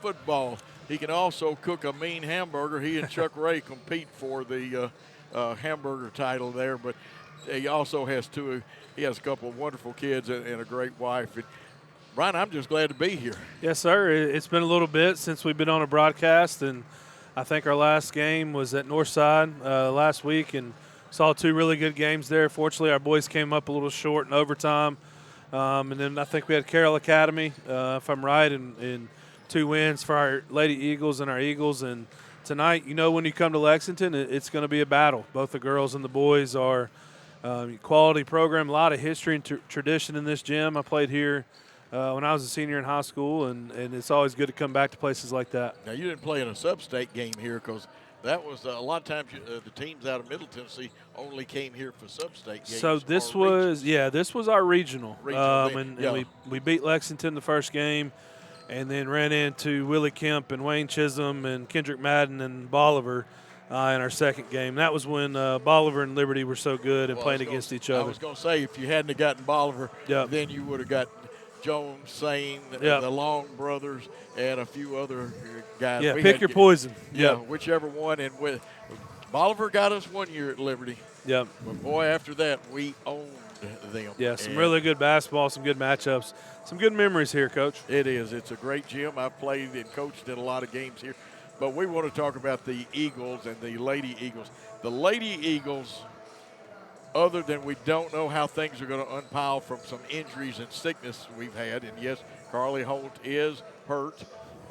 football. He can also cook a mean hamburger. He and Chuck Ray compete for the hamburger title there, but he also has he has a couple of wonderful kids and a great wife. And Brian, I'm just glad to be here. Yes, sir. It's been a little bit since we've been on a broadcast, and I think our last game was at Northside last week, and saw 2 really good games there. Fortunately, our boys came up a little short in overtime. And then I think we had Carroll Academy, if I'm right, and 2 wins for our Lady Eagles and our Eagles. And tonight, when you come to Lexington, it's going to be a battle. Both the girls and the boys are quality program, a lot of history and tradition in this gym. I played here when I was a senior in high school, and it's always good to come back to places like that. Now, you didn't play in a sub-state game here because that was a lot of times the teams out of Middle Tennessee only came here for sub-state games. So this was our regional. And we beat Lexington the first game, and then ran into Willie Kemp and Wayne Chisholm and Kendrick Madden and Bolivar in our second game. That was when Bolivar and Liberty were so good and playing against each other. I was going to say, if you hadn't gotten Bolivar, then you would have got Jones, Sane, the Long brothers, and a few other guys. Yeah, pick your poison. Yeah, whichever one. And Bolivar got us 1 year at Liberty. Yep. But, boy, after that, we owned them. Yeah, some really good basketball, some good matchups, some good memories here, Coach. It is. It's a great gym. I've played and coached in a lot of games here. But we want to talk about the Eagles and the Lady Eagles. The Lady Eagles, other than we don't know how things are going to unpile from some injuries and sickness we've had, and yes, Carly Holt is hurt.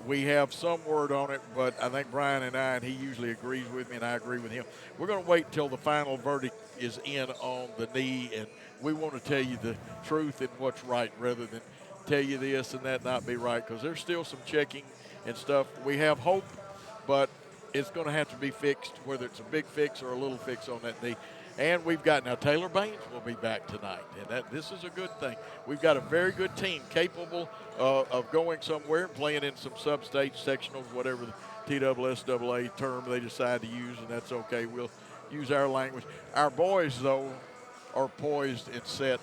We have some word on it, but I think Brian and he usually agrees with me, and I agree with him. We're going to wait until the final verdict is in on the knee, and we want to tell you the truth and what's right rather than tell you this and that not be right, because there's still some checking and stuff. We have hope, but it's going to have to be fixed, whether it's a big fix or a little fix on that knee. And we've got now Taylor Baines will be back tonight, and this is a good thing. We've got a very good team capable of going somewhere and playing in some sub-state sectionals, whatever the TSSAA term they decide to use, and that's okay. We'll use our language. Our boys, though, are poised and set.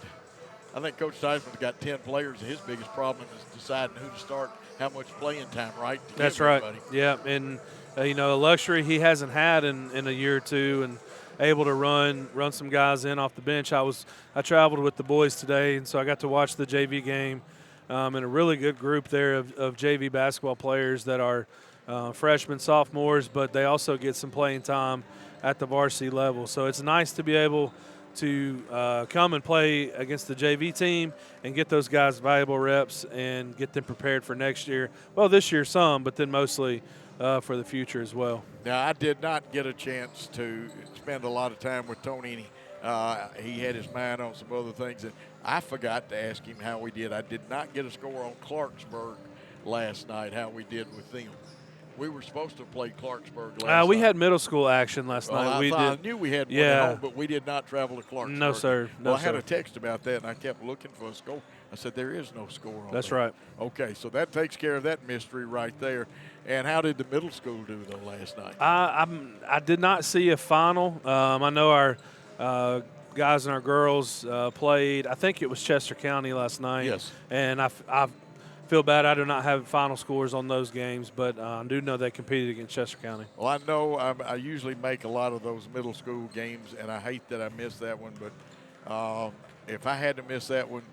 I think Coach Theismann's got 10 players, and his biggest problem is deciding who to start, how much playing time, right? That's right. Yeah, and a luxury he hasn't had in a year or two, and able to run some guys in off the bench. I traveled with the boys today, and so I got to watch the JV game, and a really good group there of JV basketball players that are freshmen, sophomores, but they also get some playing time at the varsity level. So it's nice to be able to come and play against the JV team and get those guys valuable reps and get them prepared for next year. Well, this year some, but then mostly for the future as well. Now, I did not get a chance to spend a lot of time with Tony. He had his mind on some other things, and I forgot to ask him how we did. I did not get a score on Clarksburg last night, how we did with them. We were supposed to play Clarksburg last night. We had middle school action last night. I knew we had one at home, but we did not travel to Clarksburg. No, sir. I had a text about that, and I kept looking for a score. I said, there is no score on That's that. right. Okay, so that takes care of that mystery right there. And how did the middle school do, though, last night? I did not see a final. I know our guys and our girls played. I think it was Chester County last night. Yes. And I feel bad I do not have final scores on those games, but I do know they competed against Chester County. Well, I know I usually make a lot of those middle school games, and I hate that I missed that one. But if I had to miss that one,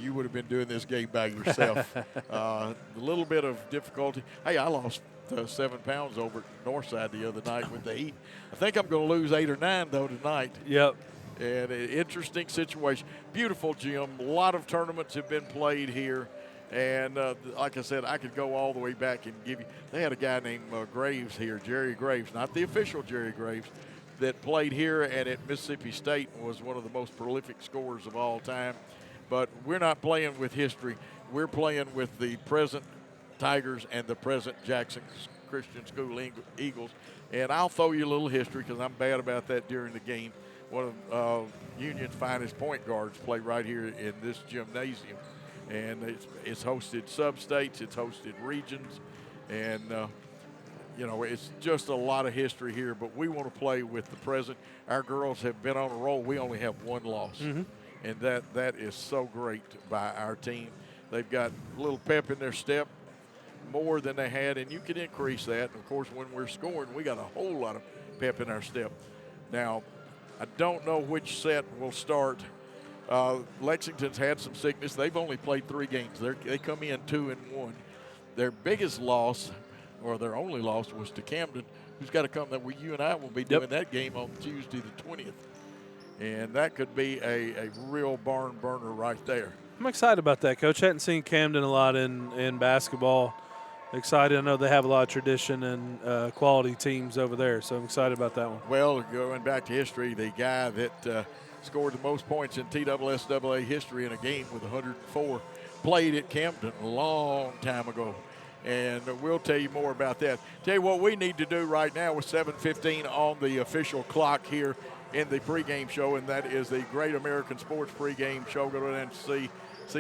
you would have been doing this game by yourself. A little bit of difficulty. Hey, I lost 7 pounds over at Northside the other night with the heat. I think I'm going to lose 8 or 9, though, tonight. Yep. And an interesting situation. Beautiful gym. A lot of tournaments have been played here. And like I said, I could go all the way back and give you – they had a guy named Graves here, Jerry Graves, not the official Jerry Graves, that played here and at Mississippi State was one of the most prolific scorers of all time. But we're not playing with history. We're playing with the present Tigers and the present Jackson Christian School Eagles. And I'll throw you a little history because I'm bad about that during the game. One of Union's finest point guards play right here in this gymnasium. And it's hosted sub-states, it's hosted regions, and, it's just a lot of history here. But we want to play with the present. Our girls have been on a roll. We only have one loss. Mm-hmm. And that is so great by our team. They've got a little pep in their step. more than they had, and you can increase that. And of course, when we're scoring, we got a whole lot of pep in our step. Now, I don't know which set will start. Lexington's had some sickness. They've only played 3 games. They come in 2-1. Their biggest loss, or their only loss, was to Camden, who's got to come. That you and I will be doing that game on Tuesday the 20th. And that could be a real barn burner right there. I'm excited about that, Coach. I hadn't seen Camden a lot in basketball. Excited. I know they have a lot of tradition and quality teams over there, so I'm excited about that one. Well, going back to history, the guy that scored the most points in TSSAA history in a game with 104 played at Camden a long time ago. And we'll tell you more about that. Tell you what we need to do right now with 7:15 on the official clock here in the pregame show, and that is the Great American Sports pregame show. Go down and see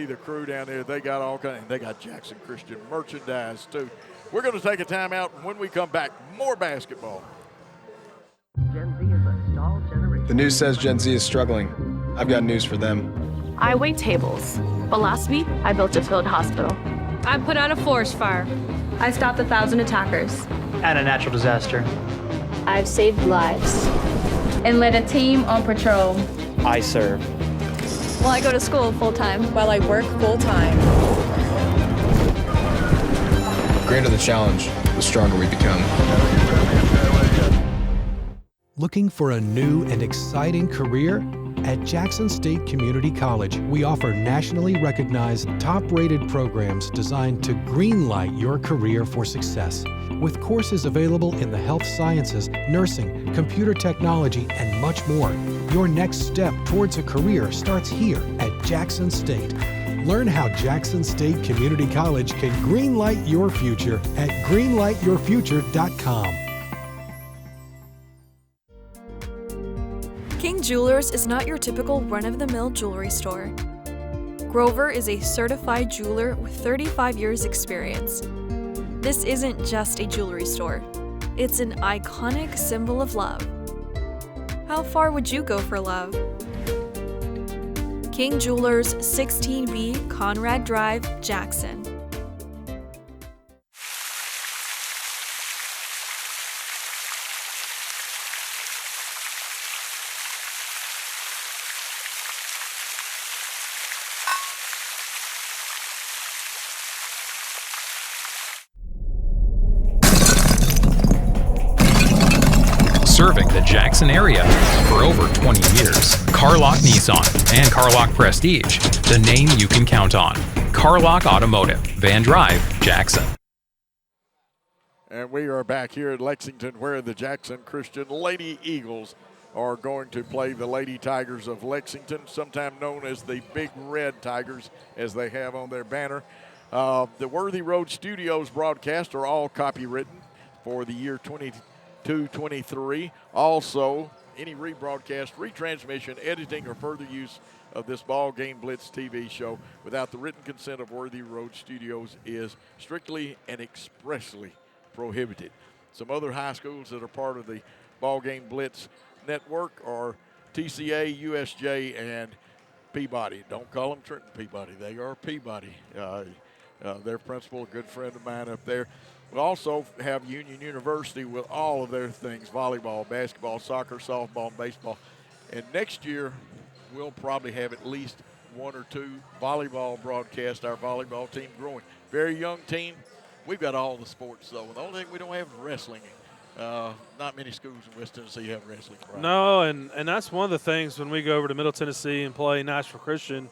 the crew down there. They got all kinds, and they got Jackson Christian merchandise too. We're going to take a timeout, and when we come back, more basketball. Gen Z is a stalled generation. The news says Gen Z is struggling. I've got news for them. I wait tables, but last week I built a field hospital. I put out a forest fire. I stopped 1,000 attackers. And a natural disaster. I've saved lives. And led a team on patrol. I serve. Well, I go to school full-time. While I work full-time. The greater the challenge, the stronger we become. Looking for a new and exciting career? At Jackson State Community College, we offer nationally recognized, top-rated programs designed to greenlight your career for success. With courses available in the health sciences, nursing, computer technology, and much more, your next step towards a career starts here at Jackson State. Learn how Jackson State Community College can greenlight your future at greenlightyourfuture.com. King Jewelers is not your typical run-of-the-mill jewelry store. Grover is a certified jeweler with 35 years experience. This isn't just a jewelry store. It's an iconic symbol of love. How far would you go for love? King Jewelers, 16B Conrad Drive, Jackson. Serving the Jackson area for over 20 years. Carlock Nissan and Carlock Prestige, the name you can count on. Carlock Automotive, Van Drive, Jackson. And we are back here at Lexington, where the Jackson Christian Lady Eagles are going to play the Lady Tigers of Lexington, sometimes known as the Big Red Tigers, as they have on their banner. The Worthy Road Studios broadcasts are all copywritten for the year 2022-23. Also, any rebroadcast, retransmission, editing, or further use of this BallGame Blitz TV show without the written consent of Worthy Road Studios is strictly and expressly prohibited. Some other high schools that are part of the BallGame Blitz network are TCA, USJ, and Peabody. Don't call them Trenton Peabody. They are Peabody. Their principal, a good friend of mine up there. We also have Union University with all of their things, volleyball, basketball, soccer, softball, and baseball. And next year, we'll probably have at least one or two volleyball broadcasts, our volleyball team growing. Very young team. We've got all the sports, though. The only thing we don't have is wrestling. Not many schools in West Tennessee have wrestling. Right? No, and that's one of the things when we go over to Middle Tennessee and play Nashville Christian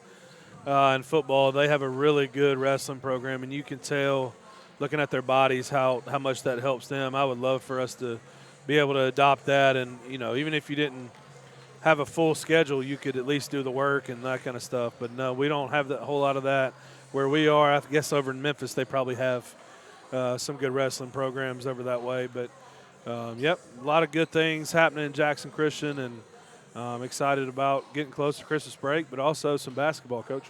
in football, they have a really good wrestling program, and you can tell – looking at their bodies, how much that helps them. I would love for us to be able to adopt that, and even if you didn't have a full schedule, you could at least do the work and that kind of stuff. But no, we don't have that whole lot of that where we are. I guess over in Memphis they probably have some good wrestling programs over that way. But yep, a lot of good things happening in Jackson Christian, and I'm excited about getting close to Christmas break, but also some basketball, Coach.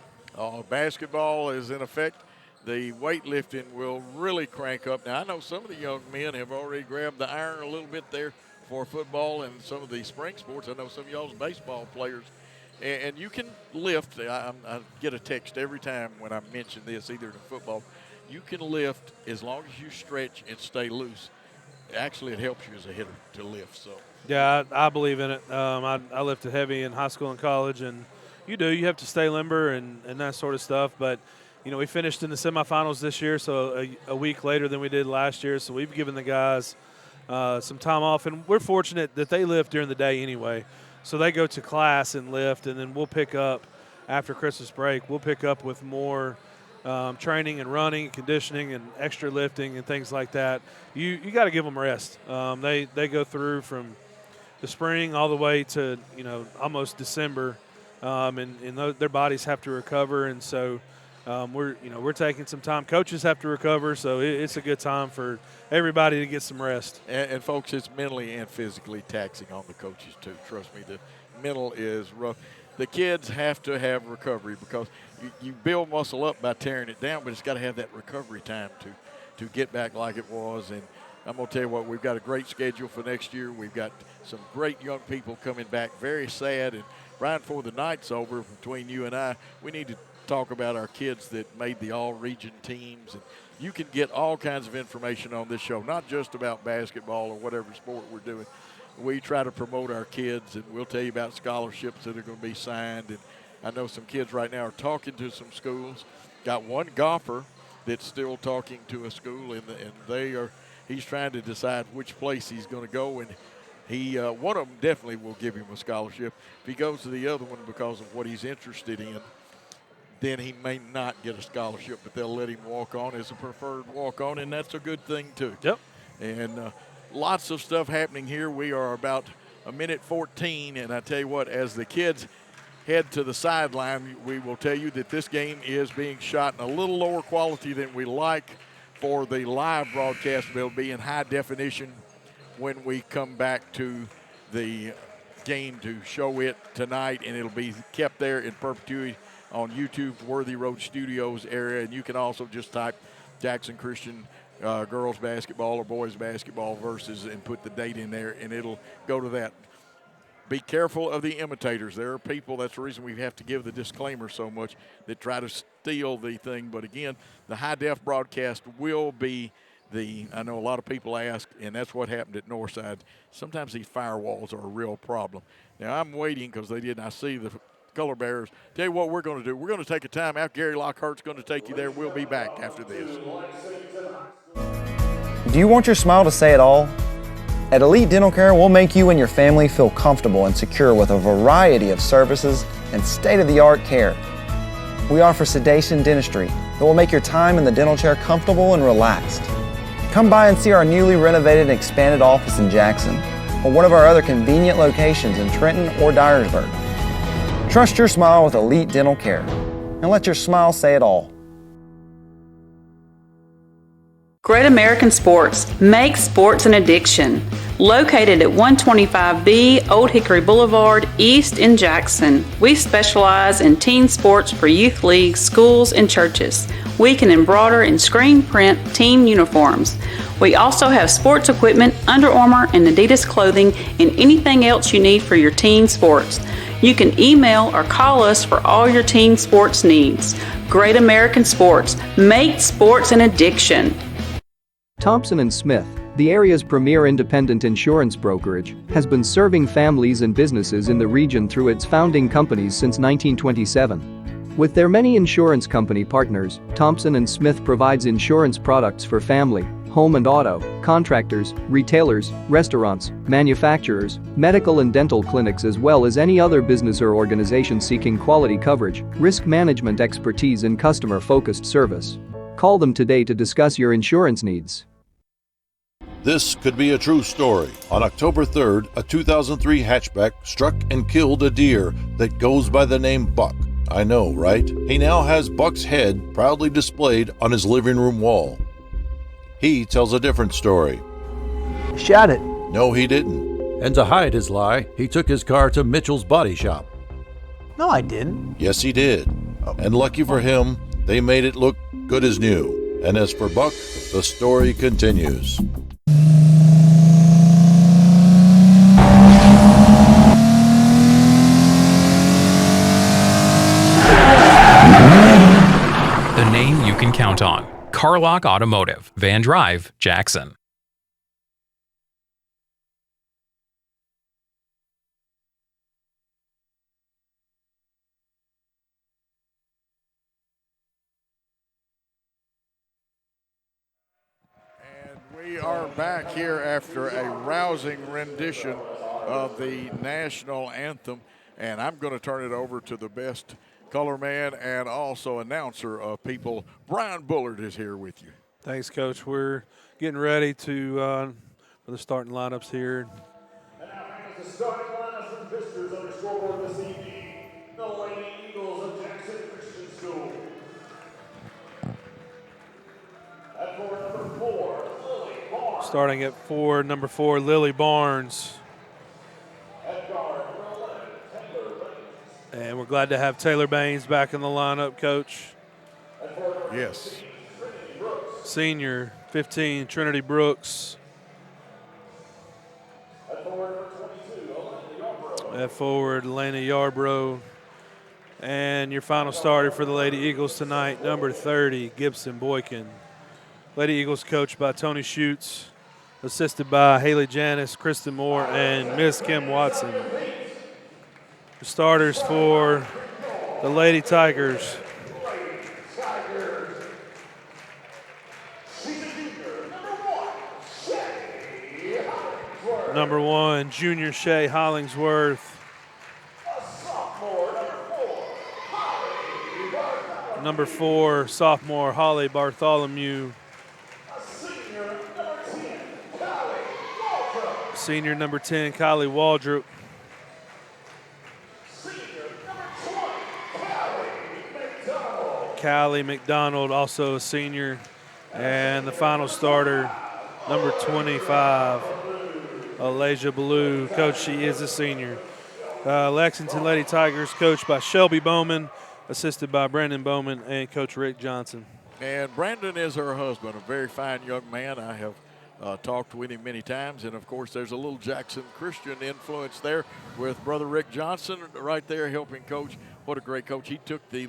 Basketball is in effect. The weightlifting will really crank up. Now, I know some of the young men have already grabbed the iron a little bit there for football and some of the spring sports. I know some of y'all's baseball players. And you can lift. I get a text every time when I mention this, either in football. you can lift as long as you stretch and stay loose. Actually, it helps you as a hitter to lift. So. Yeah, I believe in it. I lifted heavy in high school and college, and you have to stay limber and that sort of stuff. But, we finished in the semifinals this year, so a week later than we did last year. So we've given the guys some time off, and we're fortunate that they lift during the day anyway. So they go to class and lift, and then we'll pick up after Christmas break. We'll pick up with more training and running and conditioning and extra lifting and things like that. You got to give them rest. They go through from the spring all the way to almost December, and their bodies have to recover, and so we're taking some time. Coaches have to recover, so it's a good time for everybody to get some rest. And folks, it's mentally and physically taxing on the coaches too. Trust me, the mental is rough. The kids have to have recovery because you build muscle up by tearing it down, but it's got to have that recovery time to get back like it was. And I'm going to tell you what, we've got a great schedule for next year. We've got some great young people coming back. Very sad. And Brian, before the night's over, between you and I, we need to talk about our kids that made the all-region teams. And you can get all kinds of information on this show, not just about basketball or whatever sport we're doing. We try to promote our kids, and we'll tell you about scholarships that are going to be signed. And I know some kids right now are talking to some schools. Got one golfer that's still talking to a school, and he's trying to decide which place he's going to go. And one of them definitely will give him a scholarship. If he goes to the other one because of what he's interested in, then he may not get a scholarship, but they'll let him walk on as a preferred walk-on, and that's a good thing too. Yep. And lots of stuff happening here. We are about a minute 14, and I tell you what, as the kids head to the sideline, we will tell you that this game is being shot in a little lower quality than we like for the live broadcast. It'll be in high definition when we come back to the game to show it tonight, and it'll be kept there in perpetuity on YouTube, Worthy Road Studios area. And you can also just type Jackson Christian girls basketball or boys basketball versus and put the date in there, and it'll go to that. Be careful of the imitators. There are people, that's the reason we have to give the disclaimer so much, that try to steal the thing. But again, the high-def broadcast will be I know a lot of people ask, and that's what happened at Northside. Sometimes these firewalls are a real problem. Now, I'm waiting because I see the color bearers. Tell you what we're going to do. We're going to take a time out. Gary Lockhart's going to take you there. We'll be back after this. Do you want your smile to say it all? At Elite Dental Care, we'll make you and your family feel comfortable and secure with a variety of services and state-of-the-art care. We offer sedation dentistry that will make your time in the dental chair comfortable and relaxed. Come by and see our newly renovated and expanded office in Jackson or one of our other convenient locations in Trenton or Dyersburg. Trust your smile with Elite Dental Care and let your smile say it all. Great American Sports. Make sports an addiction. Located at 125B Old Hickory Boulevard, East in Jackson. We specialize in teen sports for youth leagues, schools, and churches. We can embroider and screen print team uniforms. We also have sports equipment, Under Armour, and Adidas clothing, and anything else you need for your teen sports. You can email or call us for all your teen sports needs. Great American Sports. Make sports an addiction. Thompson & Smith, the area's premier independent insurance brokerage, has been serving families and businesses in the region through its founding companies since 1927. With their many insurance company partners, Thompson & Smith provides insurance products for family, home and auto, contractors, retailers, restaurants, manufacturers, medical and dental clinics, as well as any other business or organization seeking quality coverage, risk management expertise, and customer-focused service. Call them today to discuss your insurance needs. This could be a true story. On October 3rd, a 2003 hatchback struck and killed a deer that goes by the name Buck. I know, right? He now has Buck's head proudly displayed on his living room wall. He tells a different story. Shot it. No, he didn't. And to hide his lie, he took his car to Mitchell's Body Shop. No, I didn't. Yes, he did. And lucky for him, they made it look good as new. And as for Buck, the story continues. The name you can count on. Carlock Automotive, Van Drive, Jackson. We are back here after a rousing rendition of the national anthem, and I'm going to turn it over to the best color man and also announcer of people. Brian Bullard is here with you. Thanks, Coach. We're getting ready to for the starting lineups here. And now the starting lineups and visitors on the scoreboard this evening. The Lady Eagles of Jackson Christian School. At for number 4, Lily Barnes. Starting at 4, number 4, Lily Barnes. At guard, number 11, Taylor Baines. And we're glad to have Taylor Baines back in the lineup, Coach. Yes. Senior, 15, Trinity Brooks. At forward, number 22, Elena Yarbrough. At forward, Elena Yarbrough. And your final starter for the Lady Eagles tonight, number 30, Gibson Boykin. Lady Eagles coached by Tony Schutz, assisted by Haley Janis, Kristen Moore, and Miss Kim Watson. The starters for the Lady Tigers. Number 1, junior Shay Hollingsworth. Number 4, sophomore Holly Bartholomew. Senior number 10, Kylie Waldrop. Callie McDonald, also a senior. And the final starter, number 25, Alasia Ballou. Coach, she is a senior. Lexington Lady Tigers coached by Shelby Bowman, assisted by Brandon Bowman and Coach Rick Johnson. And Brandon is her husband, a very fine young man. I have talked with him many times, and of course there's a little Jackson Christian influence there with Brother Rick Johnson right there helping coach. What a great coach. He took the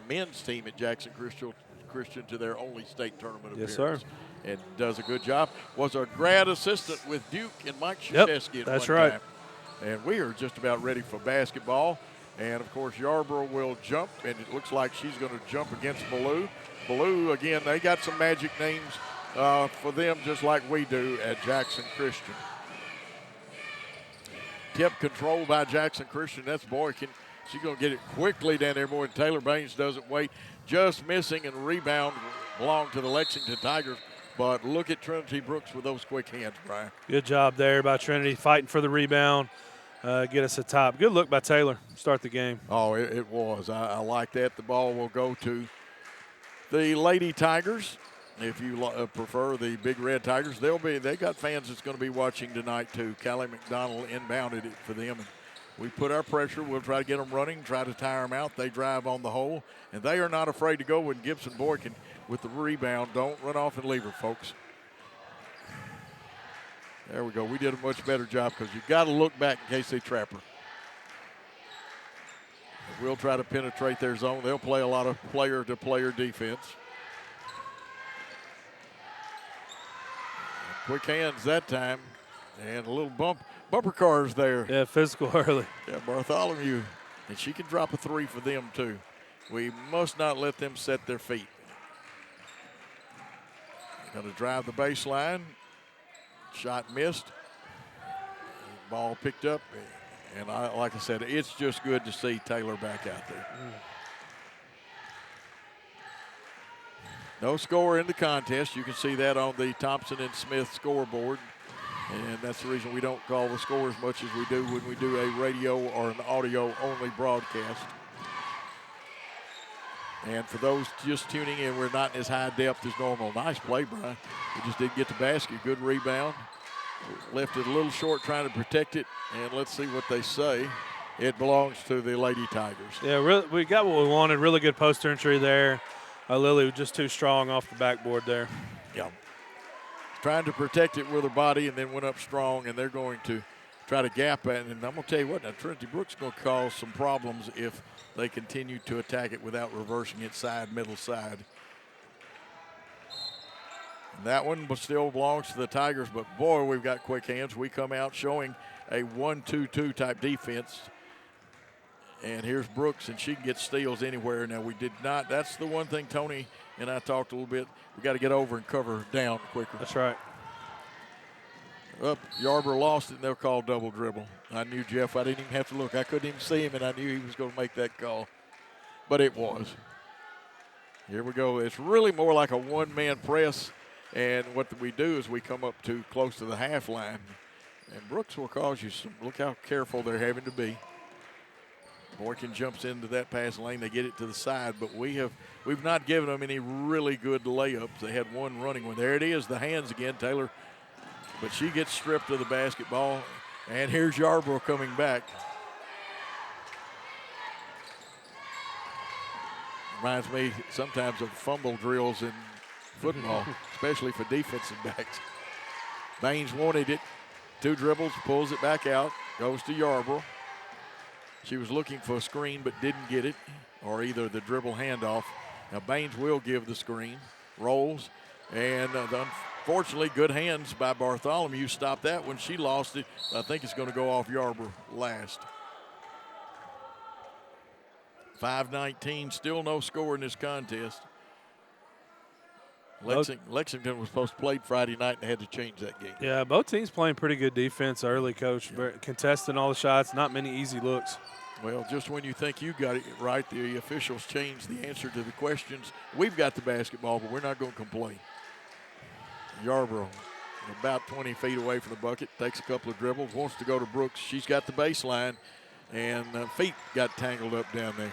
men's team at Jackson Christian to their only state tournament appearance. Yes, sir. And does a good job. Was a grad assistant with Duke and Mike Krzyzewski at that's one right. time. And we are just about ready for basketball. And of course Yarbrough will jump, and it looks like she's going to jump against Ballou. Ballou, again, they got some magic names for them, just like we do at Jackson Christian. Tip controlled by Jackson Christian. That's Boykin. She's going to get it quickly down there, boy. Taylor Baines doesn't wait. Just missing, and rebound belonged to the Lexington Tigers. But look at Trinity Brooks with those quick hands, Brian. Good job there by Trinity, fighting for the rebound, get us a top. Good look by Taylor, start the game. Oh, it was. I like that. The ball will go to the Lady Tigers. If you prefer the Big Red Tigers, they got fans that's going to be watching tonight too. Callie McDonald inbounded it for them. And we put our pressure. We'll try to get them running, try to tire them out. They drive on the hole, and they are not afraid to go when Gibson Boykin with the rebound. Don't run off and leave her, folks. There we go. We did a much better job because you've got to look back in case they trap her. We'll try to penetrate their zone. They'll play a lot of player-to-player defense. Quick hands that time, and a little bumper cars there. Yeah, physical early. Yeah, Bartholomew, and she can drop a 3 for them too. We must not let them set their feet. Going to drive the baseline. Shot missed. Ball picked up, and like I said, it's just good to see Taylor back out there. No score in the contest. You can see that on the Thompson and Smith scoreboard. And that's the reason we don't call the score as much as we do when we do a radio or an audio-only broadcast. And for those just tuning in, we're not in as high depth as normal. Nice play, Brian. We just didn't get the basket. Good rebound. Left it a little short trying to protect it. And let's see what they say. It belongs to the Lady Tigers. Yeah, we got what we wanted. Really good post entry there. Lily was just too strong off the backboard there. Yeah. Trying to protect it with her body and then went up strong, and they're going to try to gap it. And I'm going to tell you what, now Trinity Brooks is going to cause some problems if they continue to attack it without reversing it middle side. That one still belongs to the Tigers, but boy, we've got quick hands. We come out showing a 1-2-2 type defense. And here's Brooks, and she can get steals anywhere. Now, we did not. That's the one thing Tony and I talked a little bit. We got to get over and cover down quicker. That's right. Up, Yarborough lost it, and they'll call double dribble. I knew Jeff. I didn't even have to look. I couldn't even see him, and I knew he was going to make that call. But it was. Here we go. It's really more like a one-man press, and what we do is we come up too close to the half line. And Brooks will cause you some. Look how careful they're having to be. Boykin jumps into that pass lane. They get it to the side, but we've not given them any really good layups. They had one running one. There it is, the hands again, Taylor. But she gets stripped of the basketball, and here's Yarborough coming back. Reminds me sometimes of fumble drills in football, especially for defensive backs. Baines wanted it. 2 dribbles, pulls it back out, goes to Yarborough. She was looking for a screen but didn't get it, or either the dribble handoff. Now Baines will give the screen, rolls, and unfortunately good hands by Bartholomew. Stopped that when she lost it. I think it's going to go off Yarborough last. 5:19, still no score in this contest. Lexington was supposed to play Friday night and had to change that game. Yeah, both teams playing pretty good defense early, Coach. Contesting all the shots, not many easy looks. Well, just when you think you got it right, the officials changed the answer to the questions. We've got the basketball, but we're not going to complain. Yarborough, about 20 feet away from the bucket, takes a couple of dribbles, wants to go to Brooks. She's got the baseline, and feet got tangled up down there.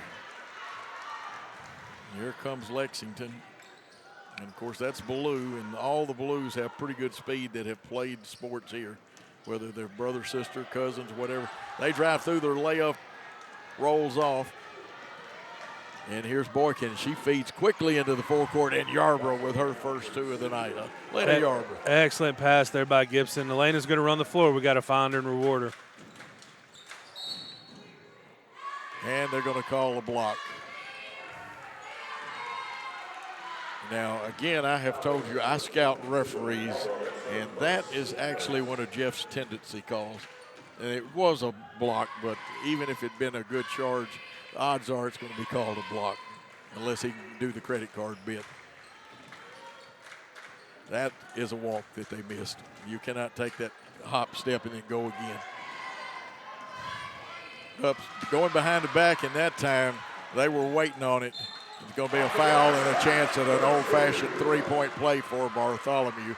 Here comes Lexington. And, of course, that's Blue, and all the Blues have pretty good speed that have played sports here, whether they're brother, sister, cousins, whatever. They drive through, their layup rolls off. And here's Boykin. She feeds quickly into the forecourt, and Yarborough with her first 2 of the night. Lady Yarborough. Excellent pass there by Gibson. Elena's going to run the floor. We got to find her and reward her. And they're going to call a block. Now, again, I have told you I scout referees, and that is actually one of Jeff's tendency calls. And it was a block, but even if it had been a good charge, the odds are it's going to be called a block unless he can do the credit card bit. That is a walk that they missed. You cannot take that hop, step, and then go again. Up, going behind the back, and that time they were waiting on it. It's going to be a foul and a chance at an old-fashioned three-point play for Bartholomew.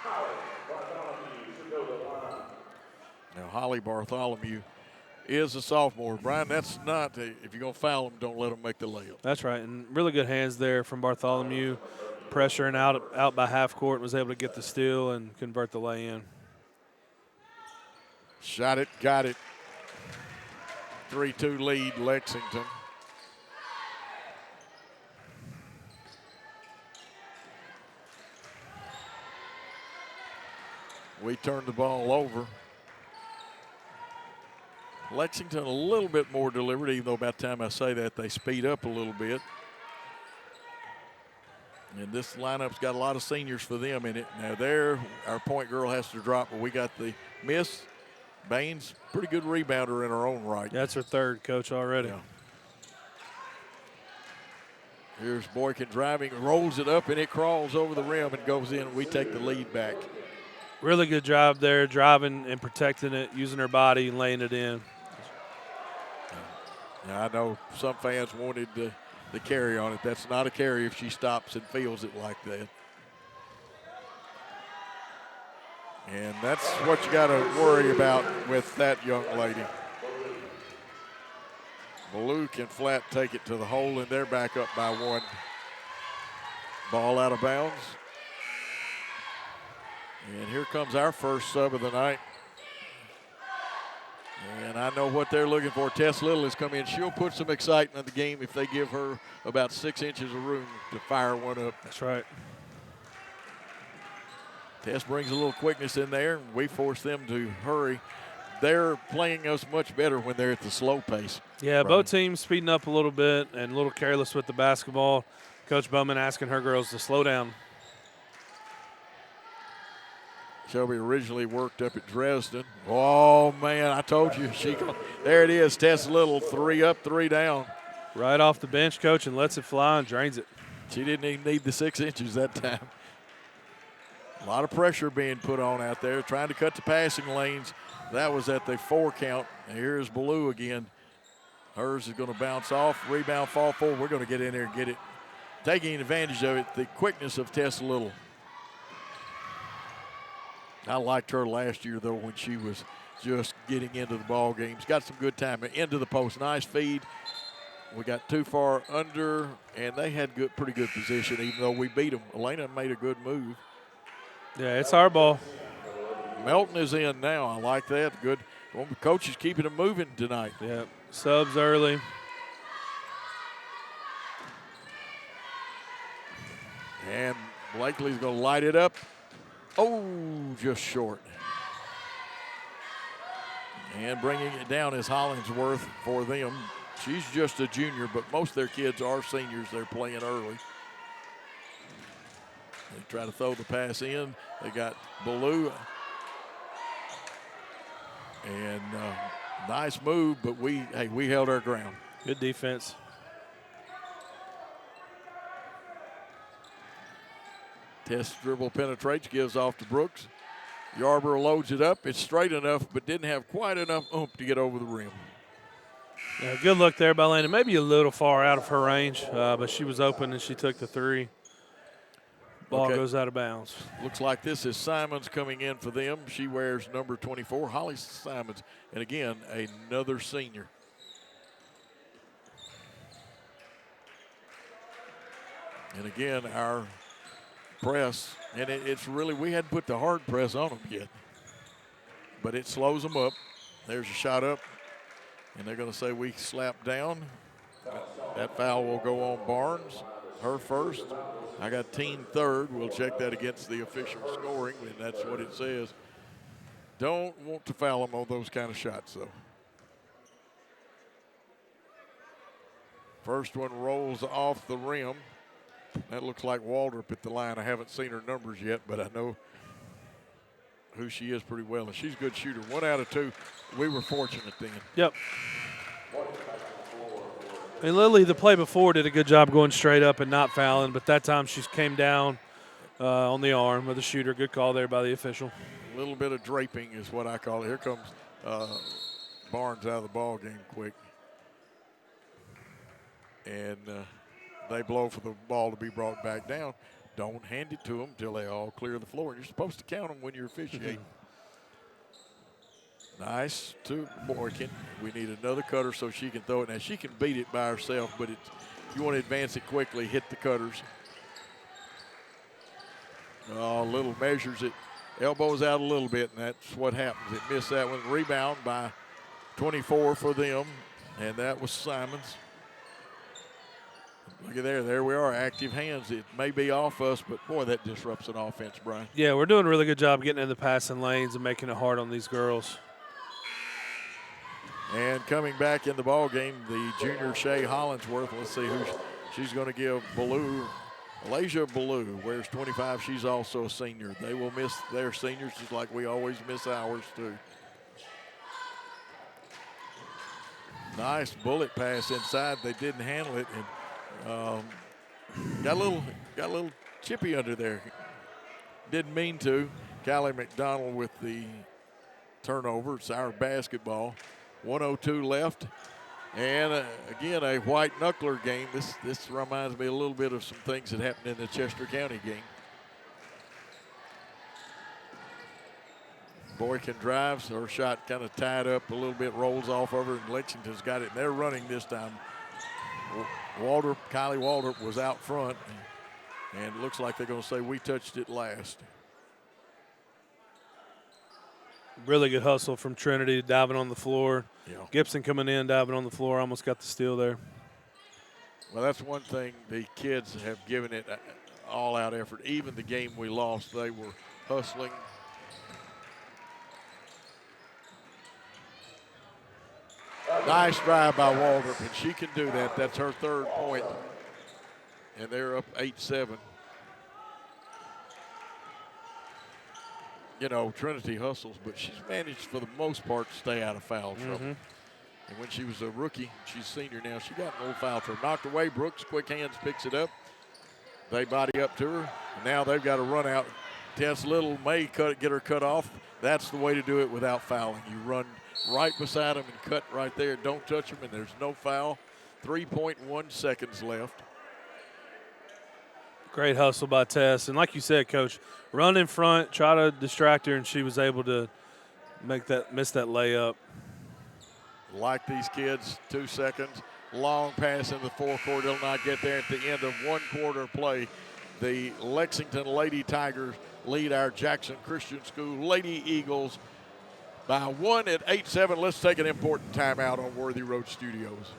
Now, Holly Bartholomew is a sophomore. Brian, that's not, if you're going to foul them, don't let them make the layup. That's right, and really good hands there from Bartholomew. Pressuring out by half court, was able to get the steal and convert the lay in. Shot it, got it. 3-2 lead, Lexington. We turned the ball over. Lexington a little bit more deliberate, even though about the time I say that, they speed up a little bit. And this lineup's got a lot of seniors for them in it. Now there, our point girl has to drop, but we got the miss. Baines, pretty good rebounder in her own right. That's her 3rd, Coach, already. Yeah. Here's Boykin driving, rolls it up, and it crawls over the rim and goes in. We take the lead back. Really good job there, driving and protecting it, using her body and laying it in. Now, I know some fans wanted the carry on it. That's not a carry if she stops and feels it like that. And that's what you got to worry about with that young lady. Blue can flat take it to the hole, and they're back up by 1. Ball out of bounds. And here comes our first sub of the night. And I know what they're looking for. Tess Little has come in. She'll put some excitement in the game if they give her about 6 inches of room to fire one up. That's right. Tess brings a little quickness in there. We force them to hurry. They're playing us much better when they're at the slow pace. Yeah, right. Both teams speeding up a little bit and a little careless with the basketball. Coach Bowman asking her girls to slow down. Shelby originally worked up at Dresden. Oh, man, I told you. There it is. Tess Little, 3 up, 3 down. Right off the bench, coach, and lets it fly and drains it. She didn't even need the 6 inches that time. A lot of pressure being put on out there, trying to cut the passing lanes. That was at the 4 count. And here's Ballou again. Hers is going to bounce off, rebound, fall forward. We're going to get in there and get it. Taking advantage of it, the quickness of Tess Little. I liked her last year, though, when she was just getting into the ball games. Got some good time. Into the post. Nice feed. We got too far under, and they had pretty good position, even though we beat them. Elena made a good move. Yeah, it's our ball. Melton is in now. I like that. Good. Well, the coach is keeping them moving tonight. Yeah, subs early. And Blakely's going to light it up. Oh, just short. And bringing it down is Hollingsworth for them. She's just a junior, but most of their kids are seniors. They're playing early. They try to throw the pass in. They got Ballou. And nice move, but we held our ground. Good defense. Tess dribble penetrates, gives off to Brooks. Yarborough loads it up. It's straight enough, but didn't have quite enough oomph to get over the rim. Yeah, good look there by Landon. Maybe a little far out of her range, but she was open and she took the 3. Ball goes out of bounds. Looks like this is Simons coming in for them. She wears number 24, Holly Simons. And again, another senior. And again, our press, and it's really, we hadn't put the hard press on them yet. But it slows them up. There's a shot up. And they're going to say we slapped down. That foul will go on Barnes, her first. I got team third. We'll check that against the official scoring, and that's what it says. Don't want to foul them on those kind of shots, though. First one rolls off the rim. That looks like Waldrop at the line. I haven't seen her numbers yet, but I know who she is pretty well, and she's a good shooter. 1 out of 2. We were fortunate then. Yep. And Lily, the play before, did a good job going straight up and not fouling, but that time she came down on the arm of the shooter. Good call there by the official. A little bit of draping is what I call it. Here comes Barnes out of the ball game quick. And they blow for the ball to be brought back down. Don't hand it to them until they all clear the floor. You're supposed to count them when you're officiating. Nice to Boykin. We need another cutter so she can throw it. Now, she can beat it by herself, but you want to advance it quickly, hit the cutters. Oh, Little measures it. Elbows out a little bit, and that's what happens. It missed that one. Rebound by 24 for them, and that was Simons. Look at there we are, active hands. It may be off us, but boy, that disrupts an offense, Brian. Yeah, we're doing a really good job getting in the passing lanes and making it hard on these girls. And coming back in the ball game, the junior Shay Hollingsworth. Let's see who she's going to give. Ballou. Alasia Ballou wears 25. She's also a senior. They will miss their seniors just like we always miss ours too. Nice bullet pass inside. They didn't handle it, and got a little chippy under there. Didn't mean to. Callie McDonald with the turnover. It's our basketball. 1:02 left. And again, a white knuckler game. This reminds me a little bit of some things that happened in the Chester County game. Boykin drives. Her shot kind of tied up a little bit, rolls off of her, and Lexington's got it. And they're running this time. Kylie Waldrop was out front, and it looks like they're going to say we touched it last. Really good hustle from Trinity, diving on the floor. Yeah. Gibson coming in, diving on the floor, almost got the steal there. Well, that's one thing the kids have given it all-out effort. Even the game we lost, they were hustling. Nice drive by Waldrop, and she can do that. That's her third point, and they're up 8-7. you know, Trinity hustles, but she's managed for the most part to stay out of foul trouble. And when she was a rookie, she's a senior now, she got no foul trouble. Knocked away, Brooks, quick hands, picks it up. They body up to her. And now they've got to run out. Tess Little may get her cut off. That's the way to do it without fouling. You run right beside them and cut right there. Don't touch them, and there's no foul. 3.1 seconds left. Great hustle by Tess. And like you said, Coach, run in front, try to distract her, and she was able to miss that layup. Like these kids, 2 seconds. Long pass in the forecourt. They'll not get there at the end of 1 quarter play. The Lexington Lady Tigers lead our Jackson Christian School Lady Eagles by 1 at 8-7. Let's take an important timeout on Worthy Road Studios.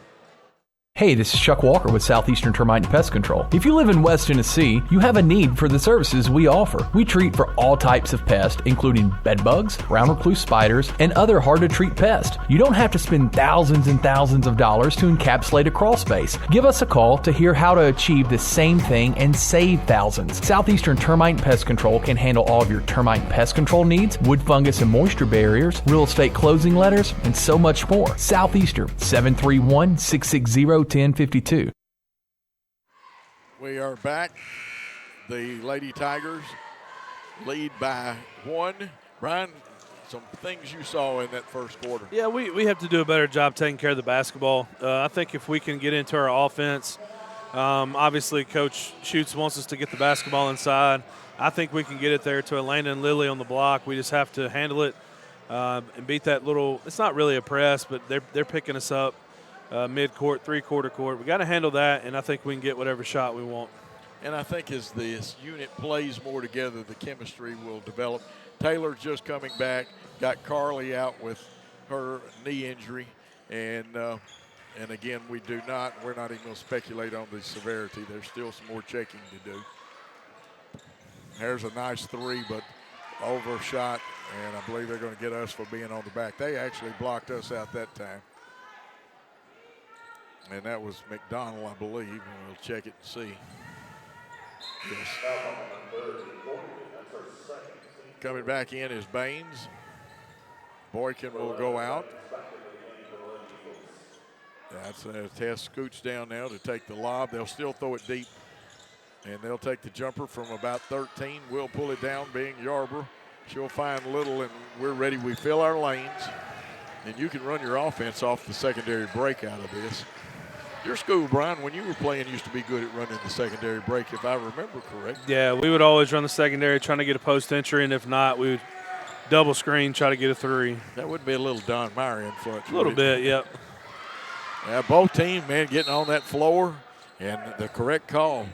Hey, this is Chuck Walker with Southeastern Termite and Pest Control. If you live in West Tennessee, you have a need for the services we offer. We treat for all types of pests, including bed bugs, round recluse spiders, and other hard-to-treat pests. You don't have to spend thousands and thousands of dollars to encapsulate a crawl space. Give us a call to hear how to achieve the same thing and save thousands. Southeastern Termite and Pest Control can handle all of your termite and pest control needs, wood fungus and moisture barriers, real estate closing letters, and so much more. Southeastern, 731-660-1052. We are back. The Lady Tigers lead by 1. Brian, some things you saw in that first quarter. Yeah, we have to do a better job taking care of the basketball. I think if we can get into our offense, obviously Coach Schutz wants us to get the basketball inside. I think we can get it there to Elena and Lily on the block. We just have to handle it and beat that little – it's not really a press, but they're picking us up. Mid-court, three-quarter court. We got to handle that, and I think we can get whatever shot we want. And I think as this unit plays more together, the chemistry will develop. Taylor's just coming back, got Carly out with her knee injury, and again, we're not even going to speculate on the severity. There's still some more checking to do. There's a nice 3, but overshot, and I believe they're going to get us for being on the back. They actually blocked us out that time. And that was McDonald, I believe, and we'll check it and see. Yes. Coming back in is Baines. Boykin will go out. That's Tess scoots down now to take the lob. They'll still throw it deep, and they'll take the jumper from about 13. We'll pull it down, being Yarborough. She'll find Little, and we're ready. We fill our lanes, and you can run your offense off the secondary break out of this. Your school, Brian, when you were playing, used to be good at running the secondary break, if I remember correct. Yeah, we would always run the secondary, trying to get a post entry, and if not, we would double screen, try to get a 3. That would be a little Don Meyer influence. A little bit, yep. Yeah, both teams, man, getting on that floor, and the correct call.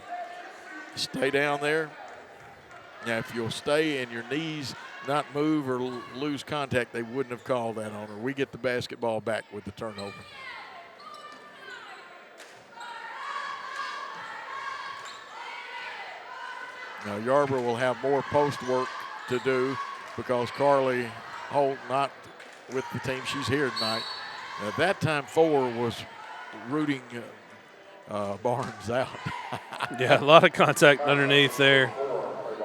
Stay down there. Now, if you'll stay and your knees not move or lose contact, they wouldn't have called that on her. We get the basketball back with the turnover. Now, Yarborough will have more post work to do because Carly Holt not with the team. She's here tonight. At that time, 4 was rooting Barnes out. Yeah, a lot of contact underneath there.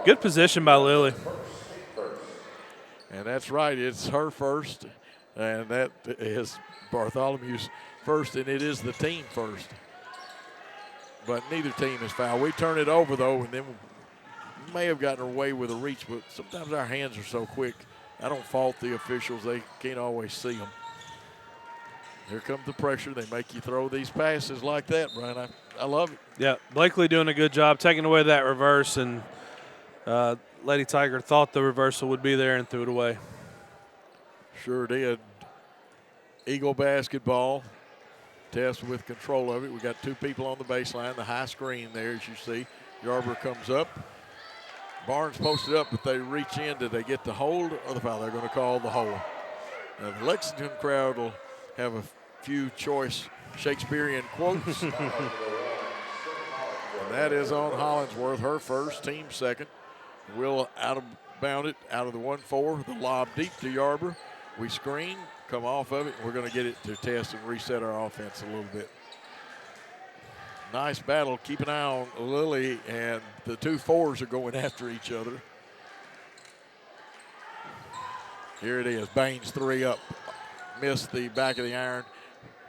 Good position by Lily. And that's right. It's her first, and that is Bartholomew's first, and it is the team first. But neither team is fouled. We turn it over, though, and then may have gotten away with a reach, but sometimes our hands are so quick. I don't fault the officials. They can't always see them. Here comes the pressure. They make you throw these passes like that, Brian. I love it. Yeah, Blakely doing a good job taking away that reverse, and Lady Tiger thought the reversal would be there and threw it away. Sure did. Eagle basketball. Tess with control of it. We got 2 people on the baseline. The high screen there, as you see. Yarborough comes up. Barnes posted up, but they reach in. Did they get the hold or the foul? They're going to call the hold. Now, the Lexington crowd will have a few choice Shakespearean quotes. And that is on Hollingsworth, her first, team second. Will out-of-bound it out of the 1-4. The lob deep to Yarborough. We screen, come off of it. We're going to get it to Tess and reset our offense a little bit. Nice battle. Keep an eye on Lily, and the 2 4s are going after each other. Here it is. Baines 3 up. Missed the back of the iron.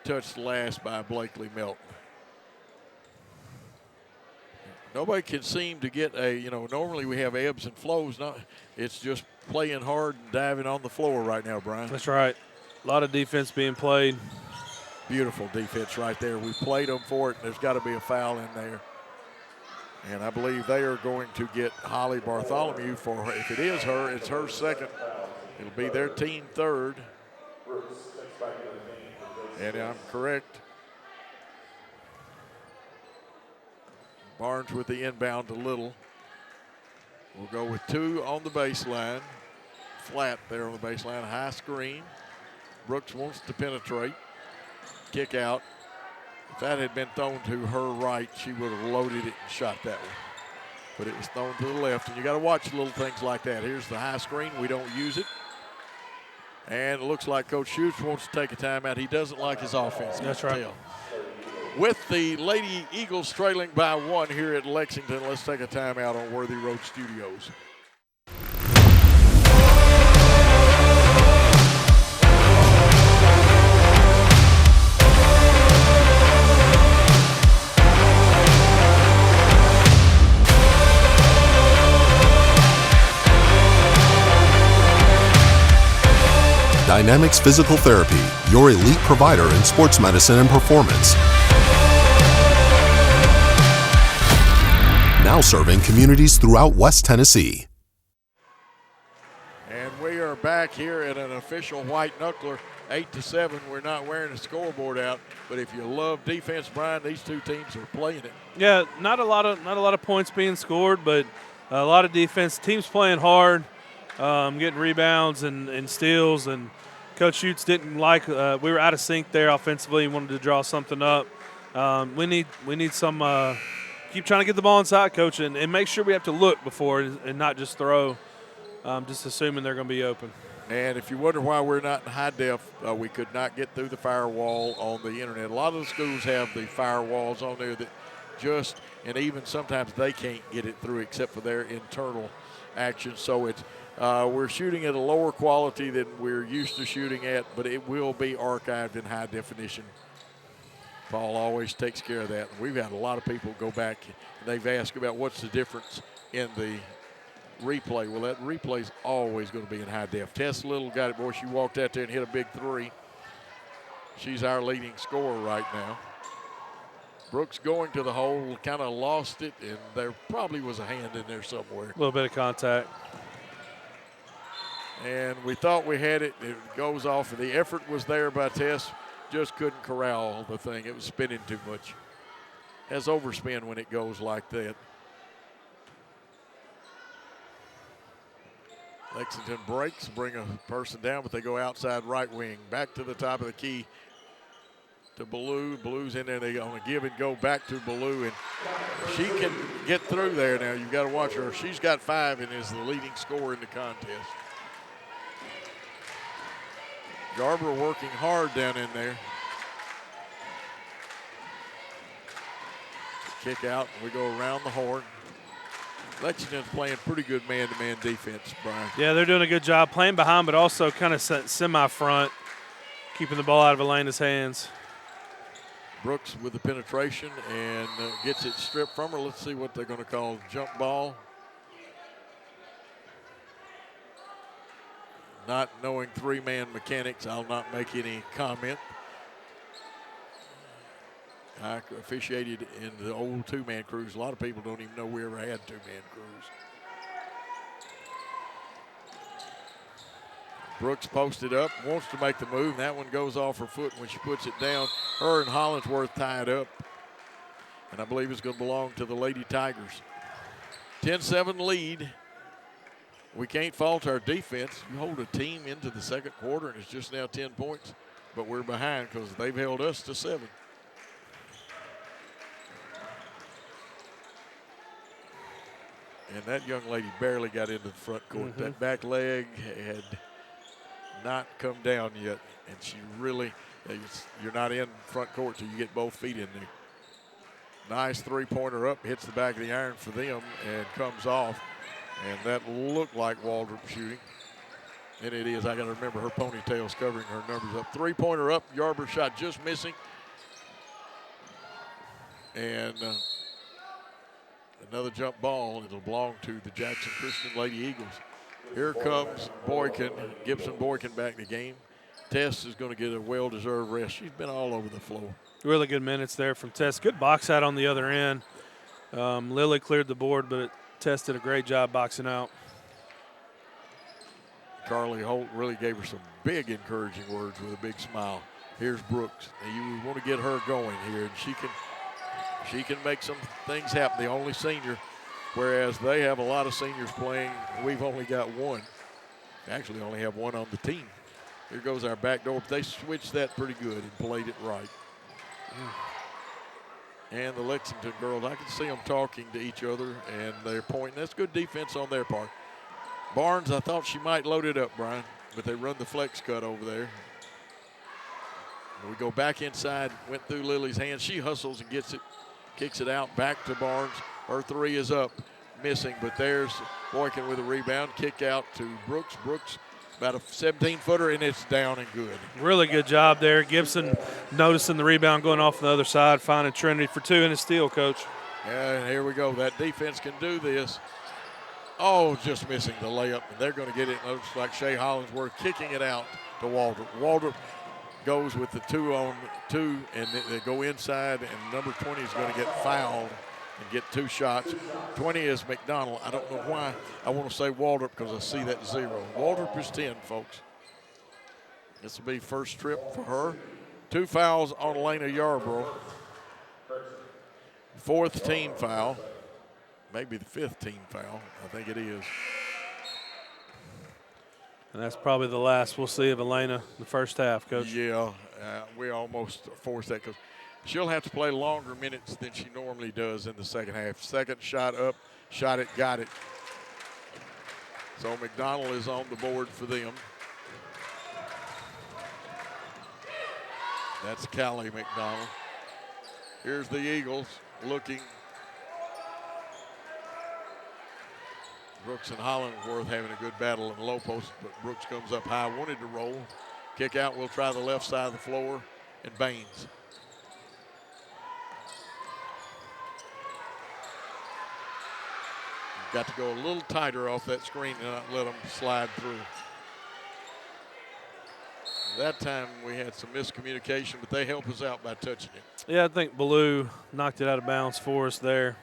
Touched last by Blakely Milton. Nobody can seem to get normally we have ebbs and flows. It's just playing hard and diving on the floor right now, Brian. That's right. A lot of defense being played. Beautiful defense right there. We played them for it, and there's got to be a foul in there. And I believe they are going to get Holly Bartholomew if it is her, it's her second. It'll be their team third. And I'm correct. Barnes with the inbound to Little. We'll go with 2 on the baseline. Flat there on the baseline. High screen. Brooks wants to penetrate. Kick out. If that had been thrown to her right, she would have loaded it and shot that one. But it was thrown to the left, and you got to watch little things like that. Here's the high screen. We don't use it. And it looks like Coach Schutz wants to take a timeout. He doesn't like his offense. That's right. Tell. With the Lady Eagles trailing by 1 here at Lexington, let's take a timeout on Worthy Road Studios. Dynamics Physical Therapy, your elite provider in sports medicine and performance. Now serving communities throughout West Tennessee. And we are back here at an official white knuckler, 8-7. We're not wearing a scoreboard out, but if you love defense, Brian, these two teams are playing it. Yeah, not a lot of points being scored, but a lot of defense. Teams playing hard, getting rebounds and steals, and Coach Schutz didn't like. We were out of sync there offensively. He wanted to draw something up. We need some. Keep trying to get the ball inside, Coach, and make sure we have to look before and not just throw, just assuming they're going to be open. And if you wonder why we're not in high def, we could not get through the firewall on the internet. A lot of the schools have the firewalls on there that and even sometimes they can't get it through except for their internal action. So it's we're shooting at a lower quality than we're used to shooting at, but it will be archived in high definition. Paul always takes care of that. We've had a lot of people go back and they've asked about what's the difference in the replay. Well, that replay is always going to be in high def. Tess Little got it, boy. She walked out there and hit a big 3. She's our leading scorer right now. Brooks going to the hole, kind of lost it, and there probably was a hand in there somewhere. A little bit of contact. And we thought we had it. It goes off, and the effort was there by Tess. Just couldn't corral the thing. It was spinning too much. Has overspin when it goes like that. Lexington breaks, bring a person down, but they go outside right wing. Back to the top of the key to Ballou. Ballou's in there. They're going to give and go back to Ballou, and she can get through there now. You've got to watch her. She's got 5 and is the leading scorer in the contest. Garber working hard down in there. Kick out, and we go around the horn. Lexington's playing pretty good man-to-man defense, Brian. Yeah, they're doing a good job playing behind, but also kind of semi-front, keeping the ball out of Elena's hands. Brooks with the penetration and gets it stripped from her. Let's see what they're going to call jump ball. Not knowing 3-man mechanics, I'll not make any comment. I officiated in the old 2-man crews. A lot of people don't even know we ever had 2-man crews. Brooks posted up, wants to make the move. That one goes off her foot when she puts it down. Her and Hollingsworth tied up. And I believe it's going to belong to the Lady Tigers. 10-7 lead. We can't fault our defense. You hold a team into the second quarter and it's just now 10 points. But we're behind because they've held us to 7. And that young lady barely got into the front court. That back leg had not come down yet. And she really, you're not in front court till you get both feet in there. Nice 3-pointer up, hits the back of the iron for them and comes off. And that looked like Waldrop shooting. And it is. I got to remember her ponytail's covering her numbers up. Three-pointer up. Yarborough shot just missing. And another jump ball. It'll belong to the Jackson Christian Lady Eagles. Here comes Boykin. Gibson Boykin back in the game. Tess is going to get a well-deserved rest. She's been all over the floor. Really good minutes there from Tess. Good box out on the other end. Lily cleared the board, but Tess did a great job boxing out. Carly Holt really gave her some big encouraging words with a big smile. Here's Brooks. You want to get her going here, and she can make some things happen. The only senior, whereas they have a lot of seniors playing. We've only got one. Actually, only have one on the team. Here goes our back door. They switched that pretty good and played it right. And the Lexington girls, I can see them talking to each other, and they're pointing. That's good defense on their part. Barnes, I thought she might load it up, Brian, but they run the flex cut over there. We go back inside, went through Lily's hands. She hustles and gets it, kicks it out, back to Barnes. Her three is up, missing, but there's Boykin with a rebound. Kick out to Brooks. Brooks, about a 17-footer, and it's down and good. Really good job there. Gibson noticing the rebound going off the other side, finding Trinity for two and a steal, Coach. Yeah, and here we go. That defense can do this. Oh, just missing the layup, and they're going to get it. It looks like Shea Hollingsworth kicking it out to Waldrop. Waldrop goes with the 2-on-2, and they go inside, and number 20 is going to get fouled and get two shots. 20 is McDonald. I don't know why I want to say Waldrop because I see that 0. Waldrop is 10, folks. This will be first trip for her. 2 fouls on Lena Yarborough. 4th team foul. Maybe the 5th team foul. I think it is. And that's probably the last we'll see of Elena the first half, Coach. Yeah, we almost forced that because she'll have to play longer minutes than she normally does in the second half. Second shot up, shot it, got it. So McDonald is on the board for them. That's Callie McDonald. Here's the Eagles looking. Brooks and Hollingsworth having a good battle in the low post, but Brooks comes up high, wanted to roll. Kick out, we'll try the left side of the floor, and Baines. Got to go a little tighter off that screen and not let them slide through. That time we had some miscommunication, but they help us out by touching it. Yeah, I think Ballou knocked it out of bounds for us there.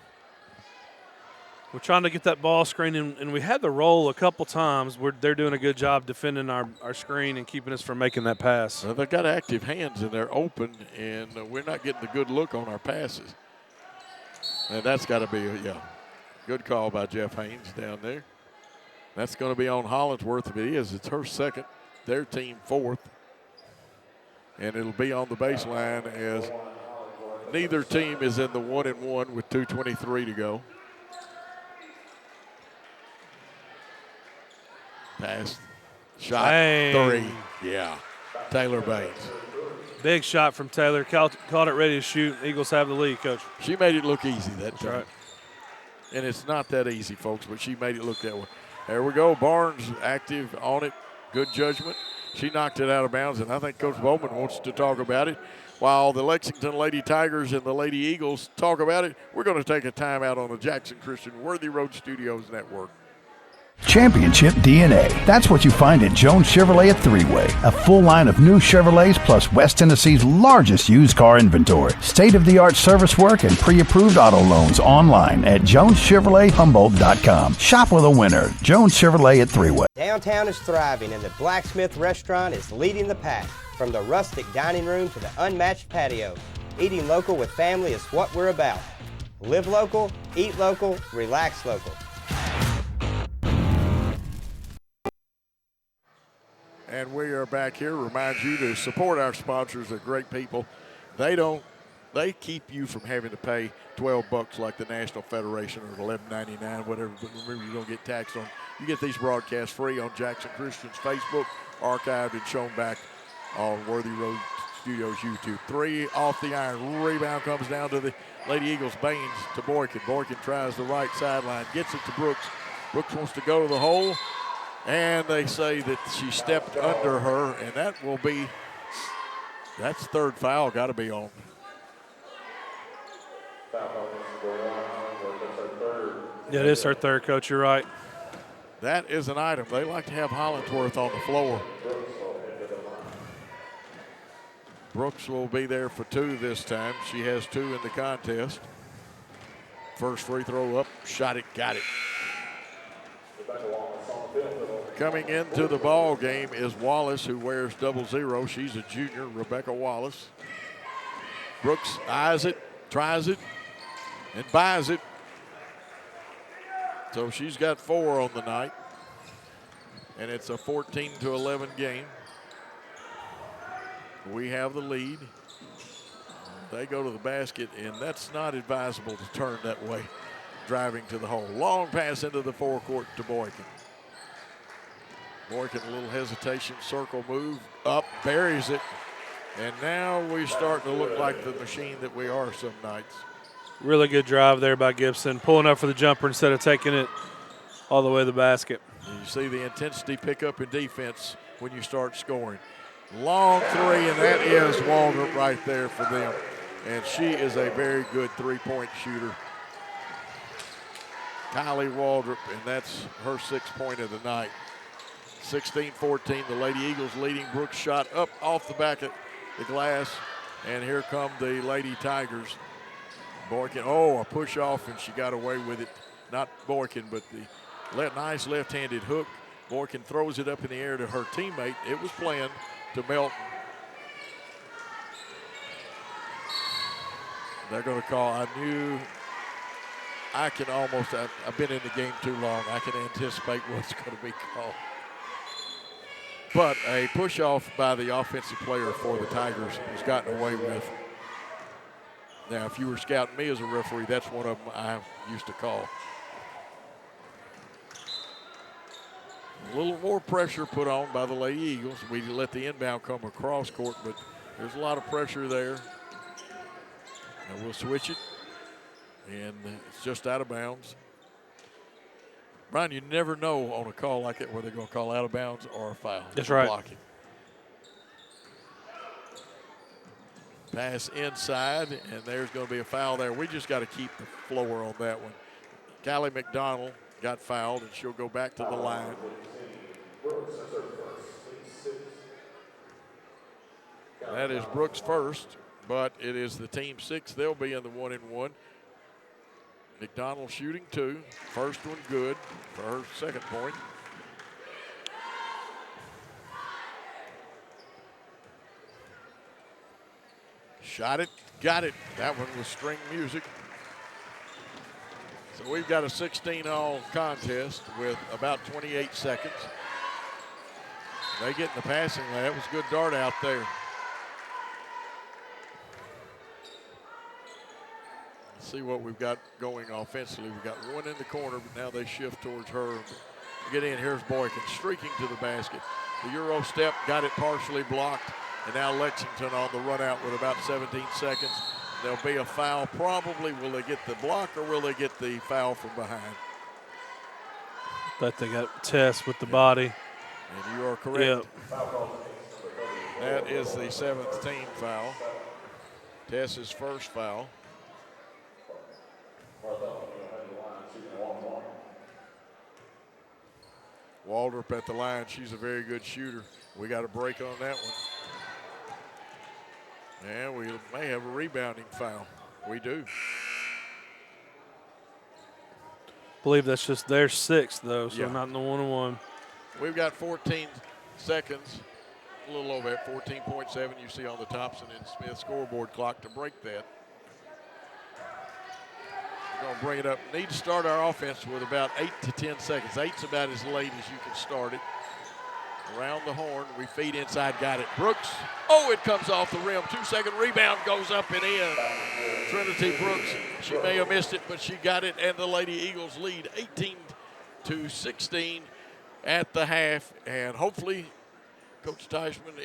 We're trying to get that ball screen, and we had the roll a couple times. They're doing a good job defending our screen and keeping us from making that pass. Well, they've got active hands, and they're open, and we're not getting the good look on our passes. And that's got to be, good call by Jeff Haynes down there. That's going to be on Hollingsworth. If it is, it's her second, their team 4th. And it'll be on the baseline as neither team is in the 1-and-1 with 2:23 to go. Pass, shot, 3. Yeah, Taylor Baines. Big shot from Taylor. Caught it ready to shoot. Eagles have the lead, Coach. She made it look easy that time. Right. And it's not that easy, folks, but she made it look that way. There we go. Barnes active on it. Good judgment. She knocked it out of bounds, and I think Coach Bowman wants to talk about it. While the Lexington Lady Tigers and the Lady Eagles talk about it, we're going to take a timeout on the Jackson Christian Worthy Road Studios Network. Championship DNA. That's what you find at Jones Chevrolet at Three-Way. A full line of new Chevrolets plus West Tennessee's largest used car inventory. State-of-the-art service work and pre-approved auto loans online at JonesChevroletHumboldt.com. Shop with a winner. Jones Chevrolet at Three-Way. Downtown is thriving and the Blacksmith Restaurant is leading the pack. From the rustic dining room to the unmatched patio, eating local with family is what we're about. Live local, eat local, relax local. And we are back here. Remind you to support our sponsors. They're great people. They keep you from having to pay $12 like the National Federation or $11.99, whatever. But remember, you don't get taxed on. You get these broadcasts free on Jackson Christian's Facebook, archived and shown back on Worthy Road Studios YouTube. 3 off the iron. Rebound comes down to the Lady Eagles. Baines to Boykin. Boykin tries the right sideline, gets it to Brooks. Brooks wants to go to the hole. And they say that she stepped under her, and that's third foul, got to be on. Yeah, it is her third, Coach. You're right. That is an item. They like to have Hollingsworth on the floor. Brooks will be there for 2 this time. She has 2 in the contest. First free throw up, shot it, got it. Coming into the ball game is Wallace, who wears 00. She's a junior, Rebecca Wallace. Brooks eyes it, tries it, and buys it. So she's got 4 on the night, and it's a 14-11 game. We have the lead. They go to the basket, and that's not advisable to turn that way, driving to the hole. Long pass into the forecourt to Boykin. Boykin, a little hesitation, circle move, up, buries it. And now we're starting to look like the machine that we are some nights. Really good drive there by Gibson, pulling up for the jumper instead of taking it all the way to the basket. And you see the intensity pick up in defense when you start scoring. Long 3, and that is Waldrop right there for them. And she is a very good 3-point shooter. Kylie Waldrop, and that's her 6th point of the night. 16-14, the Lady Eagles leading. Brooks shot up off the back of the glass, and here come the Lady Tigers. Boykin, a push off, and she got away with it. Not Boykin, but the nice left-handed hook. Boykin throws it up in the air to her teammate. It was planned to Melton. They're going to call. I've been in the game too long. I can anticipate what's going to be called. But a push off by the offensive player for the Tigers was gotten away with. Now, if you were scouting me as a referee, that's one of them I used to call. A little more pressure put on by the Lady Eagles. We let the inbound come across court, but there's a lot of pressure there. And we'll switch it, and it's just out of bounds. Brian, you never know on a call like that whether they're going to call out of bounds or a foul. That's right. Blocking. Pass inside, and there's going to be a foul there. We just got to keep the floor on that one. Callie McDonald got fouled, and she'll go back to the line. That is Brooks' first, but it is the team 6. They'll be in the 1-and-1. McDonald shooting 2. First one good for her 2nd point. Shot it, got it. That one was string music. So we've got a 16-all contest with about 28 seconds. They get in the passing lane. That was a good dart out there. Let's see what we've got going offensively. We've got one in the corner, but now they shift towards her. Get in, here's Boykin streaking to the basket. The Euro step, got it partially blocked. And now Lexington on the run out with about 17 seconds. There'll be a foul probably. Will they get the block or will they get the foul from behind? But they got Tess with the body. And you are correct. Yep. That is the 7th team foul. Tess's first foul. Waldrop at the line. She's a very good shooter. We got a break on that one. And we may have a rebounding foul. We do. I believe that's just their 6th, though, so Yeah. not in the 1-on-1. We've got 14 seconds, a little over that, 14.7 you see on the Thompson and Smith scoreboard clock to break that. We're going to bring it up. Need to start our offense with about 8 to 10 seconds. 8's about as late as you can start it. Around the horn, we feed inside, got it. Brooks, it comes off the rim. 2-second rebound goes up and in. Trinity Brooks, she may have missed it, but she got it, and the Lady Eagles lead 18-16 at the half. And hopefully, Coach Teichman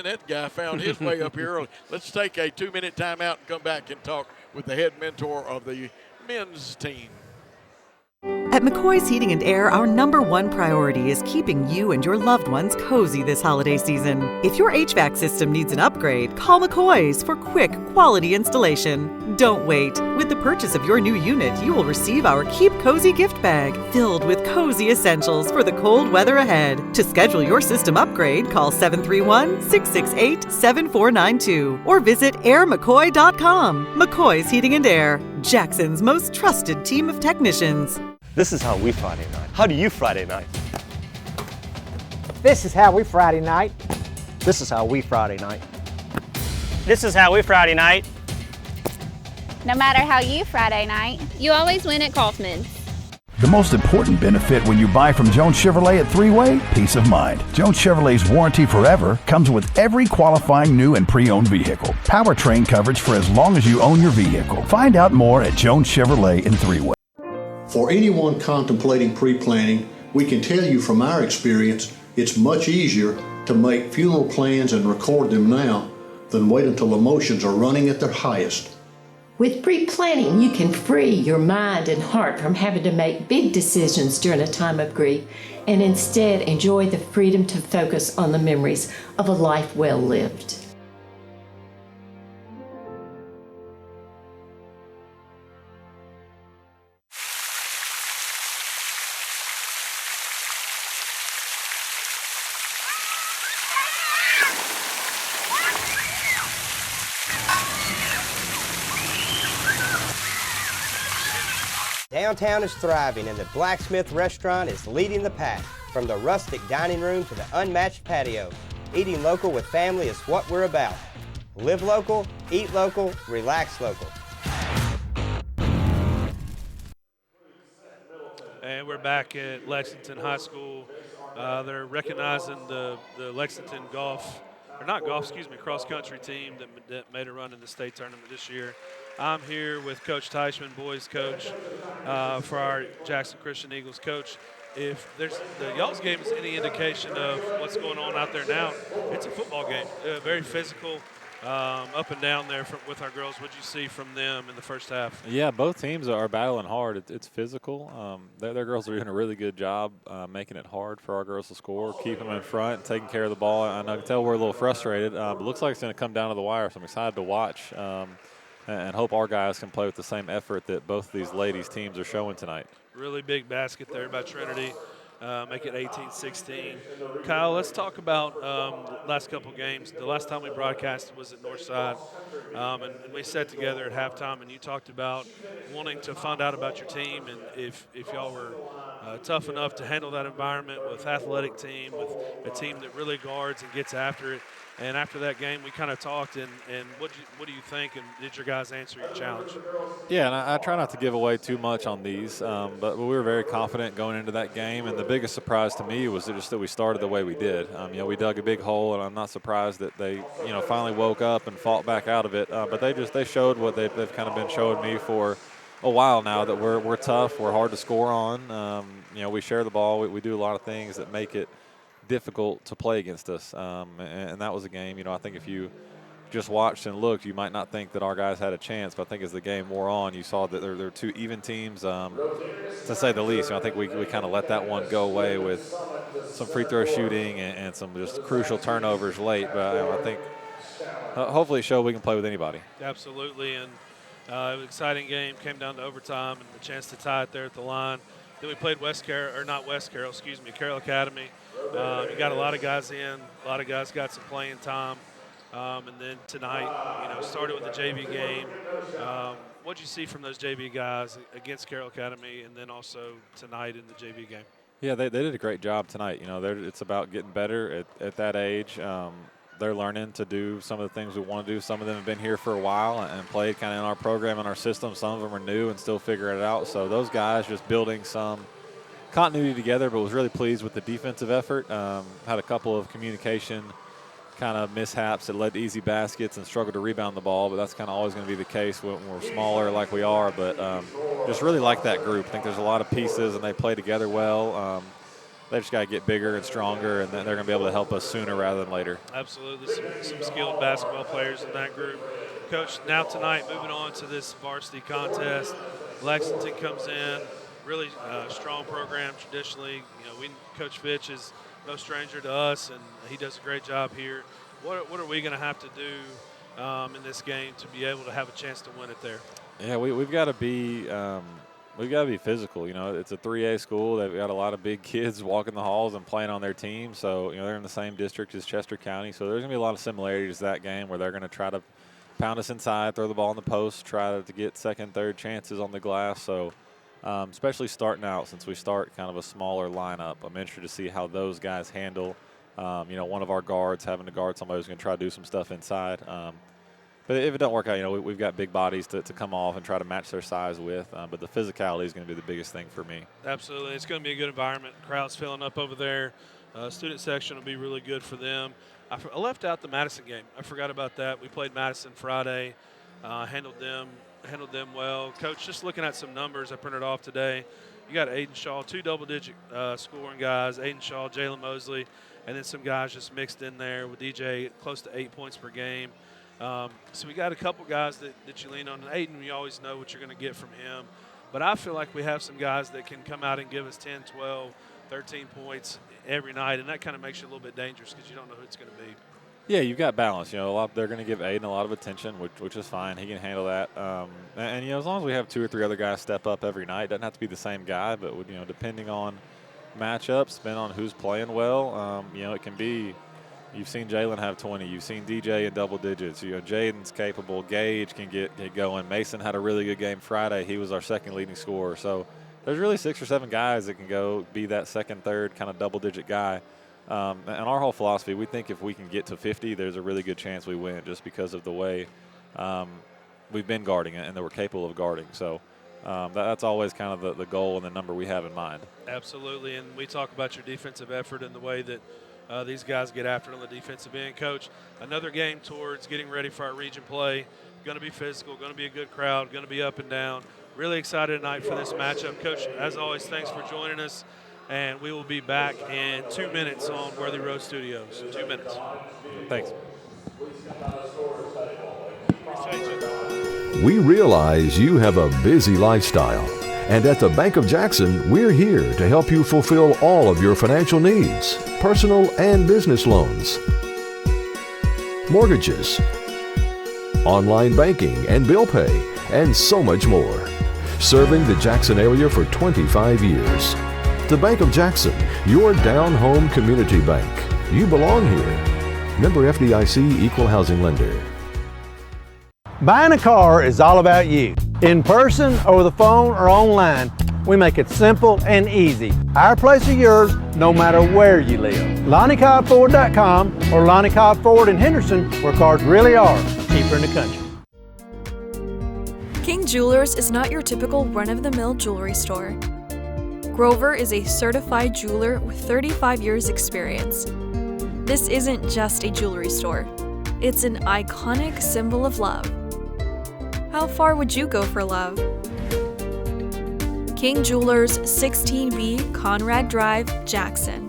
that guy found his way up here early. Let's take a 2-minute timeout and come back and talk with the head mentor of the men's team. At McCoy's Heating and Air, our #1 priority is keeping you and your loved ones cozy this holiday season. If your HVAC system needs an upgrade, call McCoy's for quick, quality installation. Don't wait. With the purchase of your new unit, you will receive our Keep Cozy gift bag filled with cozy essentials for the cold weather ahead. To schedule your system upgrade, call 731-668-7492 or visit airmccoy.com. McCoy's Heating and Air, Jackson's most trusted team of technicians. This is how we Friday night. How do you Friday night? This is how we Friday night. This is how we Friday night. This is how we Friday night. No matter how you Friday night, you always win at Kaufman's. The most important benefit when you buy from Jones Chevrolet at Three-Way, peace of mind. Jones Chevrolet's warranty forever comes with every qualifying new and pre-owned vehicle. Powertrain coverage for as long as you own your vehicle. Find out more at Jones Chevrolet in Three-Way. For anyone contemplating pre-planning, we can tell you from our experience, it's much easier to make funeral plans and record them now than wait until emotions are running at their highest. With pre-planning, you can free your mind and heart from having to make big decisions during a time of grief and instead enjoy the freedom to focus on the memories of a life well lived. Downtown is thriving and the Blacksmith Restaurant is leading the pack. From the rustic dining room to the unmatched patio, eating local with family is what we're about. Live local, eat local, relax local. And we're back at Lexington High School. They're recognizing the Lexington cross-country team that made a run in the state tournament this year. I'm here with Coach Teichman, boys coach, for our Jackson Christian Eagles. Coach, if the y'all's game is any indication of what's going on out there now, it's a football game, very physical, up and down there with our girls. What'd you see from them in the first half? Yeah, both teams are battling hard. It's physical. Their girls are doing a really good job making it hard for our girls to score, keeping them in front, and taking care of the ball. And I can tell we're a little frustrated, but it looks like it's going to come down to the wire, so I'm excited to watch and hope our guys can play with the same effort that both of these ladies' teams are showing tonight. Really big basket there by Trinity. Make it 18-16. Kyle, let's talk about last couple games. The last time we broadcasted was at Northside, and we sat together at halftime, and you talked about wanting to find out about your team and if y'all were tough enough to handle that environment with athletic team, with a team that really guards and gets after it. And after that game, we kind of talked, and what do you think, and did your guys answer your challenge? Yeah, and I try not to give away too much on these, but we were very confident going into that game, and the biggest surprise to me was just that we started the way we did. We dug a big hole, and I'm not surprised that they, finally woke up and fought back out of it. But they showed what they've kind of been showing me for a while now, that we're tough, we're hard to score on. We share the ball, we do a lot of things that make it difficult to play against us, and that was a game. I think if you just watched and looked, you might not think that our guys had a chance, but I think as the game wore on, you saw that they're two even teams, to say the least. I think we kind of let that one go away with some free throw shooting and some just crucial turnovers late, but I think hopefully show we can play with anybody. Absolutely, and it was an exciting game, came down to overtime and the chance to tie it there at the line. Then we played Carroll Academy. You got a lot of guys in. A lot of guys got some playing time. And then tonight, started with the JV game. What did you see from those JV guys against Carroll Academy and then also tonight in the JV game? Yeah, they did a great job tonight. It's about getting better at that age. They're learning to do some of the things we want to do. Some of them have been here for a while and played kind of in our program and our system. Some of them are new and still figuring it out. So those guys just building some continuity together, but was really pleased with the defensive effort. Had a couple of communication kind of mishaps that led to easy baskets and struggled to rebound the ball, but that's kind of always going to be the case when we're smaller like we are. But just really like that group. I think there's a lot of pieces, and they play together well. They just got to get bigger and stronger, and then they're going to be able to help us sooner rather than later. Absolutely. Some skilled basketball players in that group. Coach, now tonight, moving on to this varsity contest, Lexington comes in. really strong program traditionally. Coach Fitch is no stranger to us, and he does a great job here. What are we going to have to do in this game to be able to have a chance to win it there? Yeah, we've got to be physical. It's a 3A school. They've got a lot of big kids walking the halls and playing on their team. So they're in the same district as Chester County. So there's going to be a lot of similarities to that game where they're going to try to pound us inside, throw the ball in the post, try to get second, third chances on the glass. So especially starting out, since we start kind of a smaller lineup, I'm interested to see how those guys handle. One of our guards having to guard somebody who's going to try to do some stuff inside. But if it don't work out, we've got big bodies to come off and try to match their size with. But the physicality is going to be the biggest thing for me. Absolutely. It's going to be a good environment. Crowd's filling up over there. Student section will be really good for them. I left out the Madison game. I forgot about that. We played Madison Friday, handled them well. Coach, just looking at some numbers I printed off today, you got Aiden Shaw, 2 double-digit scoring guys, Aiden Shaw, Jalen Mosley, and then some guys just mixed in there with DJ close to 8 points per game. So we got a couple guys that you lean on. And Aiden, you always know what you're going to get from him. But I feel like we have some guys that can come out and give us 10, 12, 13 points every night, and that kind of makes you a little bit dangerous because you don't know who it's going to be. Yeah, you've got balance. They're going to give Aiden a lot of attention, which is fine. He can handle that. And as long as we have 2 or 3 other guys step up every night, it doesn't have to be the same guy, but depending on matchups, depending on who's playing well, it can be. You've seen Jalen have 20. You've seen DJ in double digits. Jaden's capable. Gage can get going. Mason had a really good game Friday. He was our second leading scorer. So there's really 6 or 7 guys that can go be that second, third kind of double-digit guy. And our whole philosophy, we think if we can get to 50, there's a really good chance we win just because of the way we've been guarding it and that we're capable of guarding. So that's always kind of the goal and the number we have in mind. Absolutely, and we talk about your defensive effort and the way that these guys get after it on the defensive end. Coach, another game towards getting ready for our region play. Going to be physical, going to be a good crowd, going to be up and down. Really excited tonight for this matchup. Coach, as always, thanks for joining us, and we will be back in 2 minutes on Worthy Road Studios. 2 minutes. Thanks. We realize you have a busy lifestyle, and at the Bank of Jackson, we're here to help you fulfill all of your financial needs, personal and business loans, mortgages, online banking and bill pay, and so much more. Serving the Jackson area for 25 years. The Bank of Jackson, your down-home community bank. You belong here. Member FDIC Equal Housing Lender. Buying a car is all about you. In person, over the phone, or online, we make it simple and easy. Our place is yours, no matter where you live. LonnieCobbFord.com or Lonnie Cobb Ford in Henderson, where cars really are cheaper in the country. King Jewelers is not your typical run-of-the-mill jewelry store. Grover is a certified jeweler with 35 years experience. This isn't just a jewelry store. It's an iconic symbol of love. How far would you go for love? King Jewelers, 16B Conrad Drive, Jackson.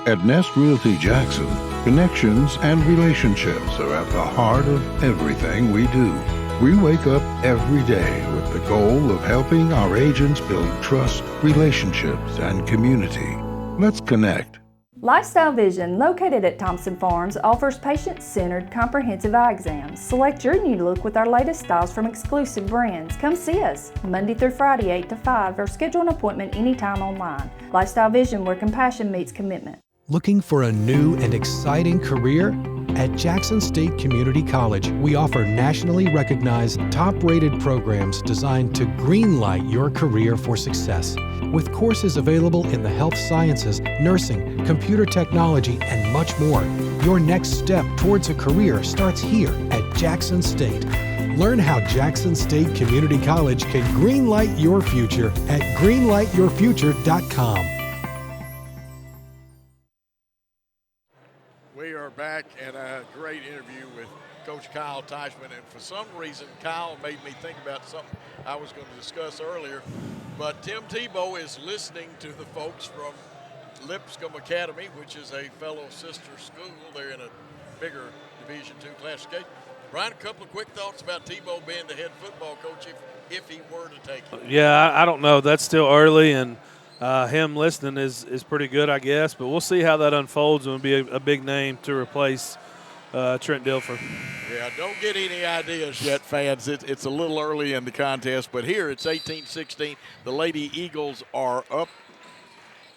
At Nest Realty Jackson, connections and relationships are at the heart of everything we do. We wake up every day with the goal of helping our agents build trust, relationships, and community. Let's connect. Lifestyle Vision, located at Thompson Farms, offers patient-centered comprehensive eye exams. Select your new look with our latest styles from exclusive brands. Come see us Monday through Friday, 8 to 5, or schedule an appointment anytime online. Lifestyle Vision, where compassion meets commitment. Looking for a new and exciting career? At Jackson State Community College, we offer nationally recognized, top-rated programs designed to greenlight your career for success. With courses available in the health sciences, nursing, computer technology, and much more. Your next step towards a career starts here at Jackson State. Learn how Jackson State Community College can greenlight your future at greenlightyourfuture.com. We are back in a great interview with Coach Kyle Teichman, and for some reason, Kyle made me think about something I was going to discuss earlier. But Tim Tebow is listening to the folks from Lipscomb Academy, which is a fellow sister school. They're in a bigger Division II classification. Brian, a couple of quick thoughts about Tebow being the head football coach. if he were to take it. Yeah, I don't know. That's still early, and him listening is pretty good, I guess. But we'll see how that unfolds, and it'll be a big name to replace Trent Dilfer. Yeah, don't get any ideas yet, fans. It's a little early in the contest, but here it's 18-16. The Lady Eagles are up,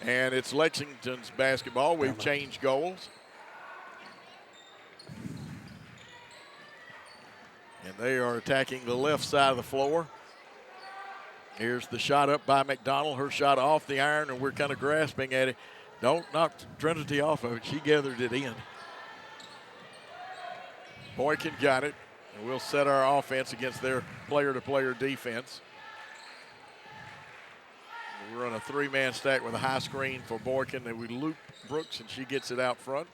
and it's Lexington's basketball. We've changed goals. And they are attacking the left side of the floor. Here's the shot up by McDonald. Her shot off the iron, and we're kind of grasping at it. Don't knock Trinity off of it. She gathered it in. Boykin got it, and we'll set our offense against their player-to-player defense. We run a three-man stack with a high screen for Boykin, and we loop Brooks, and she gets it out front.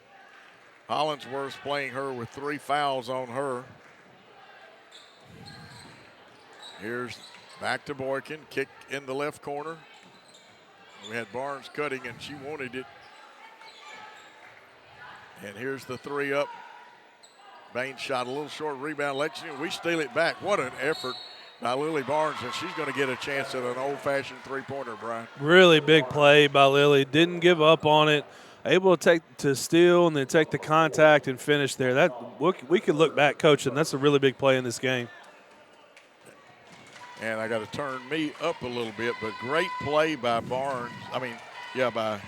Hollingsworth's playing her with 3 fouls on her. Here's back to Boykin, kick in the left corner. We had Barnes cutting, and she wanted it. And here's the 3 up. Bain shot a little short rebound. Lexington, we steal it back. What an effort by Lily Barnes, and she's going to get a chance at an old-fashioned three-pointer, Brian. Really big play by Lily. Didn't give up on it. Able to steal and then take the contact and finish there. That we could look back, Coach, and that's a really big play in this game. And I got to turn me up a little bit, but great play by Barnes. By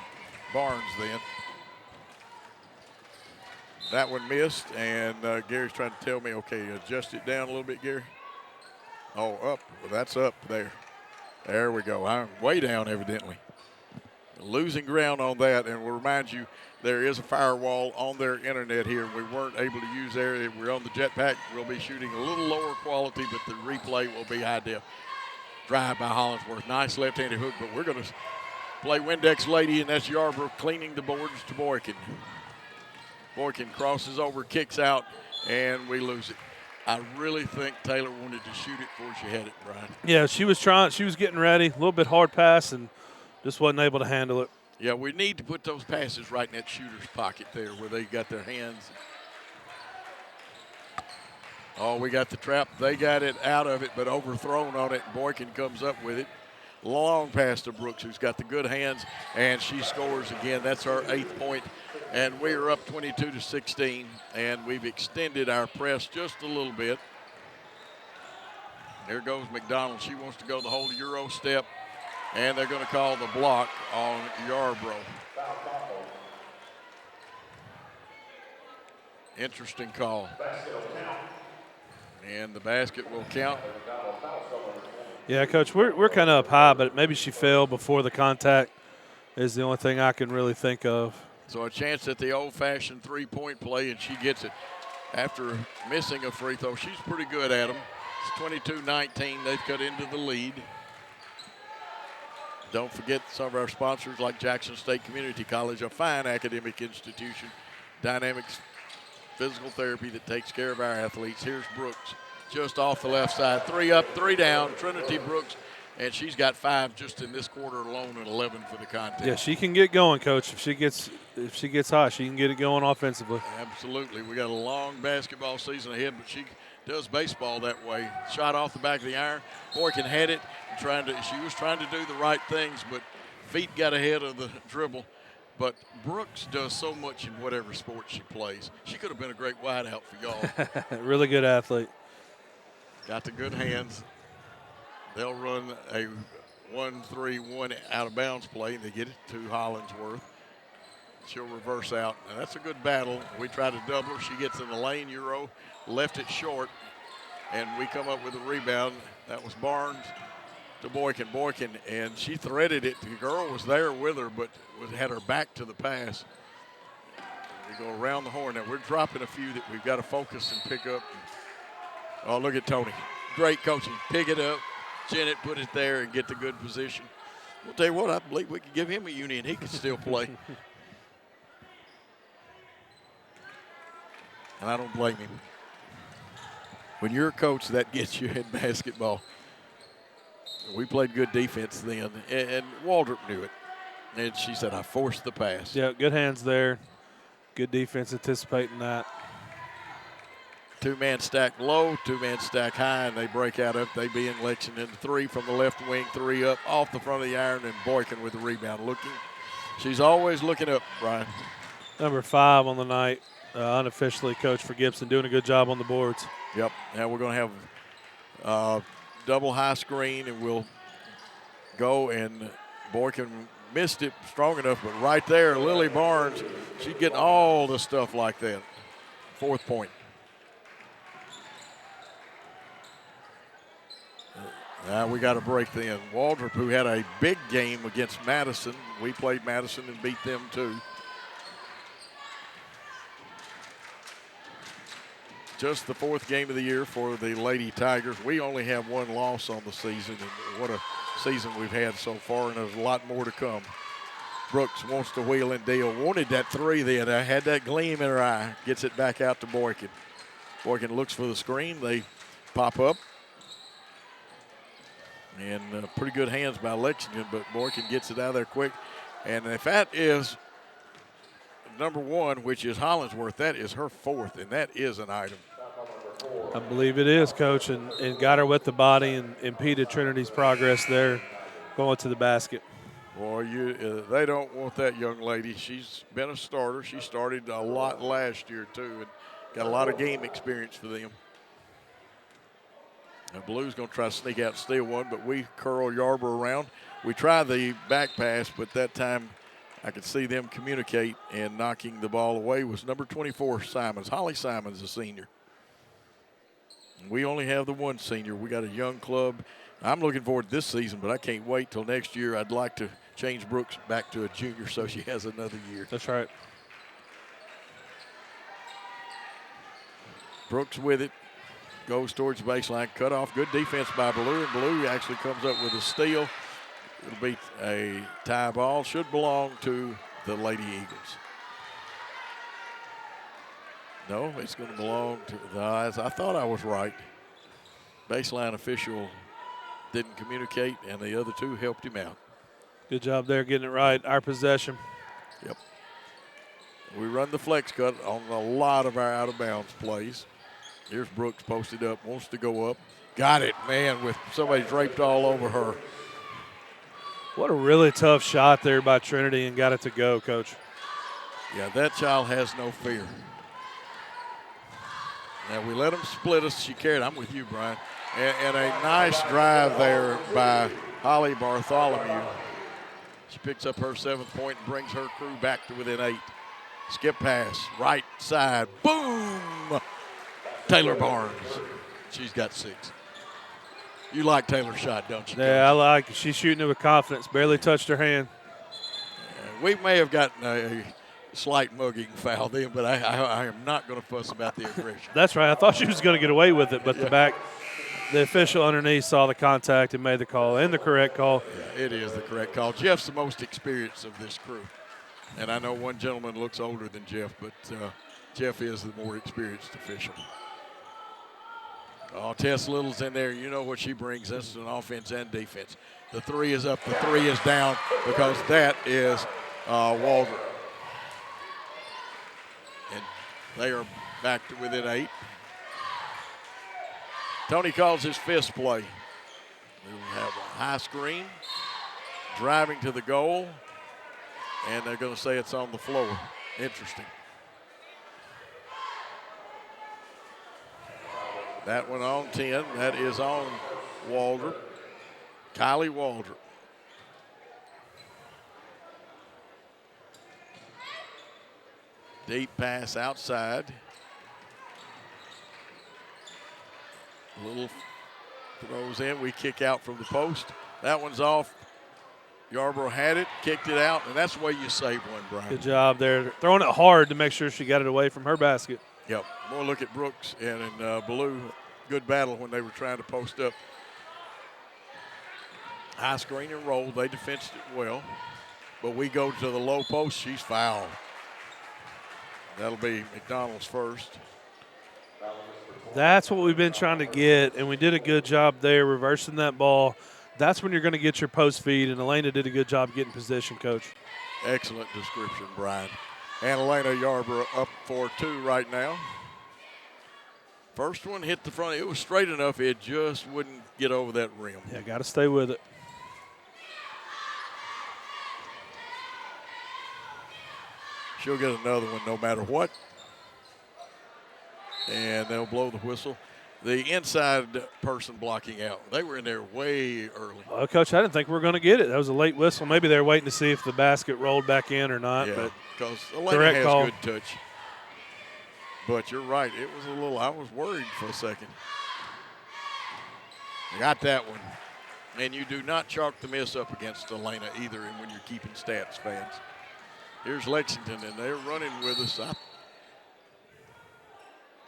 Barnes then. That one missed, and Gary's trying to tell me, okay, adjust it down a little bit, Gary. Oh, up. Well, that's up there. There we go. I'm way down, evidently. Losing ground on that, and we'll remind you there is a firewall on their internet here. We weren't able to use there. We're on the jetpack. We'll be shooting a little lower quality, but the replay will be high def. Drive by Hollingsworth. Nice left-handed hook, but we're going to play Windex Lady, and that's Yarborough cleaning the boards to Boykin. Boykin crosses over, kicks out, and we lose it. I really think Taylor wanted to shoot it before she had it, Brian. Yeah, she was trying. She was getting ready. A little bit hard pass, and just wasn't able to handle it. Yeah, we need to put those passes right in that shooter's pocket there where they got their hands. Oh, we got the trap. They got it out of it, but overthrown on it. Boykin comes up with it. Long pass to Brooks, who's got the good hands, and she scores again. That's our 8th point, and we're up 22-16, and we've extended our press just a little bit. There goes McDonald. She wants to go the whole Euro step, and they're going to call the block on Yarborough. Interesting call. And the basket will count. Yeah, Coach, we're kind of up high, but maybe she fell before the contact is the only thing I can really think of. So a chance at the old-fashioned three-point play, and she gets it after missing a free throw. She's pretty good at them. It's 22-19. They've cut into the lead. Don't forget some of our sponsors like Jackson State Community College, a fine academic institution, dynamics physical therapy that takes care of our athletes. Here's Brooks. Just off the left side. 3 up, 3 down. Trinity Brooks, and she's got 5 just in this quarter alone and 11 for the contest. Yeah, she can get going, Coach. If she gets hot, she can get it going offensively. Absolutely. We got a long basketball season ahead, but she does baseball that way. Shot off the back of the iron. Boykin had it. She was trying to do the right things, but feet got ahead of the dribble. But Brooks does so much in whatever sport she plays. She could have been a great wideout for y'all. Really good athlete. Got the good hands. They'll run a 1-3-1 out of bounds play. They get it to Hollingsworth. She'll reverse out. Now that's a good battle. We try to double her. She gets in the lane. Euro left it short, and we come up with a rebound. That was Barnes to Boykin. And she threaded it. The girl was there with her, but had her back to the pass. We go around the horn. Now we're dropping a few that we've got to focus and pick up. Oh, look at Tony. Great coaching. Pick it up, chin it, put it there, and get the good position. We'll tell you what, I believe we could give him a uni and he could still play. And I don't blame him. When you're a coach, that gets you in basketball. We played good defense then, and Waldrop knew it. And she said, I forced the pass. Yeah, good hands there. Good defense anticipating that. Two-man stack low, two-man stack high, and they break out of it. They be in Lexington. 3 from the left wing, 3 up off the front of the iron, and Boykin with the rebound. She's always looking up, Brian. Number 5 on the night, unofficially coach for Gibson, doing a good job on the boards. Yep. Now we're going to have double high screen, and we'll go, and Boykin missed it strong enough, but right there, Lily Barnes, she's getting all the stuff like that. 4th point. Now we got to break then. Waldrop, who had a big game against Madison. We played Madison and beat them too. Just the 4th game of the year for the Lady Tigers. We only have 1 loss on the season, and what a season we've had so far, and there's a lot more to come. Brooks wants to wheel and deal. Wanted that 3 then. I had that gleam in her eye. Gets it back out to Boykin. Boykin looks for the screen. They pop up. And pretty good hands by Lexington, but Boykin gets it out of there quick. And if that is number 1, which is Hollingsworth, that is her 4th, and that is an item. I believe it is, Coach, and got her with the body and impeded Trinity's progress there going to the basket. Boy, they don't want that young lady. She's been a starter. She started a lot last year, too, and got a lot of game experience for them. Now Blue's going to try to sneak out and steal one, but we curl Yarborough around. We try the back pass, but that time I could see them communicate, and knocking the ball away was number 24, Simons. Holly Simons, a senior. We only have the 1 senior. We got a young club. I'm looking forward to this season, but I can't wait till next year. I'd like to change Brooks back to a junior so she has another year. That's right. Brooks with it. Goes towards the baseline, cut off. Good defense by Blue, and Blue actually comes up with a steal. It'll be a tie ball. Should belong to the Lady Eagles. No, it's going to belong to the Eyes. I thought I was right. Baseline official didn't communicate, and the other 2 helped him out. Good job there getting it right. Our possession. Yep. We run the flex cut on a lot of our out-of-bounds plays. Here's Brooks posted up, wants to go up. Got it, man, with somebody draped all over her. What a really tough shot there by Trinity, and got it to go, Coach. Yeah, that child has no fear. Now we let them split us. She carried. I'm with you, Brian. And a nice drive there by Holly Bartholomew. She picks up her 7th point and brings her crew back to within 8. Skip pass, right side, boom! Taylor Barnes. She's got 6. You like Taylor's shot, don't you? Yeah, I like it. She's shooting it with confidence. Barely touched her hand. We may have gotten a slight mugging foul then, but I am not going to fuss about the aggression. That's right. I thought she was going to get away with it, but the official underneath saw the contact and made the call, and the correct call. Yeah, it is the correct call. Jeff's the most experienced of this crew. And I know one gentleman looks older than Jeff, but Jeff is the more experienced official. Oh, Tess Little's in there. You know what she brings us in offense and defense. The 3 is up, the 3 is down, because that is Waldrop. And they are back to within 8. Tony calls his fist play. We'll have a high screen, driving to the goal, and they're going to say it's on the floor. Interesting. That one on 10. That is on Waldrop. Kylie Waldrop. Deep pass outside. Little throws in. We kick out from the post. That one's off. Yarborough had it, kicked it out, and that's the way you save one, Brian. Good job there. Throwing it hard to make sure she got it away from her basket. Yep. More look at Brooks and Blue. Good battle when they were trying to post up. High screen and roll. They defensed it well. But we go to the low post. She's fouled. That'll be McDonald's first. That's what we've been trying to get, and we did a good job there reversing that ball. That's when you're going to get your post feed, and Elena did a good job getting position, Coach. Excellent description, Brian. And Elena Yarborough up for 2 right now. First one hit the front. It was straight enough. It just wouldn't get over that rim. Yeah, got to stay with it. She'll get another one no matter what. And they'll blow the whistle. The inside person blocking out. They were in there way early. Well, Coach, I didn't think we were going to get it. That was a late whistle. Maybe they were waiting to see if the basket rolled back in or not. Yeah, but because Elena has good touch. But you're right. It was a little, I was worried for a second. Got that one. And you do not chalk the miss up against Elena either when you're keeping stats, fans. Here's Lexington, and they're running with us.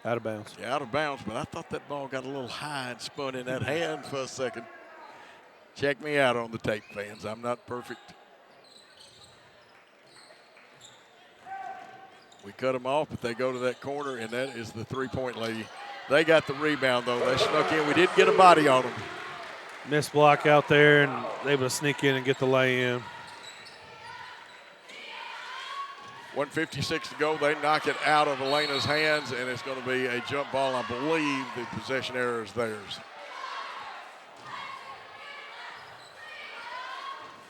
Out of bounds. Yeah, out of bounds, but I thought that ball got a little high and spun in that hand for a second. Check me out on the tape, fans. I'm not perfect. We cut them off, but they go to that corner, and that is the three-point lady. They got the rebound, though. They snuck in. We did get a body on them. Missed block out there and able to sneak in and get the lay in. 1:56 to go. They knock it out of Elena's hands, and it's going to be a jump ball. I believe the possession error is theirs.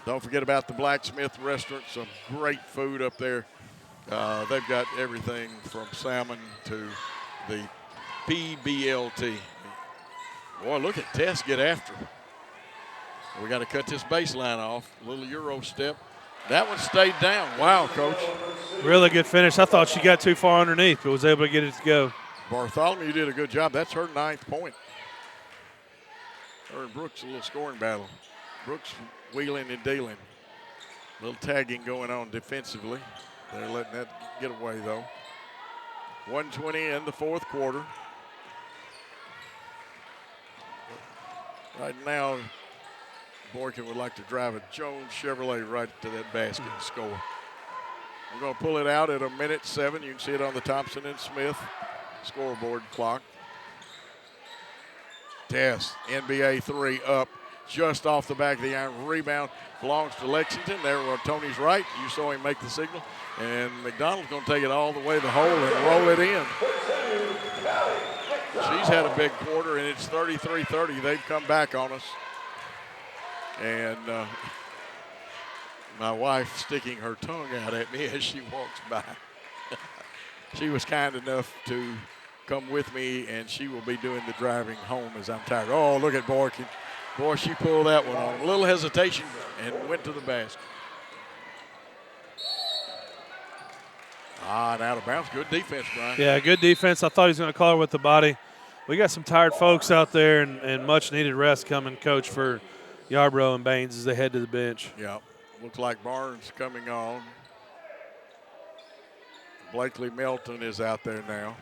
Don't forget about the Blacksmith Restaurant. Some great food up there. They've got everything from salmon to the PBLT. Boy, look at Tess get after. We got to cut this baseline off. A little Euro step. That one stayed down. Wow, Coach. Really good finish. I thought she got too far underneath, but was able to get it to go. Bartholomew did a good job. That's her 9th point. Her and Brooks, a little scoring battle. Brooks wheeling and dealing. A little tagging going on defensively. They're letting that get away, though. 1:20 in the fourth quarter. Right now, Boykin would like to drive a Jones Chevrolet right to that basket and score. We're going to pull it out at 1:07. You can see it on the Thompson and Smith scoreboard clock. Tess, NBA 3 up just off the back of the iron. Rebound belongs to Lexington. There were Tony's right. You saw him make the signal. And McDonald's going to take it all the way to the hole and roll it in. She's had a big quarter, and it's 33-30. They've come back on us. And my wife sticking her tongue out at me as she walks by. She was kind enough to come with me, and she will be doing the driving home as I'm tired. Oh, look at Boykin. Boy, she pulled that one on. A little hesitation and went to the basket. And out of bounds. Good defense, Brian. Yeah, good defense. I thought he was going to call her with the body. We got some tired folks out there and much needed rest coming, Coach, for Yarbrough and Baines as they head to the bench. Yeah, looks like Barnes coming on. Blakely Melton is out there now.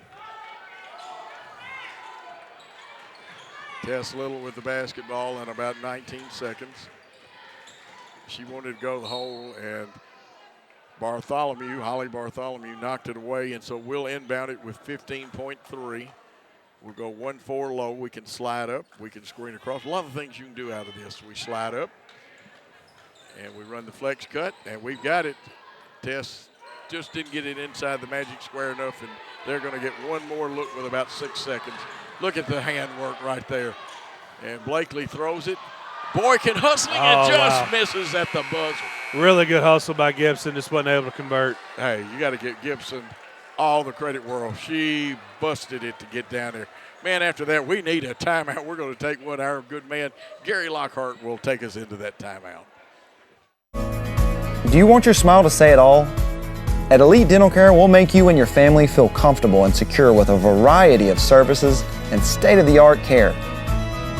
Tess Little with the basketball in about 19 seconds. She wanted to go to the hole, and Holly Bartholomew knocked it away, and so we'll inbound it with 15.3. We'll go 1-4 low. We can slide up. We can screen across. A lot of things you can do out of this. We slide up, and we run the flex cut, and we've got it. Tess just didn't get it inside the magic square enough, and they're going to get one more look with about 6 seconds. Look at the handwork right there. And Blakely throws it. Boykin hustling and just misses at the buzzer. Really good hustle by Gibson, just wasn't able to convert. Hey, you got to give Gibson all the credit world. She busted it to get down there. Man, after that, we need a timeout. We're going to take one. Our good man, Gary Lockhart, will take us into that timeout. Do you want your smile to say it all? At Elite Dental Care, we'll make you and your family feel comfortable and secure with a variety of services and state-of-the-art care.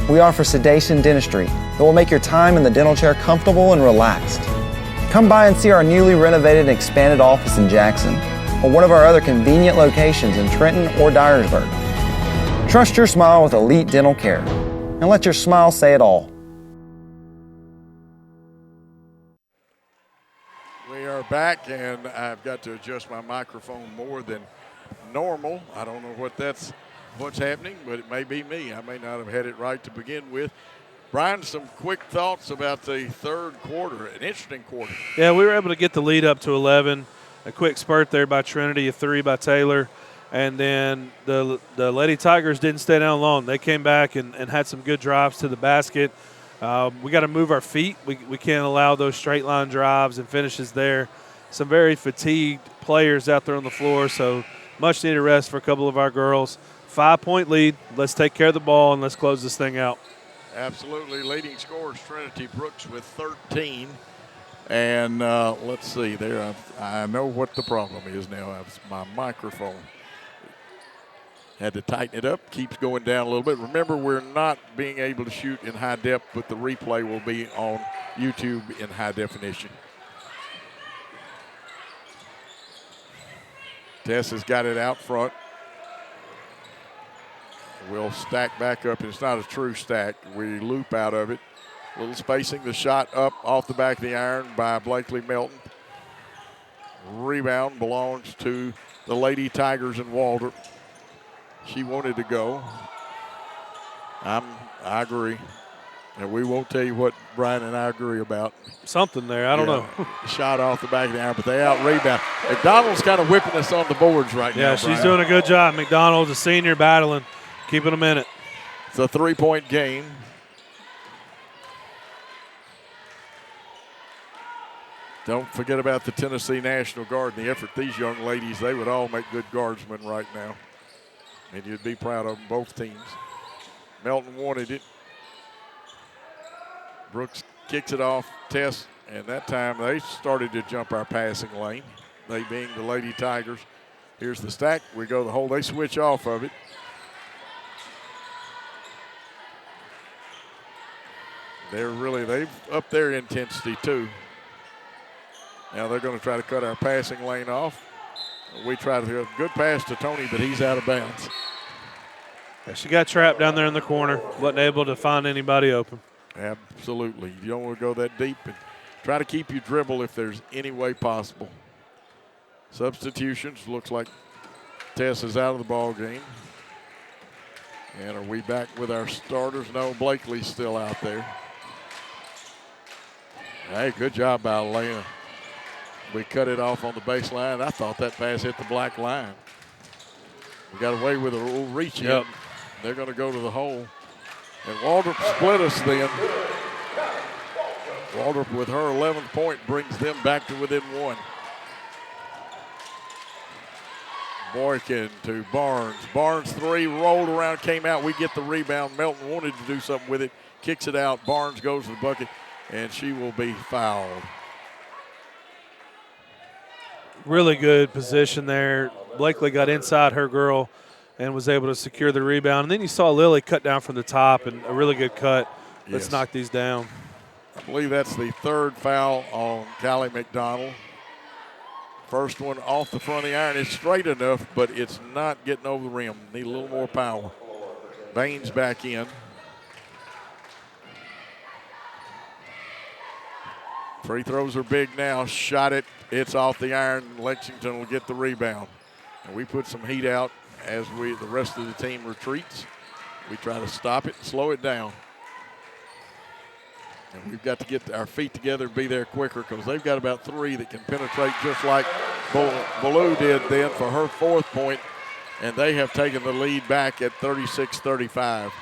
We offer sedation dentistry that will make your time in the dental chair comfortable and relaxed. Come by and see our newly renovated and expanded office in Jackson, or one of our other convenient locations in Trenton or Dyersburg. Trust your smile with Elite Dental Care, and let your smile say it all. We are back, and I've got to adjust my microphone more than normal. I don't know what's happening, but it may be me. I may not have had it right to begin with. Brian, some quick thoughts about the third quarter, an interesting quarter. Yeah, we were able to get the lead up to 11. A quick spurt there by Trinity, a 3 by Taylor. And then the Lady Tigers didn't stay down long. They came back and had some good drives to the basket. We got to move our feet. We can't allow those straight line drives and finishes there. Some very fatigued players out there on the floor, so much needed rest for a couple of our girls. 5-point lead. Let's take care of the ball and let's close this thing out. Absolutely. Leading scorers Trinity Brooks with 13. And let's see there. I know what the problem is now. It's my microphone. Had to tighten it up. Keeps going down a little bit. Remember, we're not being able to shoot in high depth, but the replay will be on YouTube in high definition. Tess has got it out front. We'll stack back up. It's not a true stack. We loop out of it. A little spacing. The shot up off the back of the iron by Blakely Melton. Rebound belongs to the Lady Tigers and Waldrop. She wanted to go. I agree. And we won't tell you what Brian and I agree about. Something there. I don't know. Shot off the back of the iron, but they out-rebound. McDonald's kind of whipping us on the boards right now, Yeah, she's Brian. doing a good job. McDonald's, a senior, battling, keeping them in it. It's a 3-point game. Don't forget about the Tennessee National Guard and the effort these young ladies, they would all make good guardsmen right now. And you'd be proud of them, both teams. Melton wanted it. Brooks kicks it off, Tess, and that time they started to jump our passing lane, they being the Lady Tigers. Here's the stack. We go the hole. They switch off of it. They've upped their intensity too. Now they're going to try to cut our passing lane off. We try to do a good pass to Tony, but he's out of bounds. Yeah, she got trapped down there in the corner, wasn't able to find anybody open. Absolutely. You don't want to go that deep, and try to keep you dribble if there's any way possible. Substitutions. Looks like Tess is out of the ball game. And are we back with our starters? No, Blakely's still out there. Hey, good job by Elena. We cut it off on the baseline. I thought that pass hit the black line. We got away with a little reach in. They're going to go to the hole. And Waldrop split us then. Waldrop with her 11th point brings them back to within one. Boykin to Barnes. Barnes three, rolled around, came out. We get the rebound. Melton wanted to do something with it. Kicks it out. Barnes goes to the bucket, and she will be fouled. Really good position there. Blakely got inside her girl and was able to secure the rebound. And then you saw Lily cut down from the top, and a really good cut. Let's Yes. knock these down. I believe that's the third foul on Callie McDonald. First one off the front of the iron. It's straight enough, but it's not getting over the rim. Need a little more power. Baines back in. Free throws are big now. Shot it. It's off the iron. Lexington will get the rebound. And we put some heat out as the rest of the team retreats. We try to stop it and slow it down. And we've got to get our feet together and be there quicker because they've got about three that can penetrate just like Ballou did then for her 4th point. And they have taken the lead back at 36-35.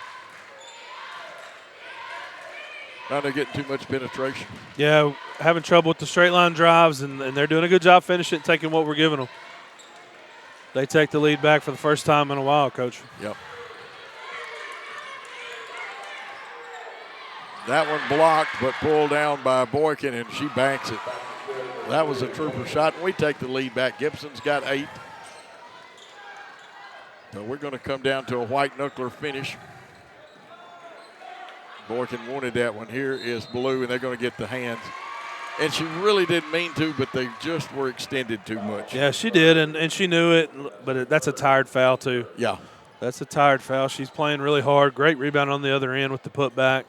Now they're getting too much penetration. Yeah, having trouble with the straight line drives, and they're doing a good job finishing and taking what we're giving them. They take the lead back for the first time in a while, Coach. Yep. That one blocked, but pulled down by Boykin, and she banks it. That was a trooper shot, and we take the lead back. Gibson's got 8. So we're going to come down to a white knuckler finish. Boykin wanted that one. Here is Blue, and they're going to get the hands. And she really didn't mean to, but they just were extended too much. Yeah, she did, and she knew it, but that's a tired foul too. Yeah. That's a tired foul. She's playing really hard. Great rebound on the other end with the putback.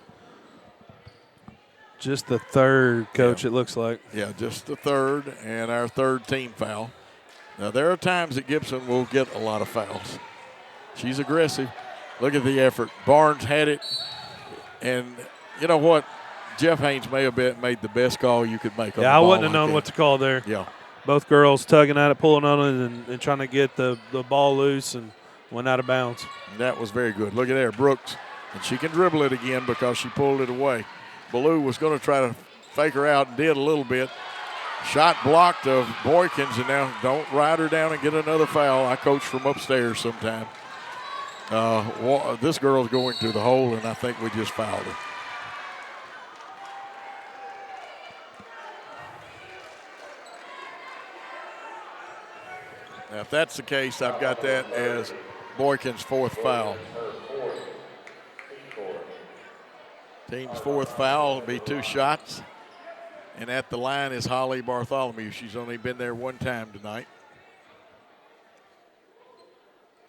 Just the third, Coach, it looks like. Yeah, just the third, and our third team foul. Now, there are times that Gibson will get a lot of fouls. She's aggressive. Look at the effort. Barnes had it, and you know what? Jeff Haynes may have made the best call you could make on the Yeah, I ball wouldn't have like known that. what to call there. Yeah. both girls tugging at it, pulling on it, and trying to get the ball loose and went out of bounds. That was very good. Look at there, Brooks. And she can dribble it again because she pulled it away. Ballou was going to try to fake her out and did a little bit. Shot blocked of Boykins, and now don't ride her down and get another foul. I coach from upstairs sometime. This girl's going to the hole, and I think we just fouled her. Now, if that's the case, I've got that as Boykins' fourth foul. Team's fourth foul will be 2 shots. And at the line is Holly Bartholomew. She's only been there one time tonight.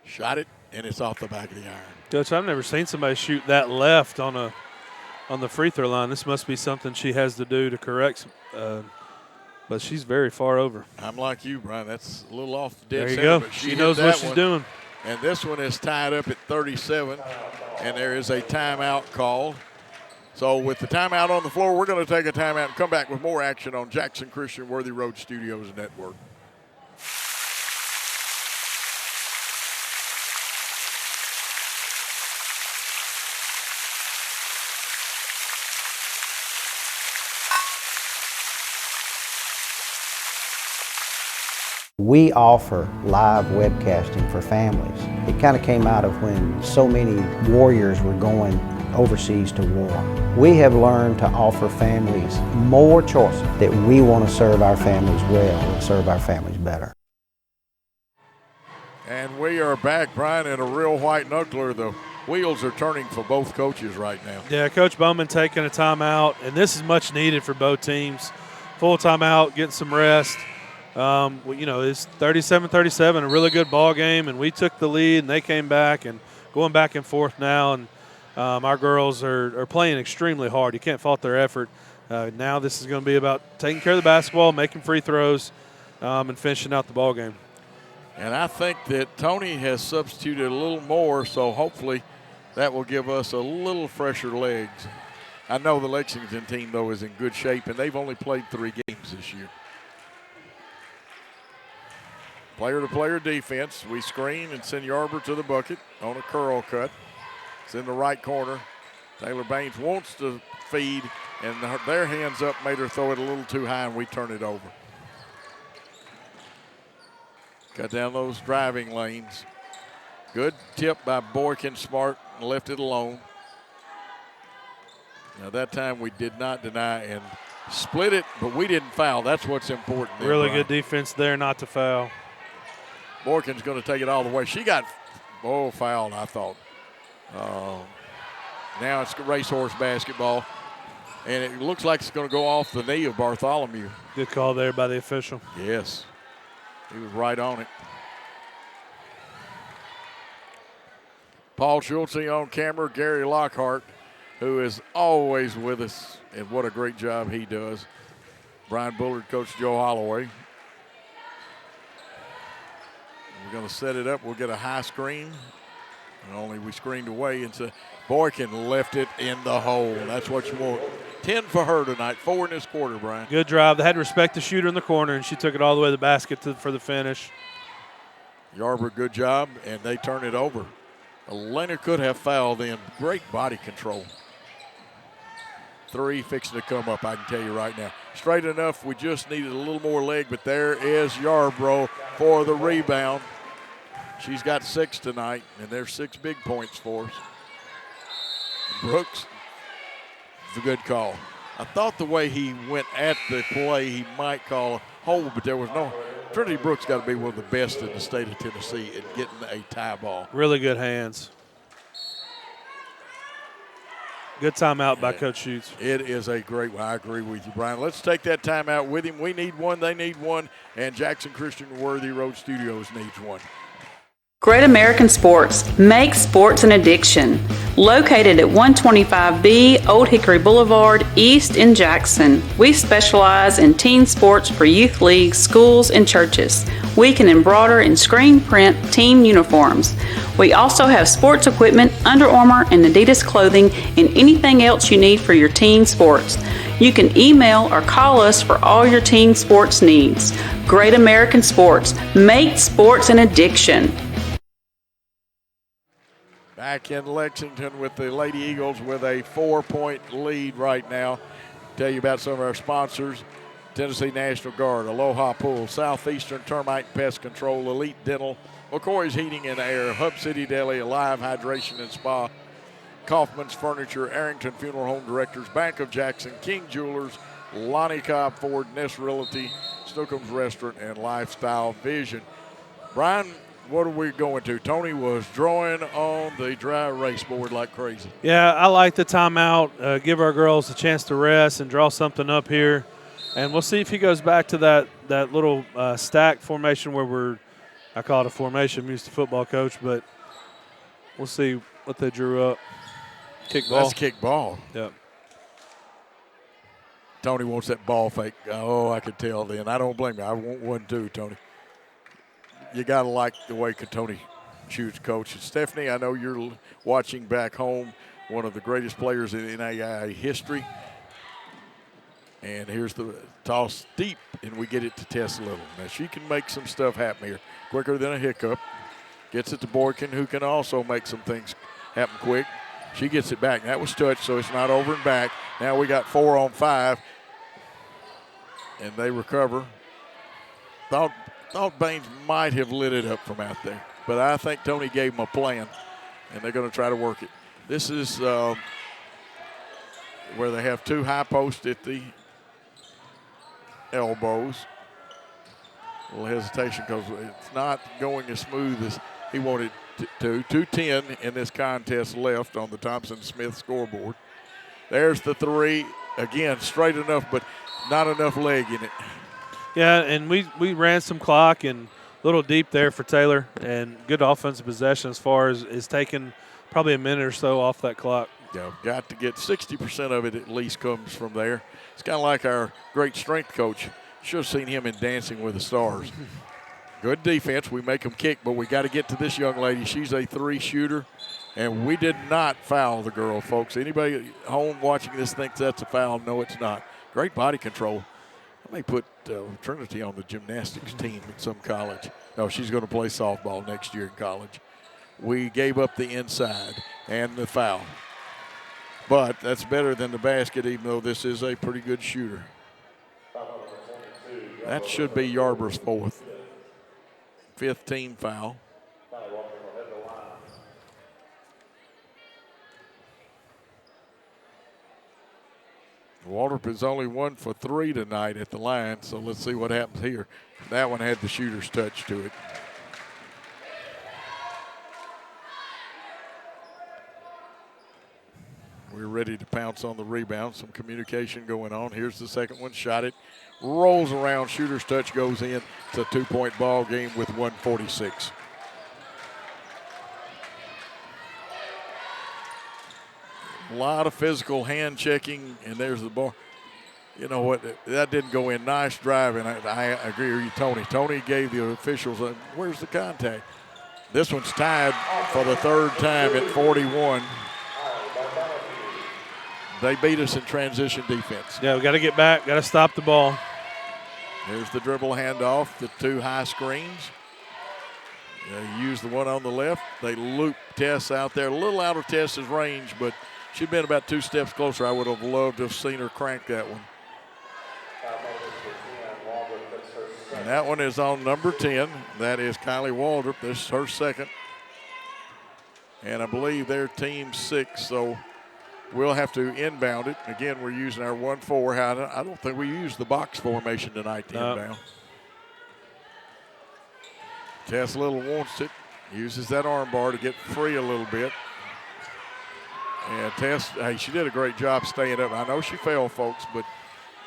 Shot it, and it's off the back of the iron. Coach, I've never seen somebody shoot that left on the free throw line. This must be something she has to do to correct. But she's very far over. I'm like you, Brian. That's a little off the dead there you center. go. But She knows what she's doing. And this one is tied up at 37, and there is a timeout called. So with the timeout on the floor, we're going to take a timeout and come back with more action on Jackson Christian Worthy Road Studios Network. We offer live webcasting for families. It kind of came out of when so many warriors were going overseas to war. We have learned to offer families more choices, that we want to serve our families well and serve our families better. And we are back, Brian, in a real white knuckler. The wheels are turning for both coaches right now. Yeah, Coach Bowman taking a timeout, and this is much needed for both teams. Full timeout, getting some rest. It's 37-37, a really good ball game, and we took the lead, and they came back and going back and forth now. And our girls are playing extremely hard. You can't fault their effort. Now this is going to be about taking care of the basketball, making free throws, and finishing out the ball game. And I think that Tony has substituted a little more, so hopefully that will give us a little fresher legs. I know the Lexington team, though, is in good shape, and they've only played 3 games this year. Player-to-player defense. We screen and send Yarber to the bucket on a curl cut. It's in the right corner. Taylor Baines wants to feed, and their hands up made her throw it a little too high, and we turn it over. Cut down those driving lanes. Good tip by Boykin, smart, and left it alone. Now that time we did not deny and split it, but we didn't foul. That's what's important there, Really Brian. good defense there not to foul. Boykin's going to take it all the way. She got fouled, I thought. Now it's racehorse basketball, and it looks like it's going to go off the knee of Bartholomew. Good call there by the official. Yes, he was right on it. Paul Schultze on camera, Gary Lockhart, who is always with us, and what a great job he does. Brian Bullard, Coach Joe Holloway. We're going to set it up. We'll get a high screen. And only we screened away. And so Boykin left it in the hole. That's what you want. 10 for her tonight. 4 in this quarter, Brian. Good drive. They had to respect the shooter in the corner, and she took it all the way to the basket for the finish. Yarber, good job, and they turn it over. Elena could have fouled in. Great body control. 3 fixing to come up, I can tell you right now. Straight enough, we just needed a little more leg, but there is Yarbrough for the rebound. She's got 6 tonight, and there's 6 big points for us. Brooks, it's a good call. I thought the way he went at the play, he might call a hold, but there was no. Trinity Brooks got to be one of the best in the state of Tennessee at getting a tie ball. Really good hands. Good timeout by Coach Schutz. It is a great one. I agree with you, Brian. Let's take that timeout with him. We need one, they need one, and Jackson Christian Worthy Road Studios needs one. Great American Sports. Make sports an addiction. Located at 125B Old Hickory Boulevard, East in Jackson. We specialize in teen sports for youth leagues, schools, and churches. We can embroider and screen print team uniforms. We also have sports equipment, Under Armour, and Adidas clothing, and anything else you need for your teen sports. You can email or call us for all your team sports needs. Great American Sports. Make sports an addiction. Back in Lexington with the Lady Eagles with a 4-point lead right now. Tell you about some of our sponsors. Tennessee National Guard, Aloha Pool, Southeastern Termite and Pest Control, Elite Dental, McCoy's Heating and Air, Hub City Deli, Alive Hydration and Spa, Kaufman's Furniture, Arrington Funeral Home Directors, Bank of Jackson, King Jewelers, Lonnie Cobb Ford, Nest Realty, Snookum's Restaurant, and Lifestyle Vision. Brian, what are we going to? Tony was drawing on the dry erase board like crazy. Yeah, I like the timeout. Give our girls a chance to rest and draw something up here. And we'll see if he goes back to that little stack formation where I call it a formation. I'm used to football coach, but we'll see what they drew up. Kick ball. That's kick ball. Yep. Tony wants that ball fake. Oh, I could tell then. I don't blame you. I want one too, Tony. You got to like the way Tony shoots, Coach. And Stephanie, I know you're watching back home, one of the greatest players in NAIA history. And here's the toss deep, and we get it to Tess Little. Now, she can make some stuff happen here quicker than a hiccup. Gets it to Boykin, who can also make some things happen quick. She gets it back. That was touched, so it's not over and back. Now we got 4 on 5, and they recover. Thought Baines might have lit it up from out there, but I think Tony gave them a plan, and they're going to try to work it. This is where they have 2 high posts at the elbows. A little hesitation because it's not going as smooth as he wanted to. 2:10 in this contest left on the Thompson-Smith scoreboard. There's the 3. Again, straight enough, but not enough leg in it. Yeah, and we ran some clock and a little deep there for Taylor, and good offensive possession as far as taking probably a minute or so off that clock. Yeah, got to get 60% of it at least comes from there. It's kind of like our great strength coach. Should have seen him in Dancing with the Stars. Good defense. We make them kick, but we got to get to this young lady. She's a 3 shooter, and we did not foul the girl, folks. Anybody at home watching this thinks that's a foul. No, it's not. Great body control. I may put Trinity on the gymnastics team at some college. No, she's going to play softball next year in college. We gave up the inside and the foul. But that's better than the basket, even though this is a pretty good shooter. That should be Yarber's 4th. 5th team foul. Waldrop is only 1 for 3 tonight at the line, so let's see what happens here. That one had the shooter's touch to it. We're ready to pounce on the rebound. Some communication going on. Here's the second one. Shot it. Rolls around. Shooter's touch goes in. It's a 2-point ball game with 1:46. A lot of physical hand checking, and there's the ball. You know what? That didn't go in. Nice driving. I agree with you, Tony. Tony gave the officials where's the contact? This one's tied for the 3rd time at 41. They beat us in transition defense. Yeah, we got to get back. Got to stop the ball. There's the dribble handoff, the 2 high screens. They use the one on the left. They loop Tess out there. A little out of Tess's range, but she'd been about 2 steps closer. I would have loved to have seen her crank that one. And that one is on number 10. That is Kylie Waldrop. This is her 2nd. And I believe they're team 6, so we'll have to inbound it. Again, we're using our 1-4. I don't think we used the box formation tonight to inbound. Tess Little wants it. Uses that arm bar to get free a little bit. And Tess, hey, she did a great job staying up. I know she fell, folks, but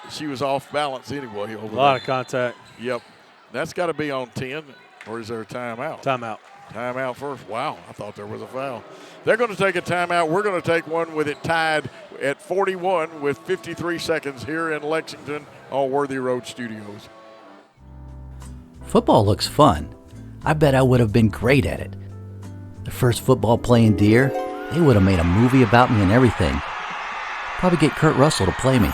she was off balance anyway. A lot of contact. Yep. That's got to be on 10, or is there a timeout? Timeout. Timeout first. Wow, I thought there was a foul. They're going to take a timeout. We're going to take one with it tied at 41 with 53 seconds here in Lexington on Worthy Road Studios. Football looks fun. I bet I would have been great at it. The first football playing Deer, they would have made a movie about me and everything. Probably get Kurt Russell to play me.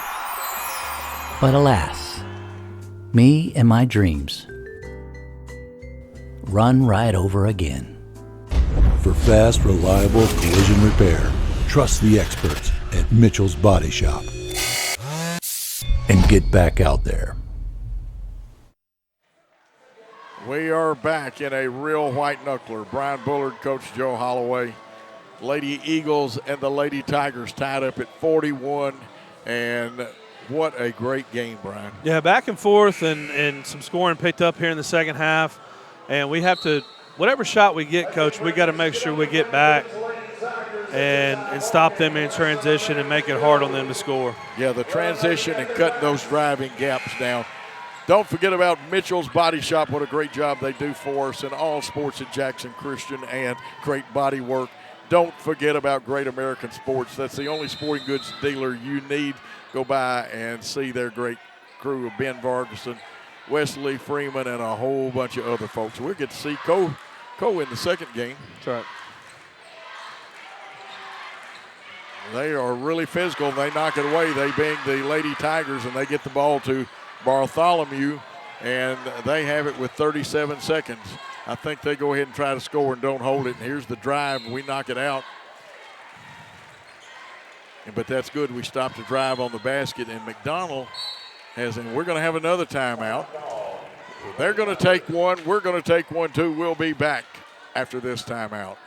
But alas, me and my dreams run right over again. For fast, reliable collision repair, trust the experts at Mitchell's Body Shop. And get back out there. We are back in a real white knuckler. Brian Bullard, Coach Joe Holloway. Lady Eagles and the Lady Tigers tied up at 41. And what a great game, Brian. Yeah, back and forth and some scoring picked up here in the second half. And we have to, whatever shot we get, Coach, we got to make sure we get back and stop them in transition and make it hard on them to score. Yeah, the transition and cutting those driving gaps down. Don't forget about Mitchell's Body Shop. What a great job they do for us in all sports at Jackson Christian and great body work. Don't forget about Great American Sports. That's the only sporting goods dealer you need. Go by and see their great crew of Ben Vargason, Wesley Freeman, and a whole bunch of other folks. We'll get to see Cole in the second game. That's right. They are really physical. They knock it away. They being the Lady Tigers, and they get the ball to Bartholomew, and they have it with 37 seconds. I think they go ahead and try to score and don't hold it. And here's the drive. We knock it out. But that's good. We stopped the drive on the basket, and McDonald and we're going to have another timeout. They're going to take one. We're going to take one, too. We'll be back after this timeout.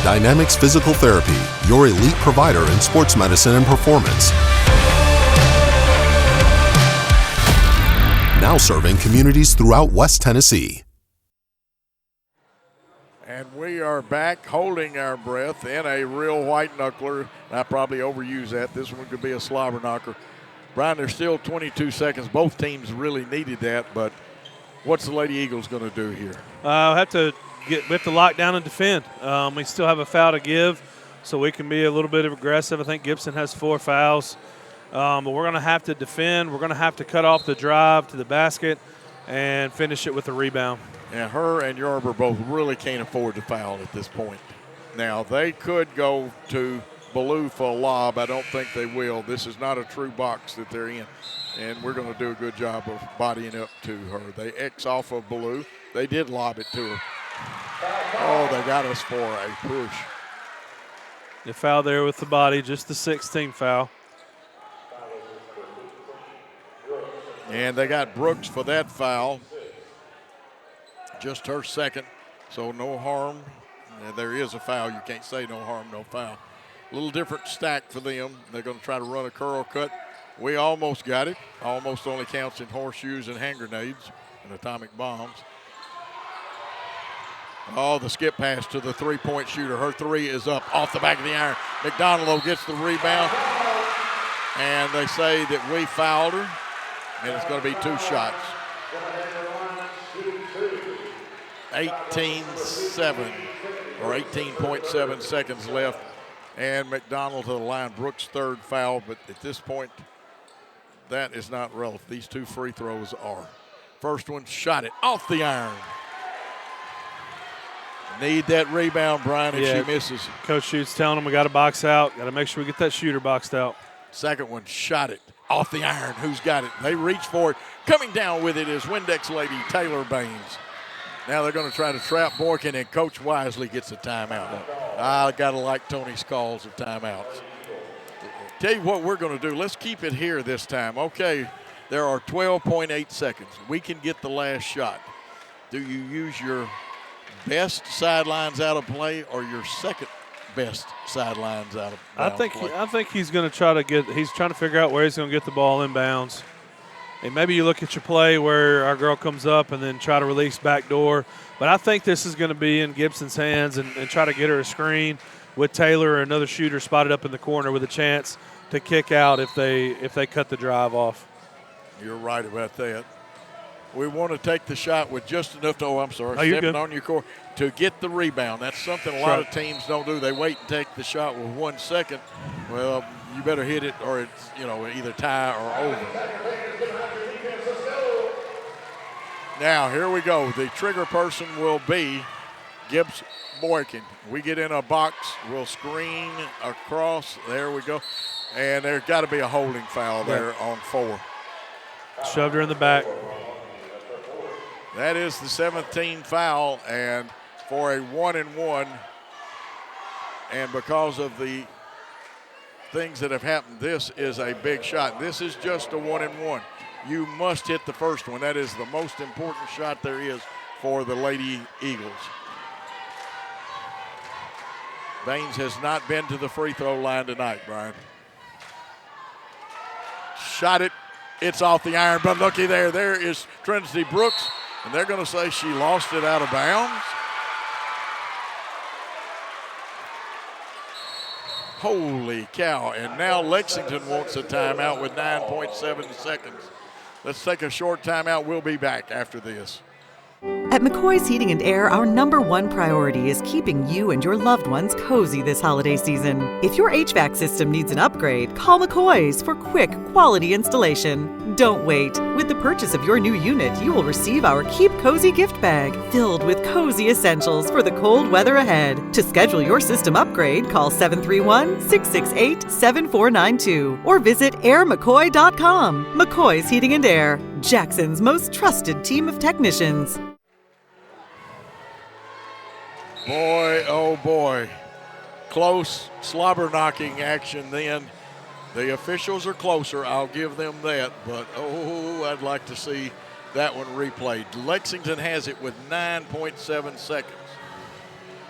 Dynamics Physical Therapy, your elite provider in sports medicine and performance. Now serving communities throughout West Tennessee. And we are back holding our breath in a real white knuckler. I probably overuse that. This one could be a slobber knocker. Brian, there's still 22 seconds. Both teams really needed that, but what's the Lady Eagles going to do here? We have to lock down and defend. We still have a foul to give, so we can be a little bit aggressive. I think Gibson has 4 fouls. But we're going to have to defend. We're going to have to cut off the drive to the basket and finish it with a rebound. And her and Yarber both really can't afford to foul at this point. Now, they could go to Ballou for a lob. I don't think they will. This is not a true box that they're in. And we're going to do a good job of bodying up to her. They X off of Ballou. They did lob it to her. Oh, they got us for a push. The foul there with the body, just the 16th foul. And they got Brooks for that foul. Just her second, so no harm. There is a foul. You can't say no harm, no foul. A little different stack for them. They're going to try to run a curl cut. We almost got it. Almost only counts in horseshoes and hand grenades and atomic bombs. Oh, the skip pass to the three-point shooter. Her three is up off the back of the iron. McDonald gets the rebound, and they say that we fouled her, and it's going to be 2 shots. 18-7, or 18.7 seconds left, and McDonald to the line. Brooks' 3rd foul, but at this point, that is not relevant. These 2 free throws are. First one, shot it off the iron. Need that rebound, Brian, if she misses. Coach Schute's telling them we got to box out. Got to make sure we get that shooter boxed out. Second one, shot it off the iron. Who's got it? They reach for it. Coming down with it is Windex lady Taylor Baines. Now they're going to try to trap Boykin, and Coach Wisely gets a timeout. I got to like Tony's calls of timeouts. Tell you what we're going to do. Let's keep it here this time. Okay, there are 12.8 seconds. We can get the last shot. Do you use your best sidelines out of play or your second best sidelines out of play? I think he's going to try to he's trying to figure out where he's going to get the ball inbounds. And maybe you look at your play where our girl comes up and then try to release backdoor. But I think this is going to be in Gibson's hands and try to get her a screen with Taylor or another shooter spotted up in the corner with a chance to kick out if they cut the drive off. You're right about that. We want to take the shot with just enough to, stepping on your core to get the rebound. That's something a lot of teams don't do. They wait and take the shot with 1 second. Well, you better hit it or it's, either tie or over. Now, here we go. The trigger person will be Gibbs Boykin. We get in a box. We'll screen across. There we go. And there's got to be a holding foul there on 4. Shoved her in the back. That is the 17th foul, and for a 1-and-1, and because of the things that have happened, this is a big shot. This is just a 1-and-1. You must hit the first one. That is the most important shot there is for the Lady Eagles. Baines has not been to the free throw line tonight, Brian. Shot it. It's off the iron, but looky there. There is Trinity Brooks, and they're going to say she lost it out of bounds. Holy cow. And now Lexington wants a timeout with 9.7 seconds. Let's take a short timeout. We'll be back after this. At McCoy's Heating and Air, our #1 priority is keeping you and your loved ones cozy this holiday season. If your HVAC system needs an upgrade, call McCoy's for quick, quality installation. Don't wait. With the purchase of your new unit, you will receive our Keep Cozy gift bag filled with cozy essentials for the cold weather ahead. To schedule your system upgrade, call 731-668-7492 or visit airmccoy.com. McCoy's Heating and Air, Jackson's most trusted team of technicians. Boy, oh boy. Close slobber knocking action then. The officials are closer, I'll give them that, but I'd like to see that one replayed. Lexington has it with 9.7 seconds.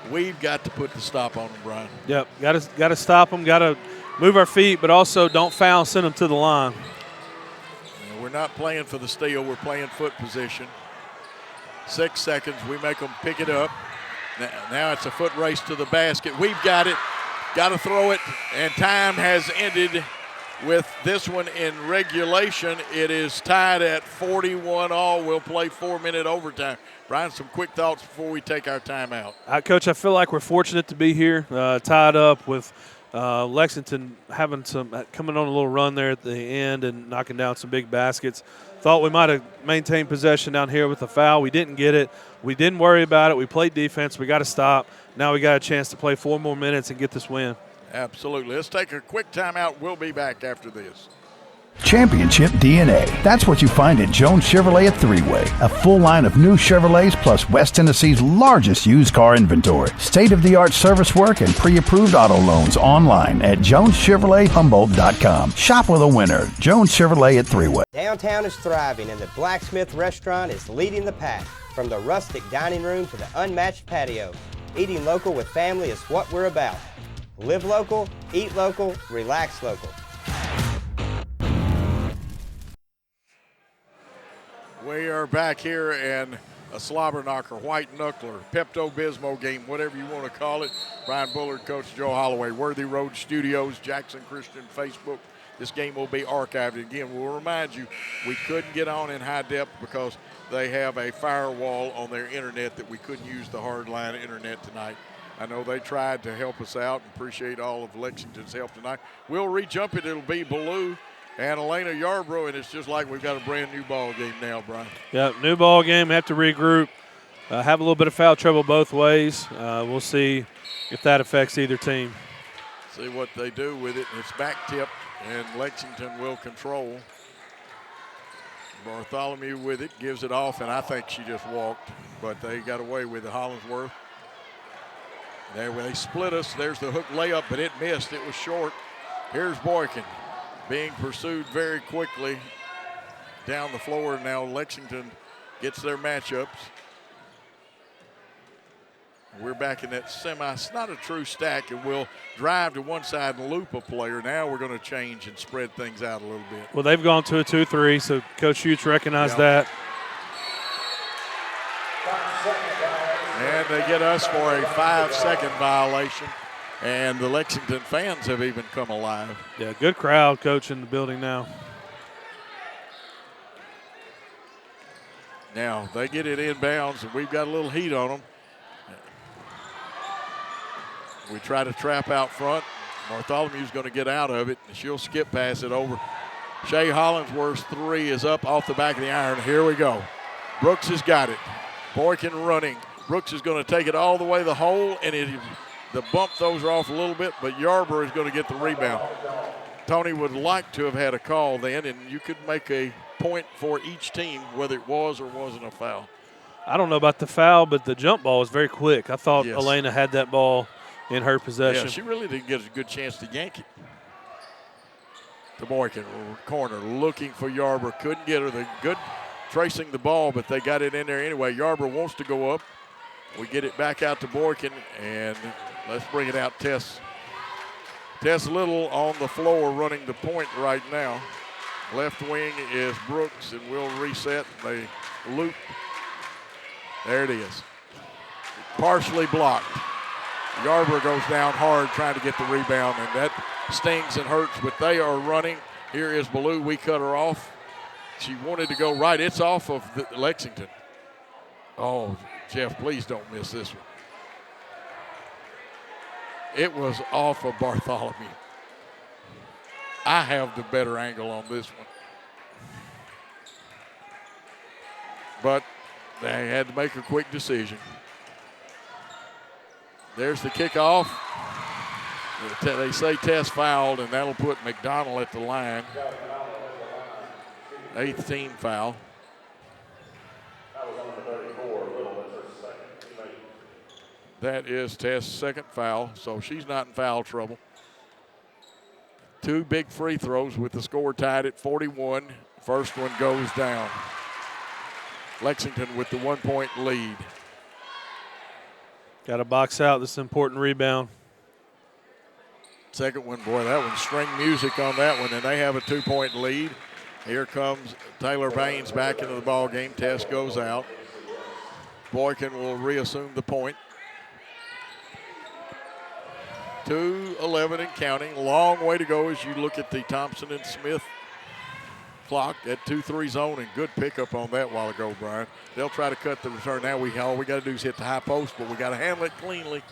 We've got to put the stop on them, Brian. Yep, got to stop them, got to move our feet, but also don't foul, send them to the line. We're not playing for the steal, we're playing foot position. 6 seconds, we make them pick it up. Now it's a foot race to the basket. We've got it, got to throw it, and time has ended with this one in regulation. It is tied at 41 all. We'll play 4-minute overtime. Brian, some quick thoughts before we take our timeout. Coach, I feel like we're fortunate to be here, tied up with Lexington having coming on a little run there at the end and knocking down some big baskets. Thought we might have maintained possession down here with a foul. We didn't get it. We didn't worry about it. We played defense. We got to stop. Now we got a chance to play 4 more minutes and get this win. Absolutely. Let's take a quick timeout. We'll be back after this. Championship DNA. That's what you find at Jones Chevrolet at Three-Way. A full line of new Chevrolets plus West Tennessee's largest used car inventory. State-of-the-art service work and pre-approved auto loans online at JonesChevroletHumboldt.com. Shop with a winner. Jones Chevrolet at Three-Way. Downtown is thriving and the Blacksmith Restaurant is leading the pack. From the rustic dining room to the unmatched patio, eating local with family is what we're about. Live local, eat local, relax local. We are back here in a slobber knocker, white knuckler, Pepto-Bismol game, whatever you want to call it. Brian Bullard, Coach Joe Holloway, Worthy Road Studios, Jackson Christian Facebook. This game will be archived. Again, we'll remind you, we couldn't get on in high depth because they have a firewall on their internet that we couldn't use the hardline internet tonight. I know they tried to help us out and appreciate all of Lexington's help tonight. We'll re-jump it. It'll be Ballou and Elena Yarbrough, and it's just like we've got a brand new ball game now, Brian. Yep, new ball game. Have to regroup. Have a little bit of foul trouble both ways. We'll see if that affects either team. See what they do with it. It's back tipped, and Lexington will control. Bartholomew with it, gives it off, and I think she just walked, but they got away with it. Hollingsworth. There, when they split us, there's the hook layup, but it missed. It was short. Here's Boykin being pursued very quickly down the floor. Now Lexington gets their matchups. We're back in that semi. It's not a true stack, and we'll drive to one side and loop a player. Now we're going to change and spread things out a little bit. Well, they've gone to a 2-3, so Coach Hughes recognized that. And they get us for a 5-second violation. And the Lexington fans have even come alive. Yeah, good crowd, Coach, in the building now. Now they get it inbounds, and we've got a little heat on them. We try to trap out front. Bartholomew's going to get out of it, and she'll skip pass it over. Shay Hollingsworth's three is up off the back of the iron. Here we go. Brooks has got it. Boykin running. Brooks is going to take it all the way the hole, and the bump throws her off a little bit, but Yarborough is going to get the rebound. Tony would like to have had a call then, and you could make a point for each team, whether it was or wasn't a foul. I don't know about the foul, but the jump ball was very quick. I thought Yes. Elena had that ball in her possession. Yeah, she really didn't get a good chance to yank it. The Boykin corner looking for Yarborough. Couldn't get her. The good tracing the ball, but they got it in there anyway. Yarborough wants to go up. We get it back out to Boykin, and let's bring it out, Tess. Tess Little on the floor running the point right now. Left wing is Brooks, and we'll reset. They loop. There it is. Partially blocked. Yarborough goes down hard trying to get the rebound, and that stings and hurts, but they are running. Here is Ballou. We cut her off. She wanted to go right. It's off of Lexington. Oh, Jeff, please don't miss this one. It was off of Bartholomew. I have the better angle on this one. But they had to make a quick decision. There's the kickoff. They say Tess fouled, and that'll put McDonald at the line. 8th team foul. That is Tess' second foul, so she's not in foul trouble. 2 big free throws with the score tied at 41. First one goes down. Lexington with the 1-point lead. Got to box out this important rebound. Second one, boy, that one's string music on that one, and they have a 2-point lead. Here comes Taylor Baines back into the ball game. Tess goes out. Boykin will reassume the point. 2:11 and counting. Long way to go as you look at the Thompson and Smith clock at 2-3 zone, and good pickup on that while ago, Brian. They'll try to cut the return. Now all we got to do is hit the high post, but we got to handle it cleanly.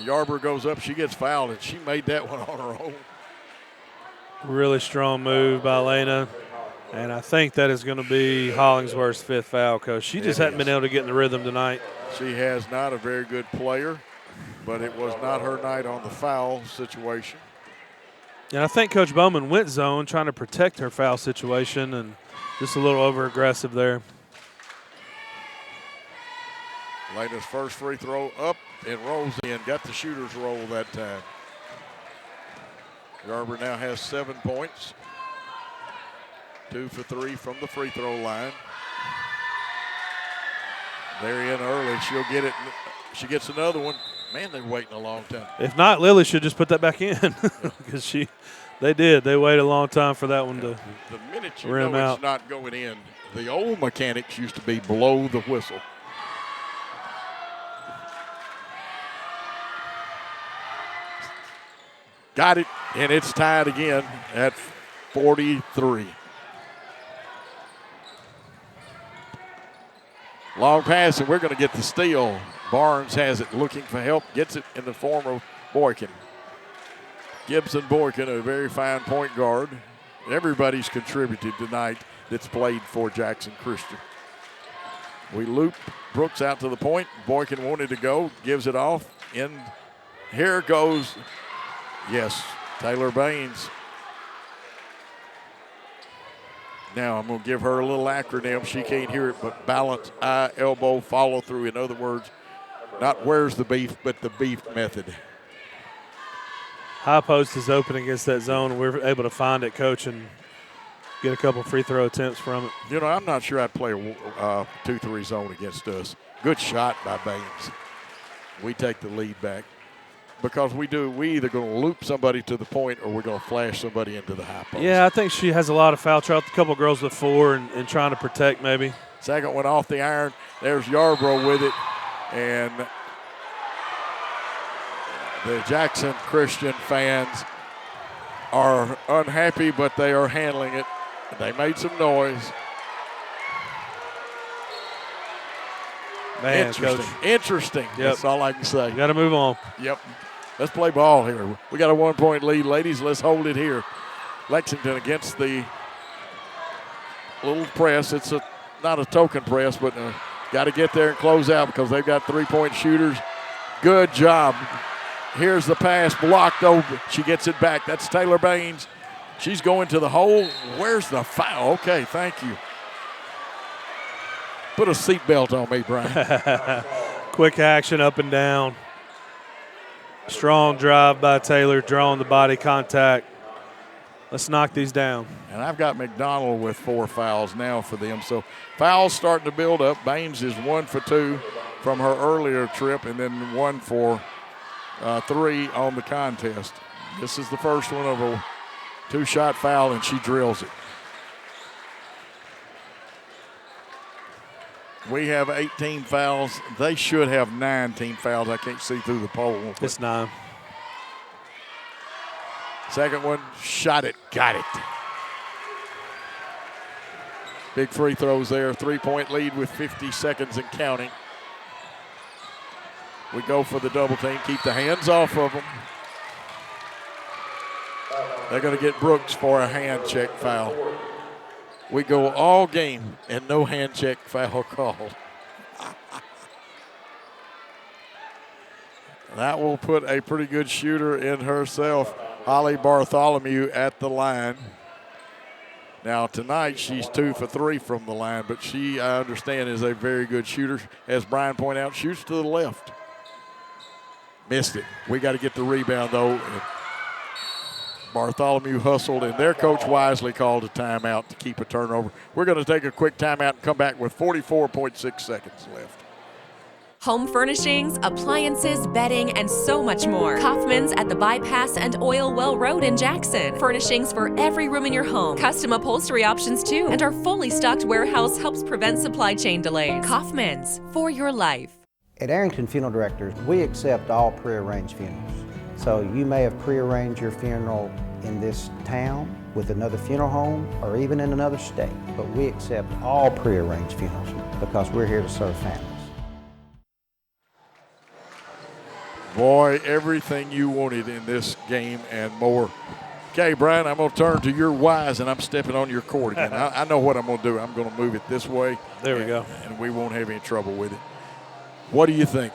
Yarborough goes up. She gets fouled, and she made that one on her own. Really strong move by Elena. And I think that is going to be Hollingsworth's 5th foul, because she just hadn't been able to get in the rhythm tonight. She has not a very good player, but it was not her night on the foul situation. And I think Coach Bowman went zone trying to protect her foul situation, and just a little over-aggressive there. Elena's first free throw up and rolls in. Got the shooter's roll that time. Yarborough now has 7 points. 2 for 3 from the free throw line. They're in early. She'll get it. She gets another one. Man, they're waiting a long time. If not, Lily should just put that back in, because they did. They waited a long time for that one to the minute you rim know out. It's not going in. The old mechanics used to be blow the whistle. Got it, and it's tied again at 43. Long pass, and we're going to get the steal. Barnes has it, looking for help, gets it in the form of Boykin. Gibson Boykin, a very fine point guard. Everybody's contributed tonight that's played for Jackson Christian. We loop Brooks out to the point. Boykin wanted to go, gives it off. And here goes, yes, Taylor Baines. Now I'm going to give her a little acronym. She can't hear it, but balance, eye, elbow, follow through. In other words, not where's the beef, but the beef method. High post is open against that zone. We're able to find it, Coach, and get a couple free throw attempts from it. You know, I'm not sure I'd play a 2-3 zone against us. Good shot by Baines. We take the lead back. Because we either going to loop somebody to the point or we're going to flash somebody into the high post. Yeah, I think she has a lot of foul trouble. A couple of girls with 4 and trying to protect maybe. Second one off the iron. There's Yarborough with it. And the Jackson Christian fans are unhappy, but they are handling it. They made some noise. Man, interesting. Coach. Interesting. Yep. That's all I can say. You got to move on. Yep. Let's play ball here. We got a 1-point lead. Ladies, let's hold it here. Lexington against the little press. It's not a token press, but got to get there and close out because they've got 3-point shooters. Good job. Here's the pass blocked over. She gets it back. That's Taylor Baines. She's going to the hole. Where's the foul? Okay, thank you. Put a seatbelt on me, Brian. Quick action up and down. Strong drive by Taylor, drawing the body contact. Let's knock these down. And I've got McDonald with 4 fouls now for them. So fouls starting to build up. Baines is 1 for 2 from her earlier trip, and then 1 for 3 on the contest. This is the first one of a 2-shot foul, and she drills it. We have 18 fouls. They should have 19 fouls. I can't see through the pole. It's 9. Second one, shot it, got it. Big free throws there. 3-point lead with 50 seconds and counting. We go for the double team, keep the hands off of them. They're going to get Brooks for a hand check foul. We go all game and no hand check foul called. That will put a pretty good shooter in herself, Holly Bartholomew, at the line. Now tonight she's 2 for 3 from the line, but she, I understand, is a very good shooter. As Brian pointed out, shoots to the left. Missed it. We got to get the rebound though. Bartholomew hustled, and their coach wisely called a timeout to keep a turnover. We're going to take a quick timeout and come back with 44.6 seconds left. Home furnishings, appliances, bedding, and so much more. Kaufman's at the Bypass and Oil Well Road in Jackson. Furnishings for every room in your home. Custom upholstery options too. And our fully stocked warehouse helps prevent supply chain delays. Kaufman's, for your life. At Arrington Funeral Directors, we accept all prearranged funerals. So you may have prearranged your funeral in this town with another funeral home or even in another state, but we accept all prearranged funerals because we're here to serve families. Boy, everything you wanted in this game and more. Okay, Brian, I'm going to turn to your wise, and I'm stepping on your court again. I know what I'm going to do. I'm going to move it this way. There we go. And we won't have any trouble with it. What do you think?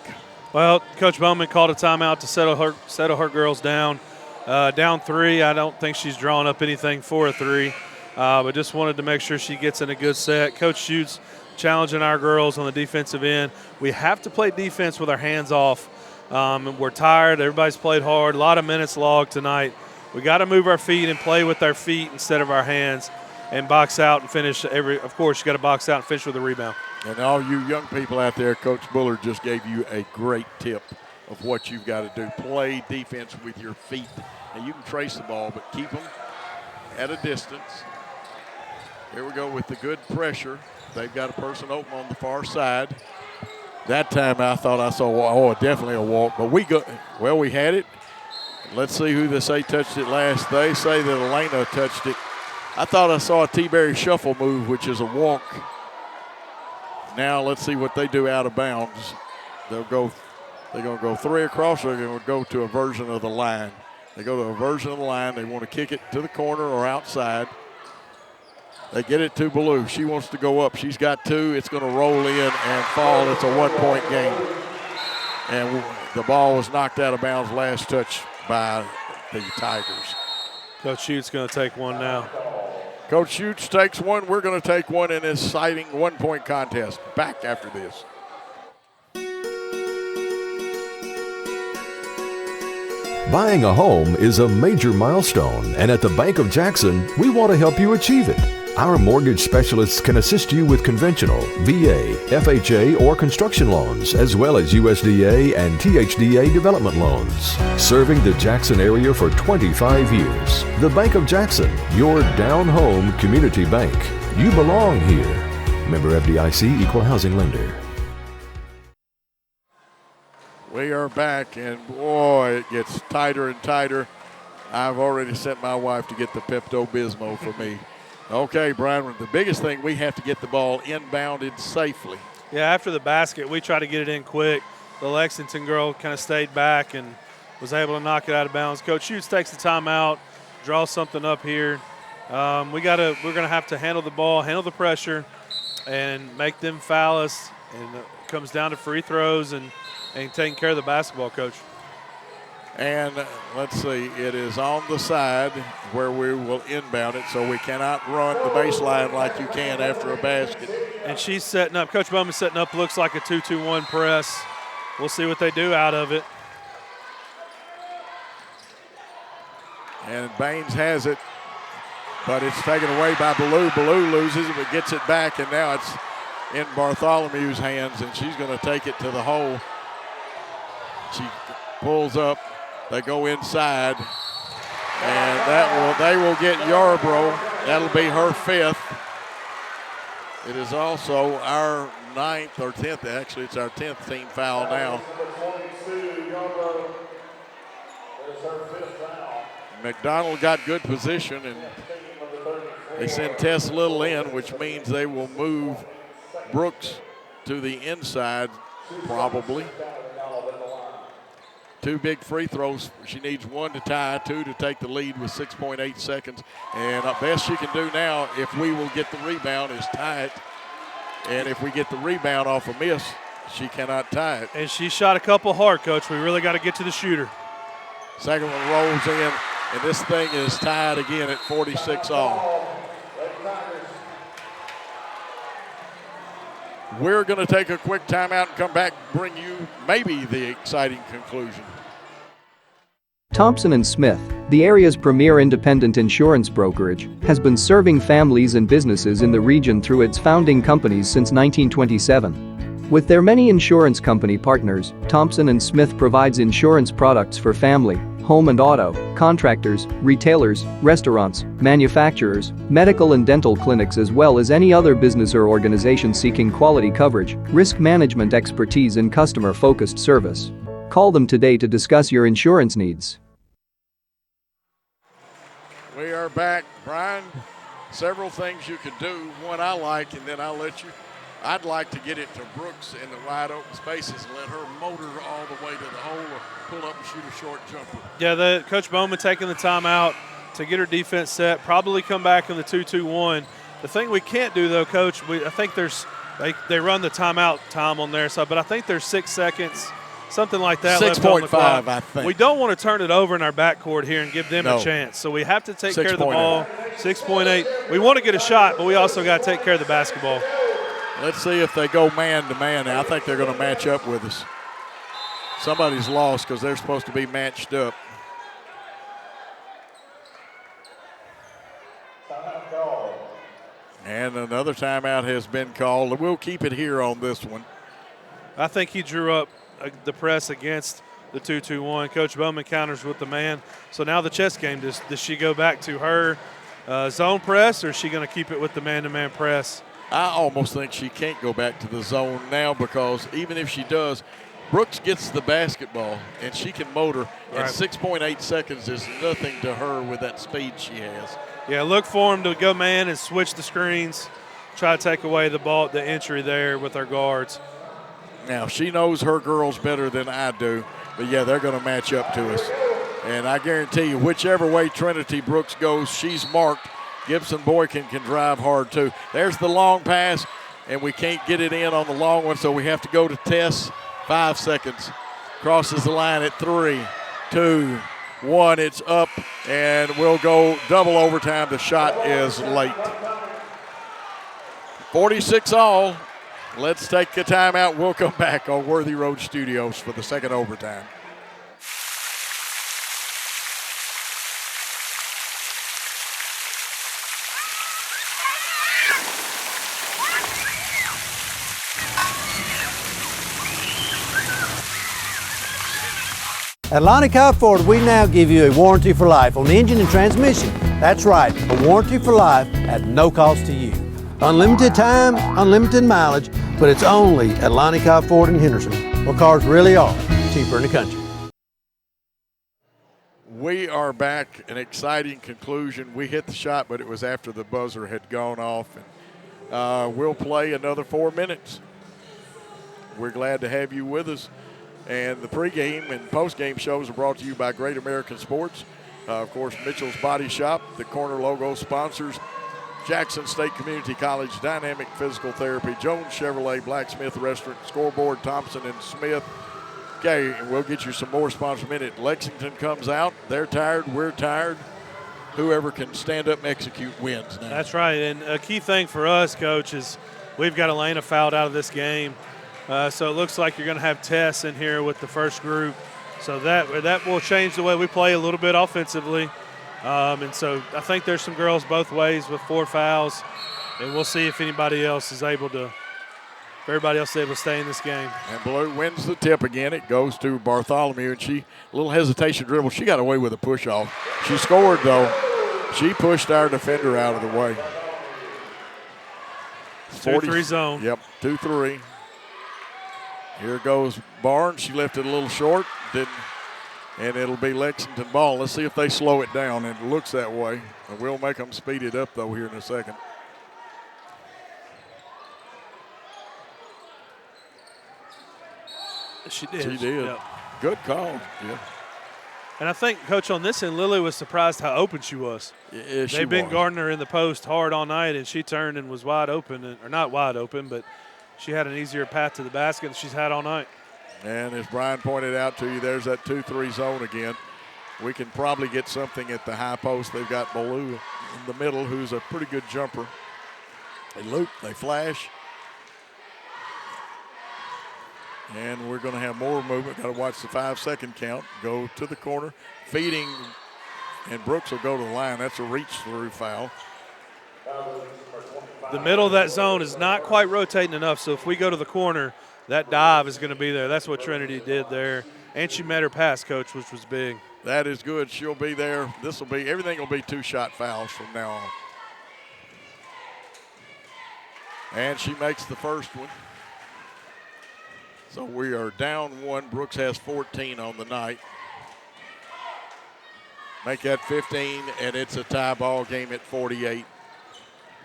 Well, Coach Bowman called a timeout to settle her girls down. Down 3, I don't think she's drawn up anything for a 3, but just wanted to make sure she gets in a good set. Coach Schutz challenging our girls on the defensive end. We have to play defense with our hands off. We're tired. Everybody's played hard. A lot of minutes logged tonight. We got to move our feet and play with our feet instead of our hands and box out and finish of course, you got to box out and finish with a rebound. And all you young people out there, Coach Bullard just gave you a great tip of what you've got to do. Play defense with your feet. And you can trace the ball, but keep them at a distance. Here we go with the good pressure. They've got a person open on the far side. That time I thought I saw, definitely a walk. But we had it. Let's see who they say touched it last. They say that Elena touched it. I thought I saw a T-Berry shuffle move, which is a walk. Now let's see what they do out of bounds. They're going to go 3 across, or they're going to go to a version of the line. They go to a version of the line. They want to kick it to the corner or outside. They get it to Ballou. She wants to go up. She's got 2. It's going to roll in and fall. It's a 1-point game. And the ball was knocked out of bounds last touch by the Tigers. Coach Schutz going to take one now. Coach Schutz takes one. We're going to take one in this exciting 1-point contest. Back after this. Buying a home is a major milestone, and at the Bank of Jackson, we want to help you achieve it. Our mortgage specialists can assist you with conventional, VA, FHA, or construction loans, as well as USDA and THDA development loans. Serving the Jackson area for 25 years. The Bank of Jackson, your down-home community bank. You belong here. Member FDIC, Equal Housing Lender. We are back, and boy, it gets tighter and tighter. I've already sent my wife to get the Pepto-Bismol for me. Okay, Brian, the biggest thing, we have to get the ball inbounded safely. Yeah, after the basket, we try to get it in quick. The Lexington girl kind of stayed back and was able to knock it out of bounds. Coach Hughes takes the timeout, draws something up here. We're gonna have to handle the ball, handle the pressure, and make them foul us. And it comes down to free throws and taking care of the basketball, Coach. And let's see, it is on the side where we will inbound it, so we cannot run the baseline like you can after a basket. And she's setting up, Coach Bowman's setting up, looks like a 2-2-1 press. We'll see what they do out of it. And Baines has it, but it's taken away by Ballou. Ballou loses it, but gets it back, and now it's in Bartholomew's hands, and she's going to take it to the hole. She pulls up. They go inside, and they will get Yarbrough. That'll be her 5th. It is also our 9th or 10th. Actually, it's our 10th team foul now. McDonald got good position, and they send Tess Little in, which means they will move Brooks to the inside, probably. 2 big free throws. She needs 1 to tie, 2 to take the lead with 6.8 seconds. And the best she can do now, if we will get the rebound, is tie it. And if we get the rebound off a miss, she cannot tie it. And she shot a couple hard, Coach. We really got to get to the shooter. Second one rolls in, and this thing is tied again at 46 all. We're going to take a quick timeout and come back and bring you maybe the exciting conclusion. Thompson & Smith, the area's premier independent insurance brokerage, has been serving families and businesses in the region through its founding companies since 1927. With their many insurance company partners, Thompson & Smith provides insurance products for family, home and auto, contractors, retailers, restaurants, manufacturers, medical and dental clinics, as well as any other business or organization seeking quality coverage, risk management expertise and customer-focused service. Call them today to discuss your insurance needs. We are back, Brian. Several things you could do. One I like, and then I'd like to get it to Brooks in the wide open spaces and let her motor all the way to the hole or pull up and shoot a short jumper. Yeah, Coach Bowman taking the timeout to get her defense set, probably come back in the 2-2-1. The thing we can't do, though, Coach, I think they run the timeout time on there, but I think there's 6 seconds, something like that left on the clock. 6.5, I think. We don't want to turn it over in our backcourt here and give them a chance. So we have to take care of the ball. 6.8. We want to get a shot, but we also got to take care of the basketball. Let's see if they go man-to-man now. I think they're going to match up with us. Somebody's lost because they're supposed to be matched up. And another timeout has been called. We'll keep it here on this one. I think he drew up the press against the 2-2-1. Coach Bowman counters with the man. So now the chess game, does she go back to her zone press, or is she going to keep it with the man-to-man press? I almost think she can't go back to the zone now, because even if she does, Brooks gets the basketball and she can motor, and 6.8 seconds is nothing to her with that speed she has. Yeah, look for him to go man and switch the screens, try to take away the entry there with our guards. Now, she knows her girls better than I do, but yeah, they're going to match up to us. And I guarantee you, whichever way Trinity Brooks goes, she's marked. Gibson Boykin can drive hard too. There's the long pass, and we can't get it in on the long one, so we have to go to Tess. 5 seconds. Crosses the line at 3, 2, 1. It's up, and we'll go double overtime. The shot is late. 46 all. Let's take a timeout. We'll come back on Worthy Road Studios for the second overtime. At Lonnie Cobb Ford, we now give you a warranty for life on the engine and transmission. That's right, a warranty for life at no cost to you. Unlimited time, unlimited mileage, but it's only at Lonnie Cobb Ford in Henderson, where cars really are cheaper in the country. We are back. An exciting conclusion. We hit the shot, but it was after the buzzer had gone off. And we'll play another 4 minutes. We're glad to have you with us. And the pregame and postgame shows are brought to you by Great American Sports. Of course, Mitchell's Body Shop, the corner logo sponsors Jackson State Community College, Dynamic Physical Therapy, Jones Chevrolet, Blacksmith Restaurant, Scoreboard, Thompson and Smith. Okay, and we'll get you some more sponsors in a minute. Lexington comes out. They're tired. We're tired. Whoever can stand up and execute wins now. That's right. And a key thing for us, Coach, is we've got Elena fouled out of this game. So it looks like you're going to have Tess in here with the first group. So that will change the way we play a little bit offensively. And so I think there's some girls both ways with 4 fouls. And we'll see if everybody else is able to stay in this game. And Blue wins the tip again. It goes to Bartholomew, and she, a little hesitation dribble. She got away with a push-off. She scored, though. She pushed our defender out of the way. 2-3 zone. Yep, 2-3. Here goes Barnes. She left it a little short. And it'll be Lexington ball. Let's see if they slow it down. It looks that way. And we'll make them speed it up, though, here in a second. She did. She did. Yep. Good call. Yeah. And I think, Coach, on this end, Lily was surprised how open she was. Yeah, They've been guarding her in the post hard all night, and she turned and was wide open, or not wide open, but she had an easier path to the basket than she's had all night. And as Brian pointed out to you, there's that 2-3 zone again. We can probably get something at the high post. They've got Baloo in the middle, who's a pretty good jumper. They loop, they flash. And we're going to have more movement. Got to watch the 5-second count. Go to the corner. Feeding, and Brooks will go to the line. That's a reach-through foul. The middle of that zone is not quite rotating enough, so if we go to the corner, that dive is going to be there. That's what Trinity did there. And she met her pass, Coach, which was big. That is good. She'll be there. Everything will be 2-shot fouls from now on. And she makes the first one. So we are down 1. Brooks has 14 on the night. Make that 15, and it's a tie ball game at 48.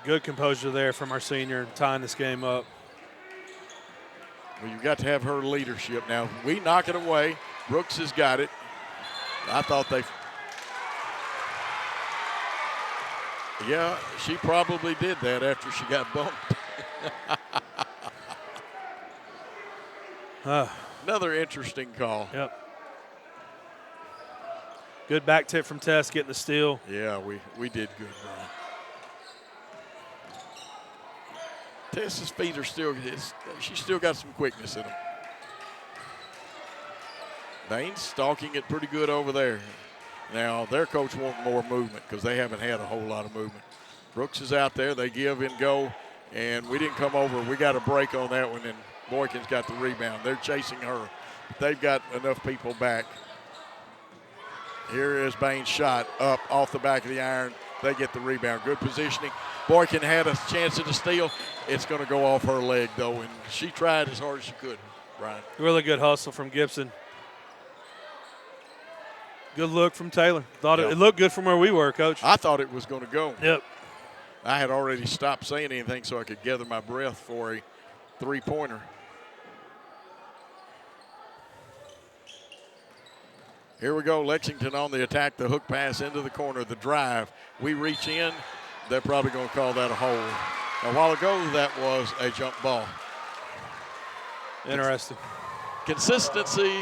Good composure there from our senior, tying this game up. Well, you've got to have her leadership. Now, we knock it away. Brooks has got it. I thought yeah, she probably did that after she got bumped. Another interesting call. Yep. Good back tip from Tess getting the steal. Yeah, we did good, Brian. Tess's feet are she's still got some quickness in them. Baines stalking it pretty good over there. Now, their coach wants more movement because they haven't had a whole lot of movement. Brooks is out there. They give and go, and we didn't come over. We got a break on that one, and Boykins got the rebound. They're chasing her. But they've got enough people back. Here is Baines' shot up off the back of the iron. They get the rebound. Good positioning. Boykin had a chance at a steal. It's going to go off her leg, though, and she tried as hard as she could, Brian. Really good hustle from Gibson. Good look from Taylor. Thought it looked good from where we were, Coach. I thought it was going to go. Yep. I had already stopped saying anything so I could gather my breath for a three-pointer. Here we go, Lexington on the attack, the hook pass into the corner, the drive. We reach in, they're probably going to call that a hold. A while ago, that was a jump ball. Interesting. Consistency,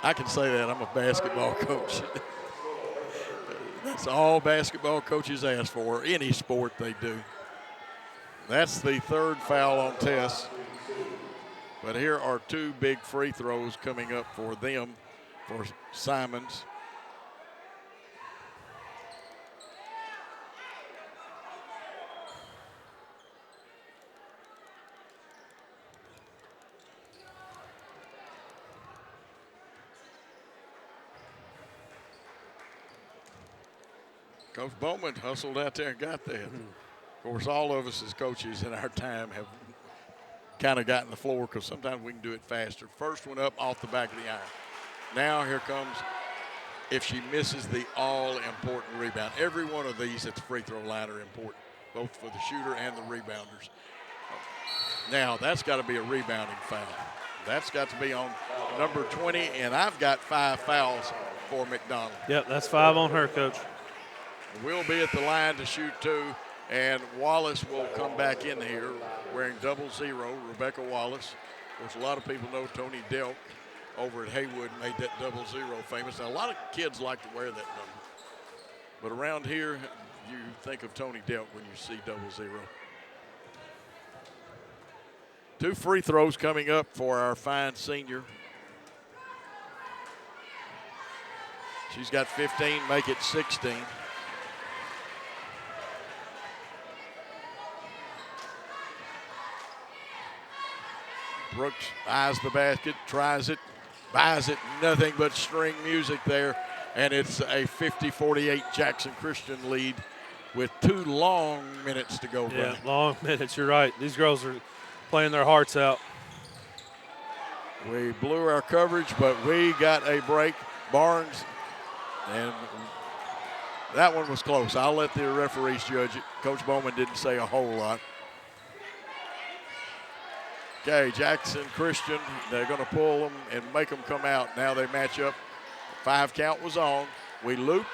I can say that. I'm a basketball coach. That's all basketball coaches ask for, any sport they do. That's the third foul on Tess. But here are two big free throws coming up for them, for Simons. Coach Bowman hustled out there and got that. Of course, all of us as coaches in our time have kind of gotten the floor because sometimes we can do it faster. First one up off the back of the iron. Now here comes, if she misses the all-important rebound. Every one of these at the free throw line are important, both for the shooter and the rebounders. Now, that's got to be a rebounding foul. That's got to be on number 20, and I've got 5 fouls for McDonald. Yep, that's 5 on her, Coach. We'll be at the line to shoot 2, and Wallace will come back in here wearing 00, Rebecca Wallace. Of course, a lot of people know Tony Delk over at Haywood made that 00 famous. Now, a lot of kids like to wear that number. But around here, you think of Tony Delk when you see 00. 2 free throws coming up for our fine senior. She's got 15, make it 16. Brooks eyes the basket, tries it, buys it, nothing but string music there. And it's a 50-48 Jackson Christian lead with 2 long minutes to go. Yeah, Brian. long minutes, you're right. These girls are playing their hearts out. We blew our coverage, but we got a break. Barnes, and that one was close. I'll let the referees judge it. Coach Bowman didn't say a whole lot. Okay, Jackson Christian, they're going to pull them and make them come out. Now they match up. 5 count was on. We loop.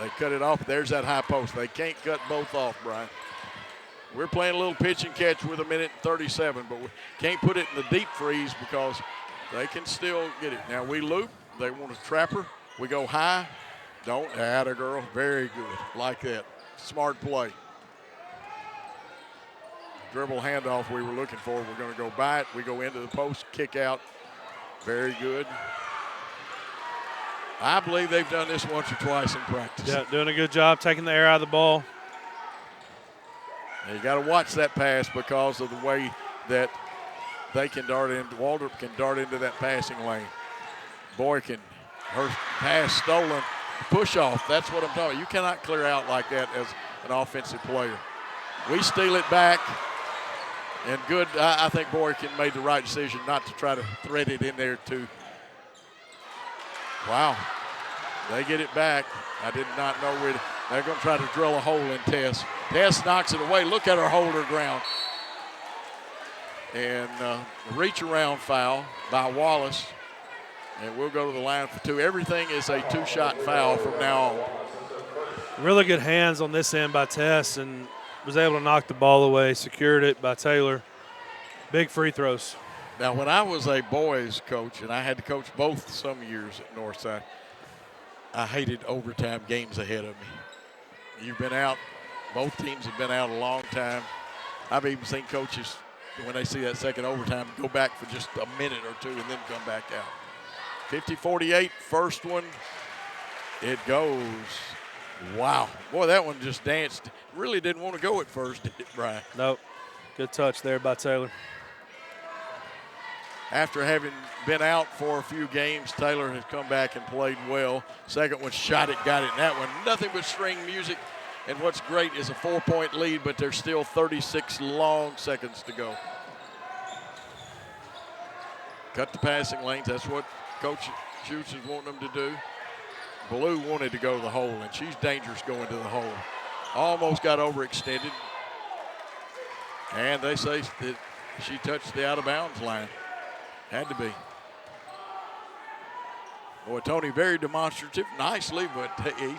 They cut it off. There's that high post. They can't cut both off, Brian. We're playing a little pitch and catch with 1:37, but we can't put it in the deep freeze because they can still get it. Now we loop. They want to trap her. We go high. Don't. Atta girl. Very good. Like that. Smart play. Dribble handoff we were looking for. We're going to go by it. We go into the post. Kick out. Very good. I believe they've done this once or twice in practice. Yeah, doing a good job taking the air out of the ball. And you got to watch that pass because of the way that they can dart in. Waldrop can dart into that passing lane. Boykin, her pass stolen, push off. That's what I'm talking about. You cannot clear out like that as an offensive player. We steal it back. And good, I think Boykin made the right decision not to try to thread it in there too. Wow. They get it back. I did not know where they're going to try to drill a hole in Tess. Tess knocks it away. Look at her hold her ground. And reach around foul by Wallace. And we'll go to the line for 2. Everything is a 2-shot foul from now on. Really good hands on this end by Tess and was able to knock the ball away, secured it by Taylor. Big free throws. Now, when I was a boys coach, and I had to coach both some years at Northside, I hated overtime games ahead of me. You've been out. Both teams have been out a long time. I've even seen coaches, when they see that second overtime, go back for just a minute or 2 and then come back out. 50-48, first one. It goes. Wow. Boy, that one just danced. Really didn't want to go at first, did it, Brian? Nope. Good touch there by Taylor. After having been out for a few games, Taylor has come back and played well. Second one, shot it, got it. And that one, nothing but string music. And what's great is a 4-point lead, but there's still 36 long seconds to go. Cut the passing lanes. That's what Coach Schutz is wanting them to do. Blue wanted to go to the hole, and she's dangerous going to the hole. Almost got overextended. And they say that she touched the out-of-bounds line. Had to be. Boy, Tony very demonstrative, nicely, but he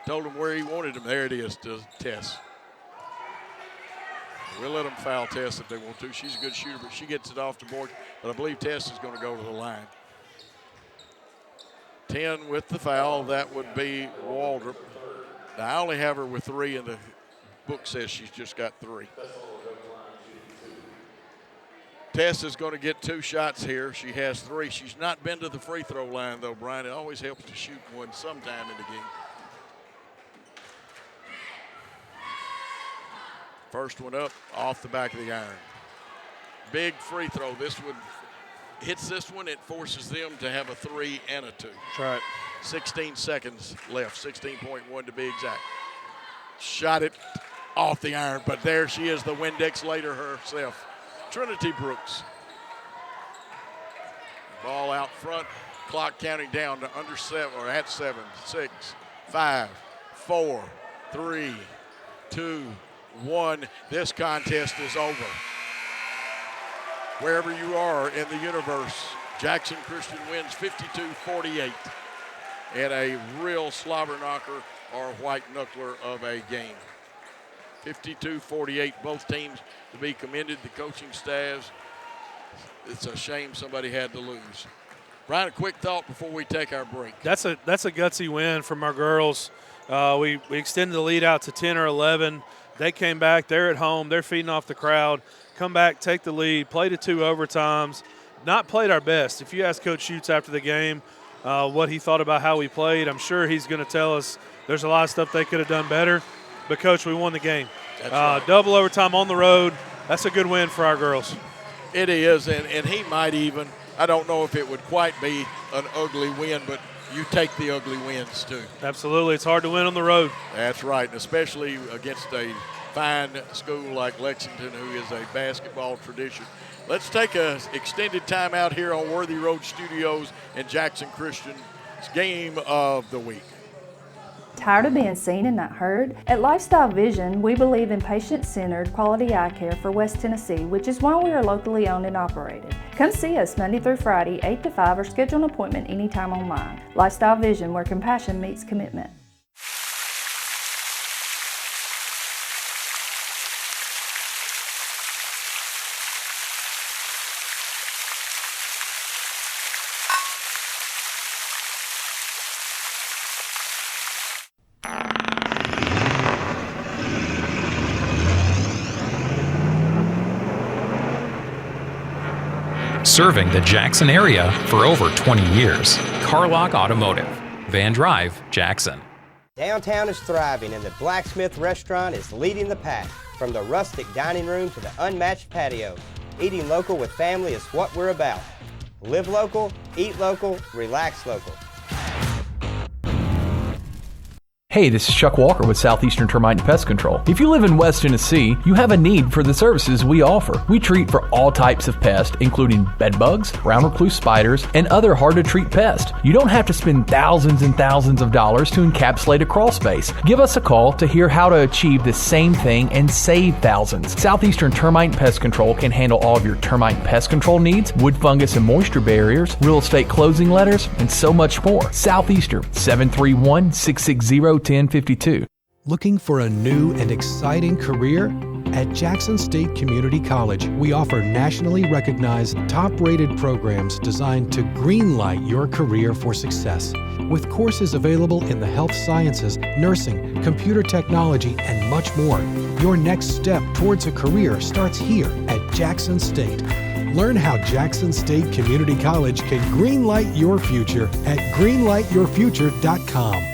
told him where he wanted him. There it is to Tess. We'll let them foul Tess if they want to. She's a good shooter, but she gets it off the board. But I believe Tess is going to go to the line. 10 with the foul. That would be Waldrop. Now, I only have her with 3, and the book says she's just got 3. Tess is going to get 2 shots here. She has 3. She's not been to the free throw line, though, Brian. It always helps to shoot one sometime in the game. First one up, off the back of the iron. Big free throw. This one hits this one. It forces them to have a 3 and a 2. That's right. 16 seconds left, 16.1 to be exact. Shot it off the iron, but there she is, the Windex Later herself. Trinity Brooks. Ball out front, clock counting down to under 7, or at 7, 6, 5, 4, 3, 2, 1. This contest is over. wherever you are in the universe, Jackson Christian wins 52-48 in a real slobber knocker or white knuckler of a game. 52-48, both teams to be commended, the coaching staffs. It's a shame somebody had to lose. Brian, a quick thought before we take our break. That's a gutsy win from our girls. We extended the lead out to 10 or 11. They came back. They're at home. They're feeding off the crowd. Come back, take the lead, play to 2 overtimes. Not played our best. If you ask Coach Schutz after the game what he thought about how we played, I'm sure he's going to tell us there's a lot of stuff they could have done better. But, Coach, we won the game. That's right. Double overtime on the road. That's a good win for our girls. It is, and he might even, I don't know if it would quite be an ugly win, but you take the ugly wins too. Absolutely. It's hard to win on the road. That's right, and especially against a fine school like Lexington, who is a basketball tradition. Let's take an extended time out here on Worthy Road Studios and Jackson Christian's Game of the Week. Tired of being seen and not heard? At Lifestyle Vision, we believe in patient-centered quality eye care for West Tennessee, which is why we are locally owned and operated. Come see us Monday through Friday, 8 to 5, or schedule an appointment anytime online. Lifestyle Vision, where compassion meets commitment. Serving the Jackson area for over 20 years. Carlock Automotive, Van Drive, Jackson. Downtown is thriving and the Blacksmith Restaurant is leading the pack. From the rustic dining room to the unmatched patio, eating local with family is what we're about. Live local, eat local, relax local. Hey, this is Chuck Walker with Southeastern Termite and Pest Control. If you live in West Tennessee, you have a need for the services we offer. We treat for all types of pests, including bed bugs, brown recluse spiders, and other hard-to-treat pests. You don't have to spend thousands and thousands of dollars to encapsulate a crawl space. Give us a call to hear how to achieve the same thing and save thousands. Southeastern Termite and Pest Control can handle all of your termite and pest control needs, wood, fungus, and moisture barriers, real estate closing letters, and so much more. Southeastern, 731-660-1052. Looking for a new and exciting career? At Jackson State Community College, we offer nationally recognized, top-rated programs designed to greenlight your career for success. With courses available in the health sciences, nursing, computer technology, and much more, your next step towards a career starts here at Jackson State. Learn how Jackson State Community College can greenlight your future at greenlightyourfuture.com.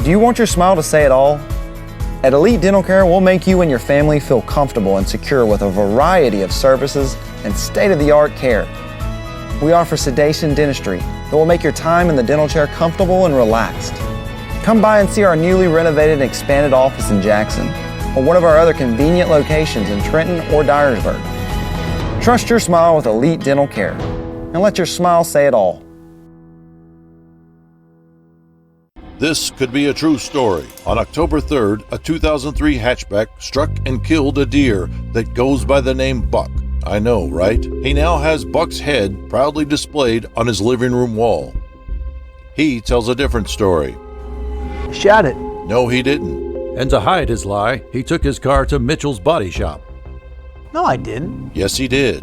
Do you want your smile to say it all? At Elite Dental Care, we'll make you and your family feel comfortable and secure with a variety of services and state-of-the-art care. We offer sedation dentistry that will make your time in the dental chair comfortable and relaxed. Come by and see our newly renovated and expanded office in Jackson, or one of our other convenient locations in Trenton or Dyersburg. Trust your smile with Elite Dental Care, and let your smile say it all. This could be a true story. On October 3rd, a 2003 hatchback struck and killed a deer that goes by the name Buck. I know, right? He now has Buck's head proudly displayed on his living room wall. He tells a different story. Shot it. No, he didn't. And to hide his lie, he took his car to Mitchell's Body Shop. No, I didn't. Yes, he did.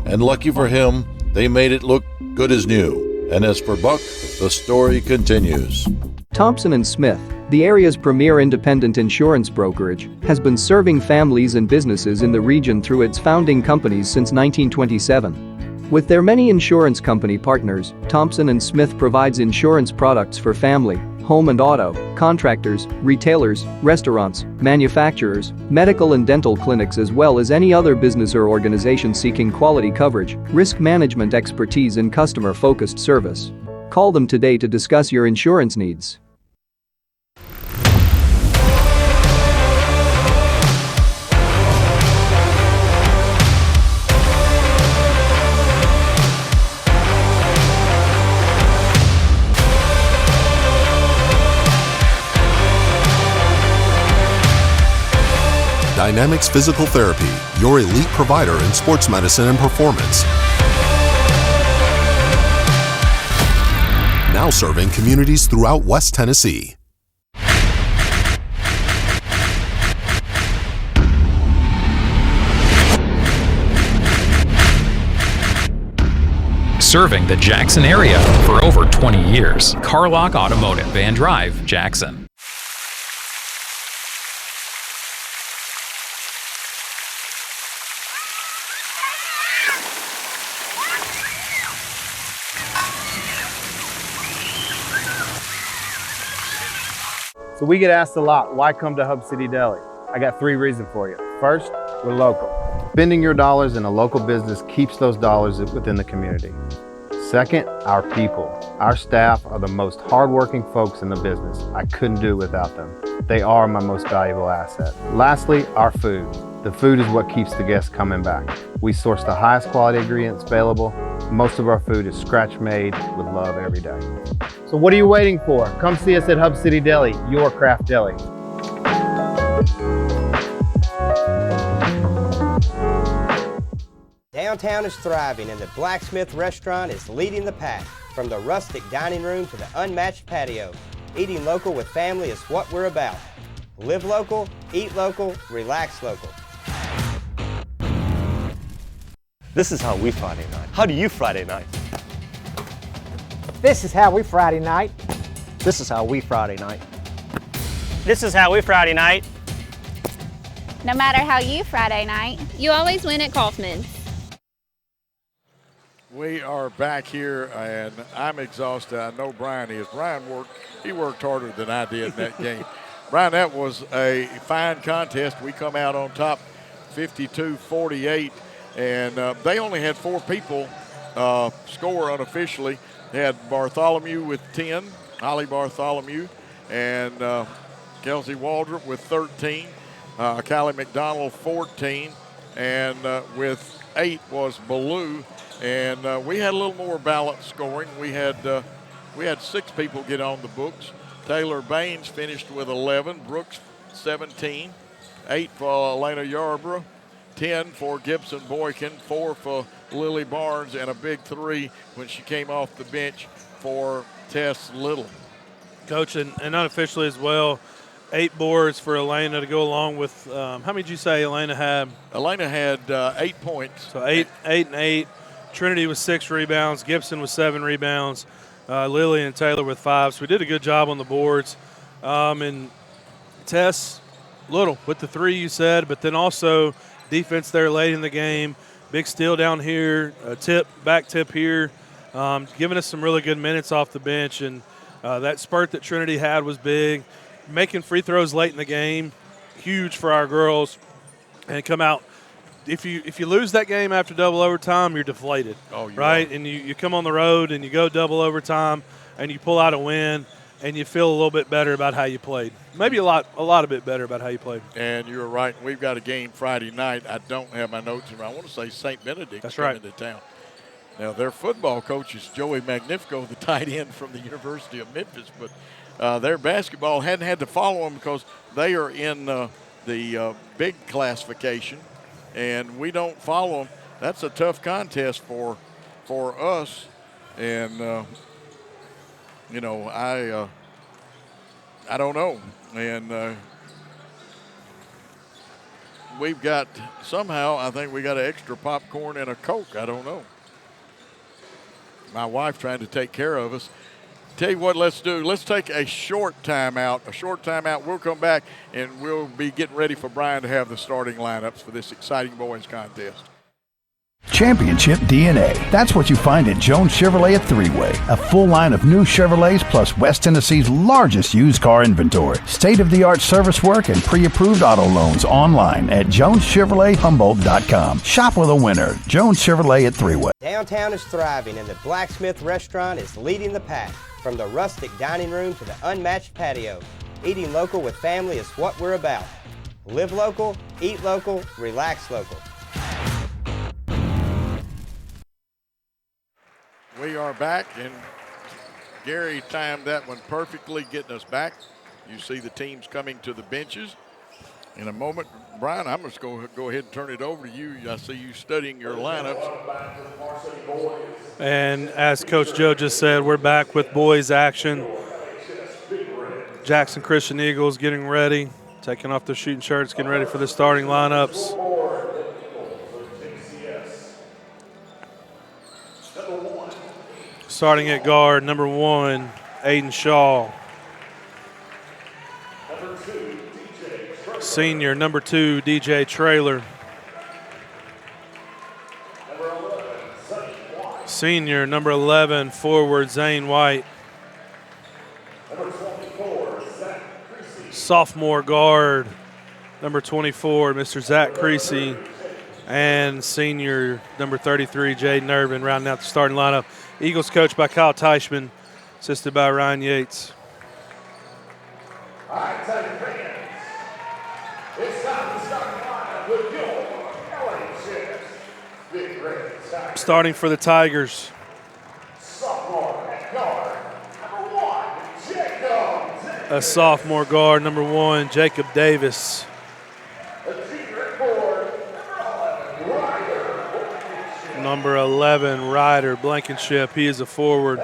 And lucky for him, they made it look good as new. And as for Buck, the story continues. Thompson & Smith, the area's premier independent insurance brokerage, has been serving families and businesses in the region through its founding companies since 1927. With their many insurance company partners, Thompson & Smith provides insurance products for family, home and auto, contractors, retailers, restaurants, manufacturers, medical and dental clinics, as well as any other business or organization seeking quality coverage, risk management expertise, and customer-focused service. Call them today to discuss your insurance needs. Dynamics Physical Therapy, your elite provider in sports medicine and performance. Now serving communities throughout West Tennessee. Serving the Jackson area for over 20 years. Carlock Automotive and Drive, Jackson. So we get asked a lot, why come to Hub City Deli? I got 3 reasons for you. First, we're local. Spending your dollars in a local business keeps those dollars within the community. Second, our people. Our staff are the most hardworking folks in the business. I couldn't do it without them. They are my most valuable asset. Lastly, our food. The food is what keeps the guests coming back. We source the highest quality ingredients available. Most of our food is scratch made with love every day. So what are you waiting for? Come see us at Hub City Deli, your craft deli. Downtown is thriving and the Blacksmith Restaurant is leading the pack. From the rustic dining room to the unmatched patio, eating local with family is what we're about. Live local, eat local, relax local. This is how we Friday night. How do you Friday night? This is how we Friday night. This is how we Friday night. This is how we Friday night. No matter how you Friday night, you always win at Kaufman's. We are back here, and I'm exhausted. I know Brian is. Brian worked harder than I did in that game. Brian, that was a fine contest. We come out on top 52-48, and they only had 4 people score unofficially. They had Bartholomew with 10, Holly Bartholomew, and Kelsey Waldrop with 13, Callie McDonald 14, and with 8 was Ballou. And we had a little more balanced scoring. We had 6 people get on the books. Taylor Baines finished with 11, Brooks 17, 8 for Elena Yarborough, 10 for Gibson Boykin, 4 for Lily Barnes, and a big 3 when she came off the bench for Tess Little. Coach, and unofficially as well, 8 boards for Elena to go along with, how many did you say Elena had? Elena had 8 points. So 8 and 8. Trinity with 6 rebounds. Gibson with 7 rebounds. Lily and Taylor with 5. So we did a good job on the boards. And Tess Little with the 3 you said, but then also defense there late in the game. Big steal down here, a back tip here, giving us some really good minutes off the bench. And that spurt that Trinity had was big. Making free throws late in the game, huge for our girls. And come out. If you lose that game after double overtime, you're deflated, right? And you come on the road and you go double overtime and you pull out a win and you feel a little bit better about how you played. Maybe a lot a bit better about how you played. And you're right. We've got a game Friday night. I don't have my notes in. I want to say St. Benedict coming to town. Now, their football coach is Joey Magnifico, the tight end from the University of Memphis, but their basketball hadn't had to follow them because they are in the big classification. And we don't follow them. That's a tough contest for us. And, I don't know. And we've got somehow, I think we got an extra popcorn and a Coke. I don't know. My wife trying to take care of us. Tell you what, let's do. Let's take a short timeout. We'll come back, and we'll be getting ready for Brian to have the starting lineups for this exciting boys contest. Championship DNA. That's what you find at Jones Chevrolet at Three-Way. A full line of new Chevrolets plus West Tennessee's largest used car inventory. State-of-the-art service work and pre-approved auto loans online at JonesChevroletHumboldt.com. Shop with a winner. Jones Chevrolet at Three-Way. Downtown is thriving and the Blacksmith Restaurant is leading the pack. From the rustic dining room to the unmatched patio, eating local with family is what we're about. Live local, eat local, relax local. We are back, and Gary timed that one perfectly, getting us back. You see the teams coming to the benches. In a moment, Brian, I'm just going to go ahead and turn it over to you. I see you studying your lineups. And as Coach Joe just said, we're back with boys action. Jackson Christian Eagles getting ready, taking off their shooting shirts, getting ready for the starting lineups. Starting at guard, number 1, Aiden Shaw. Senior, number 2, DJ Traylor. Senior, number 11, forward, Zane White. Sophomore guard, number 24, Mr. Zach Creasy. And senior, number 33, Jaden Irvin, rounding out the starting lineup. Eagles coached by Kyle Teichman, assisted by Ryan Yates. All right, Tiger fans, it's time to start the lineup with your LHS Big Red Tigers. Starting for the Tigers. Sophomore at guard, number 1, Jacob. A sophomore guard, number 1, Jacob Davis. A junior at board, Number 11, Ryder Blankenship. He is a forward.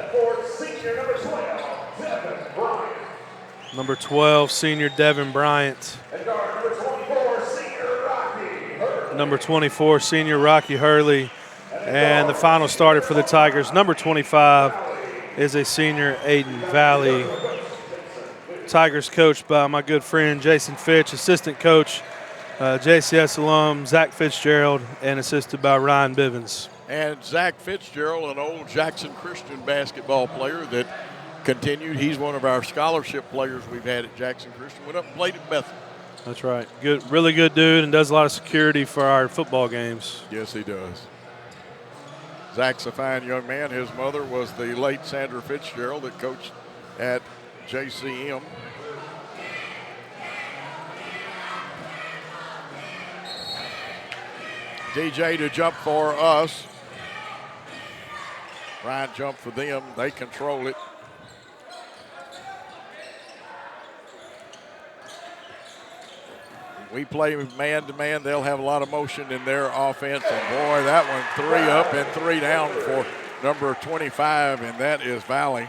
senior number 12, Devin Bryant. Number 12, senior Devin Bryant. And guard number 24, senior Rocky Hurley. Number 24, senior Rocky Hurley. And the final starter for the Tigers, number 25, is a senior Aiden Valley. Tigers coached by my good friend Jason Fitch, assistant coach JCS alum Zach Fitzgerald, and assisted by Ryan Bivens. And Zach Fitzgerald, an old Jackson Christian basketball player that continued. He's one of our scholarship players we've had at Jackson Christian. Went up and played at Bethel. That's right. Good, really good dude, and does a lot of security for our football games. Yes, he does. Zach's a fine young man. His mother was the late Sandra Fitzgerald that coached at JCM. DJ to jump for us. Ryan jumped for them. They control it. We play man-to-man. They'll have a lot of motion in their offense. And, boy, that one 3 up and 3 down for number 25, and that is Valley.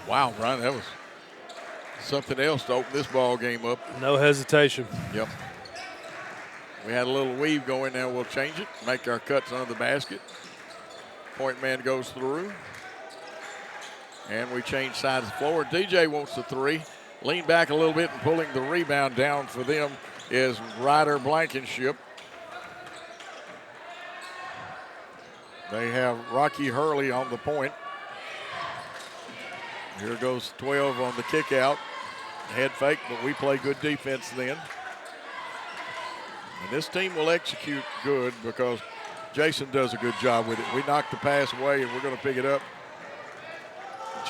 Wow, Brian, that was something else to open this ball game up. No hesitation. Yep. We had a little weave going there. We'll change it, make our cuts under the basket. Point man goes through. And we change sides of the floor. DJ wants the 3. Lean back a little bit and pulling the rebound down for them is Ryder Blankenship. They have Rocky Hurley on the point. Here goes 12 on the kick out. Head fake, but we play good defense then. And this team will execute good because Jason does a good job with it. We knocked the pass away, and we're going to pick it up.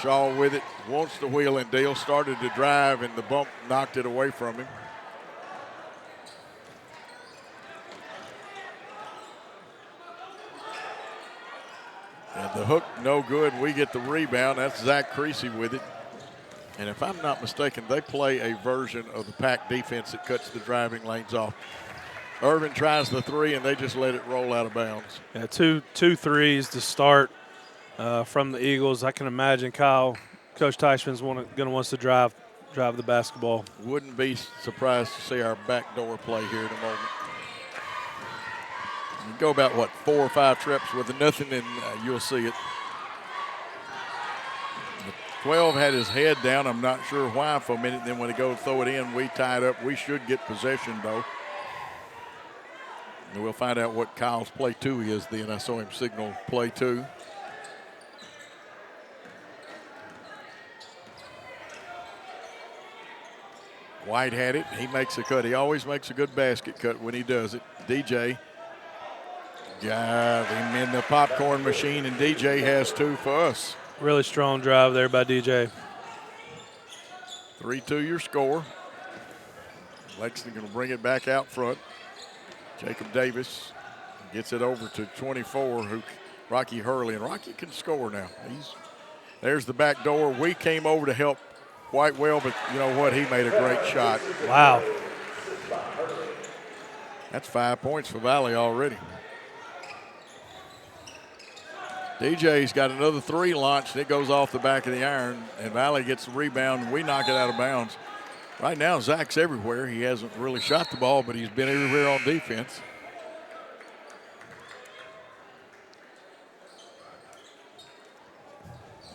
Shaw with it, wants the wheel and deal, started to drive, and the bump knocked it away from him. And the hook, no good. We get the rebound. That's Zach Creasy with it. And if I'm not mistaken, they play a version of the pack defense that cuts the driving lanes off. Irvin tries the 3, and they just let it roll out of bounds. Yeah, two threes to start from the Eagles. I can imagine Coach Teichman's going to want us to drive the basketball. Wouldn't be surprised to see our backdoor play here in a moment. You go about, 4 or 5 trips with nothing, and you'll see it. 12 had his head down. I'm not sure why for a minute. Then when he goes throw it in, we tie it up. We should get possession, though. And we'll find out what Kyle's play 2 is then. I saw him signal play 2. White had it. He makes a cut. He always makes a good basket cut when he does it. DJ got him in the popcorn machine, and DJ has 2 for us. Really strong drive there by DJ. 3-2 your score. Lexington going to bring it back out front. Jacob Davis gets it over to 24, Rocky Hurley, and Rocky can score now. There's the back door. We came over to help quite well, but you know what? He made a great shot. Wow. That's 5 points for Valley already. DJ's got another three launched, and it goes off the back of the iron, and Valley gets the rebound, and we knock it out of bounds. Right now, Zach's everywhere. He hasn't really shot the ball, but he's been everywhere on defense.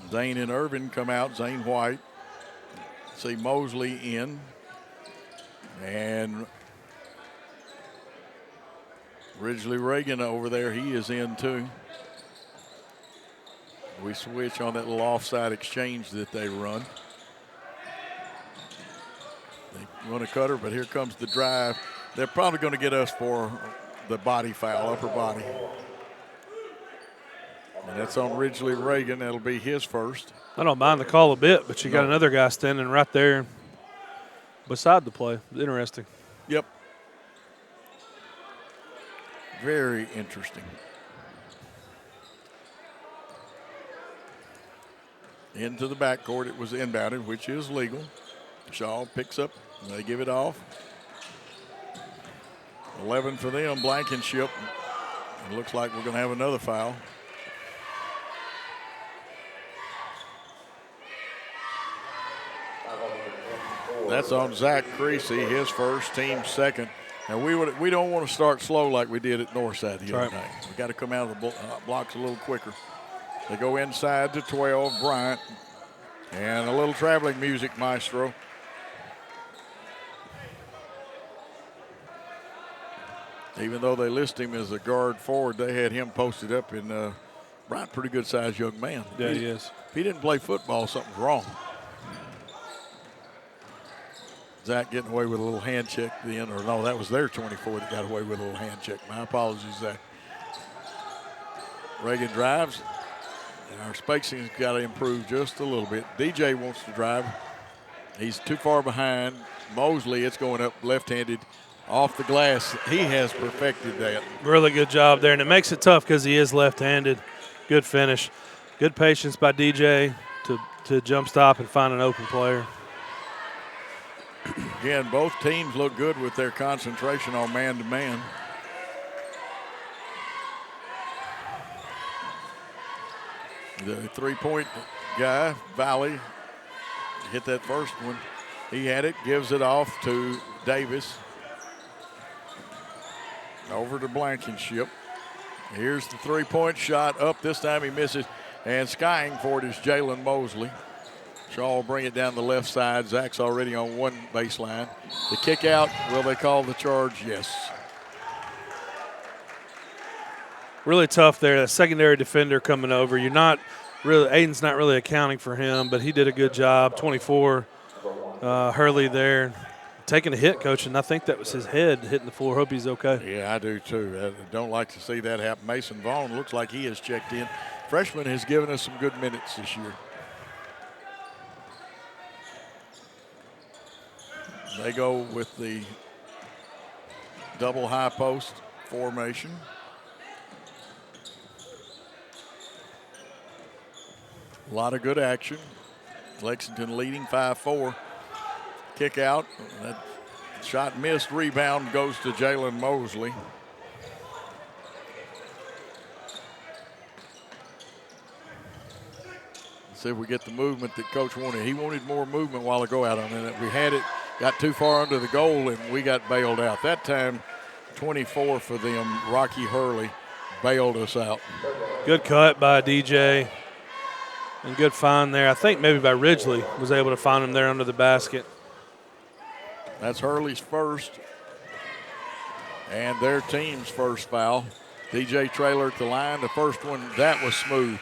Zane and Irvin come out. Zane White. See Mosley in. And Ridgely Reagan over there, he is in too. We switch on that little offside exchange that they run. They run a cutter, but here comes the drive. They're probably going to get us for the body foul, upper body. And that's on Ridgely Reagan. That'll be his first. I don't mind the call a bit, but you got another guy standing right there beside the play. Interesting. Yep. Very interesting. Into the backcourt, it was inbounded, which is legal. Shaw picks up, and they give it off. 11 for them, Blankenship. It looks like we're going to have another foul. That's on Zach Creasy, his first, team second. And we don't want to start slow like we did at Northside the other night. We got to come out of the blocks a little quicker. They go inside to 12, Bryant. And a little traveling music, maestro. Even though they list him as a guard forward, they had him posted up in Bryant, pretty good sized young man. Yeah, he is. If he didn't play football, something's wrong. Zach getting away with a little hand check at the end, or no, that was their 24 that got away with a little hand check. My apologies, Zach. Reagan drives. Our spacing's got to improve just a little bit. DJ wants to drive. He's too far behind. Mosley, it's going up left-handed off the glass. He has perfected that. Really good job there, and it makes it tough because he is left-handed. Good finish. Good patience by DJ to jump stop and find an open player. Again, both teams look good with their concentration on man-to-man. The three-point guy, Valley, hit that first one. He had it, gives it off to Davis. Over to Blankenship. Here's the three-point shot up. This time he misses. And skying for it is Jalen Mosley. Shaw will bring it down the left side. Zach's already on one baseline. The kick out, will they call the charge? Yes. Really tough there. That secondary defender coming over. You're not really, Aiden's not really accounting for him, but he did a good job. 24, Hurley there. Taking a hit, Coach, and I think that was his head hitting the floor. Hope he's okay. Yeah, I do too. I don't like to see that happen. Mason Vaughn looks like he has checked in. Freshman has given us some good minutes this year. They go with the double high post formation. A lot of good action. Lexington leading 5-4. Kick out. That shot missed. Rebound goes to Jalen Mosley. Let's see if we get the movement that Coach wanted. He wanted more movement a while ago out on it. We had it, got too far under the goal, and we got bailed out. That time, 24 for them, Rocky Hurley bailed us out. Good cut by DJ. And good find there. I think maybe by Ridgely was able to find him there under the basket. That's Hurley's first and their team's first foul. DJ Traylor at the line. The first one, that was smooth.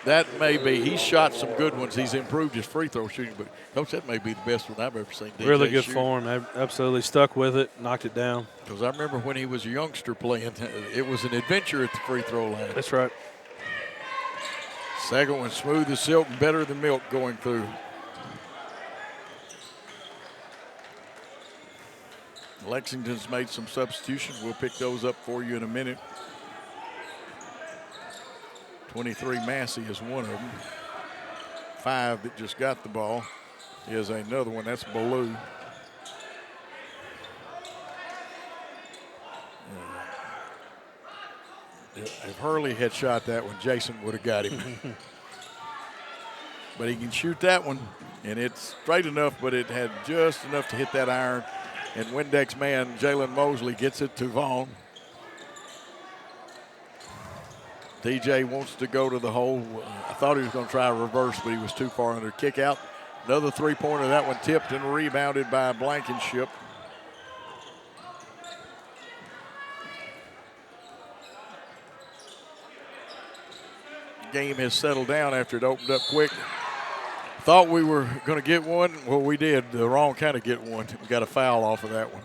That may be, he's shot some good ones. He's improved his free throw shooting, but Coach, that may be the best one I've ever seen DJ really good shoot. form. Absolutely stuck with it, knocked it down. Because I remember when he was a youngster playing, it was an adventure at the free throw line. That's right. Second one, smooth as silk and better than milk going through. Lexington's made some substitutions. We'll pick those up for you in a minute. 23 Massey is one of them. 5 that just got the ball. is another one. That's Ballou. If Hurley had shot that one, Jason would have got him. But he can shoot that one, and it's straight enough, but it had just enough to hit that iron. And Windex man Jalen Mosley gets it to Vaughn. DJ wants to go to the hole. I thought he was going to try a reverse, but he was too far under. Kick out. Another three-pointer. That one tipped and rebounded by Blankenship. Game has settled down after it opened up quick. Thought we were going to get one. Well, we did. The wrong kind of get one. We got a foul off of that one.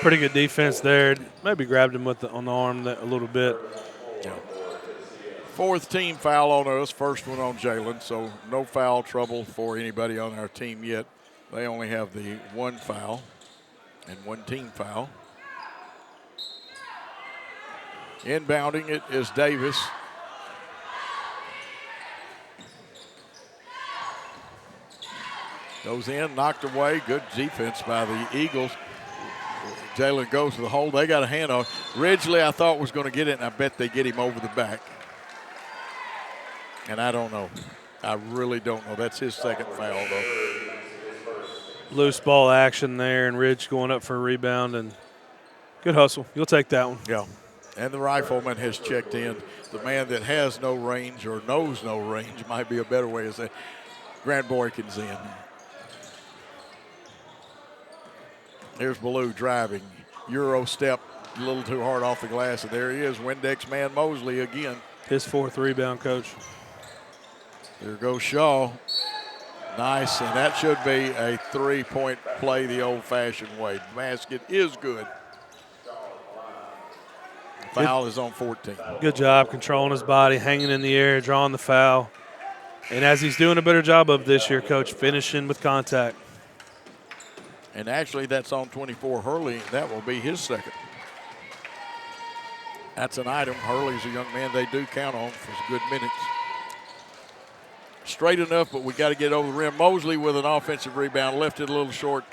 Pretty good defense there. Maybe grabbed him on the arm a little bit. Yeah. Fourth team foul on us. First one on Jalen. So no foul trouble for anybody on our team yet. They only have the one foul and one team foul. Inbounding it is Davis. Goes in, knocked away. Good defense by the Eagles. Jalen goes to the hole. They got a hand on. Ridgely, I thought, was going to get it, and I bet they get him over the back. And I don't know. I really don't know. That's his second foul, though. Loose ball action there, and Ridge going up for a rebound, and good hustle. You'll take that one. Yeah. And the rifleman has checked in. The man that has no range or knows no range might be a better way to say. Grant Boykins in. Here's Ballou driving. Euro step a little too hard off the glass, and there he is. Windex man Mosley again. His fourth rebound, Coach. There goes Shaw. Nice, and that should be a three-point play the old-fashioned way. Basket is good. Foul is on 14. Good job controlling his body, hanging in the air, drawing the foul. And as he's doing a better job of this year, Coach, finishing with contact. And actually, that's on 24 Hurley. That will be his second. That's an item. Hurley's a young man they do count on for some good minutes. Straight enough, but we got to get over the rim. Mosley with an offensive rebound, left it a little short.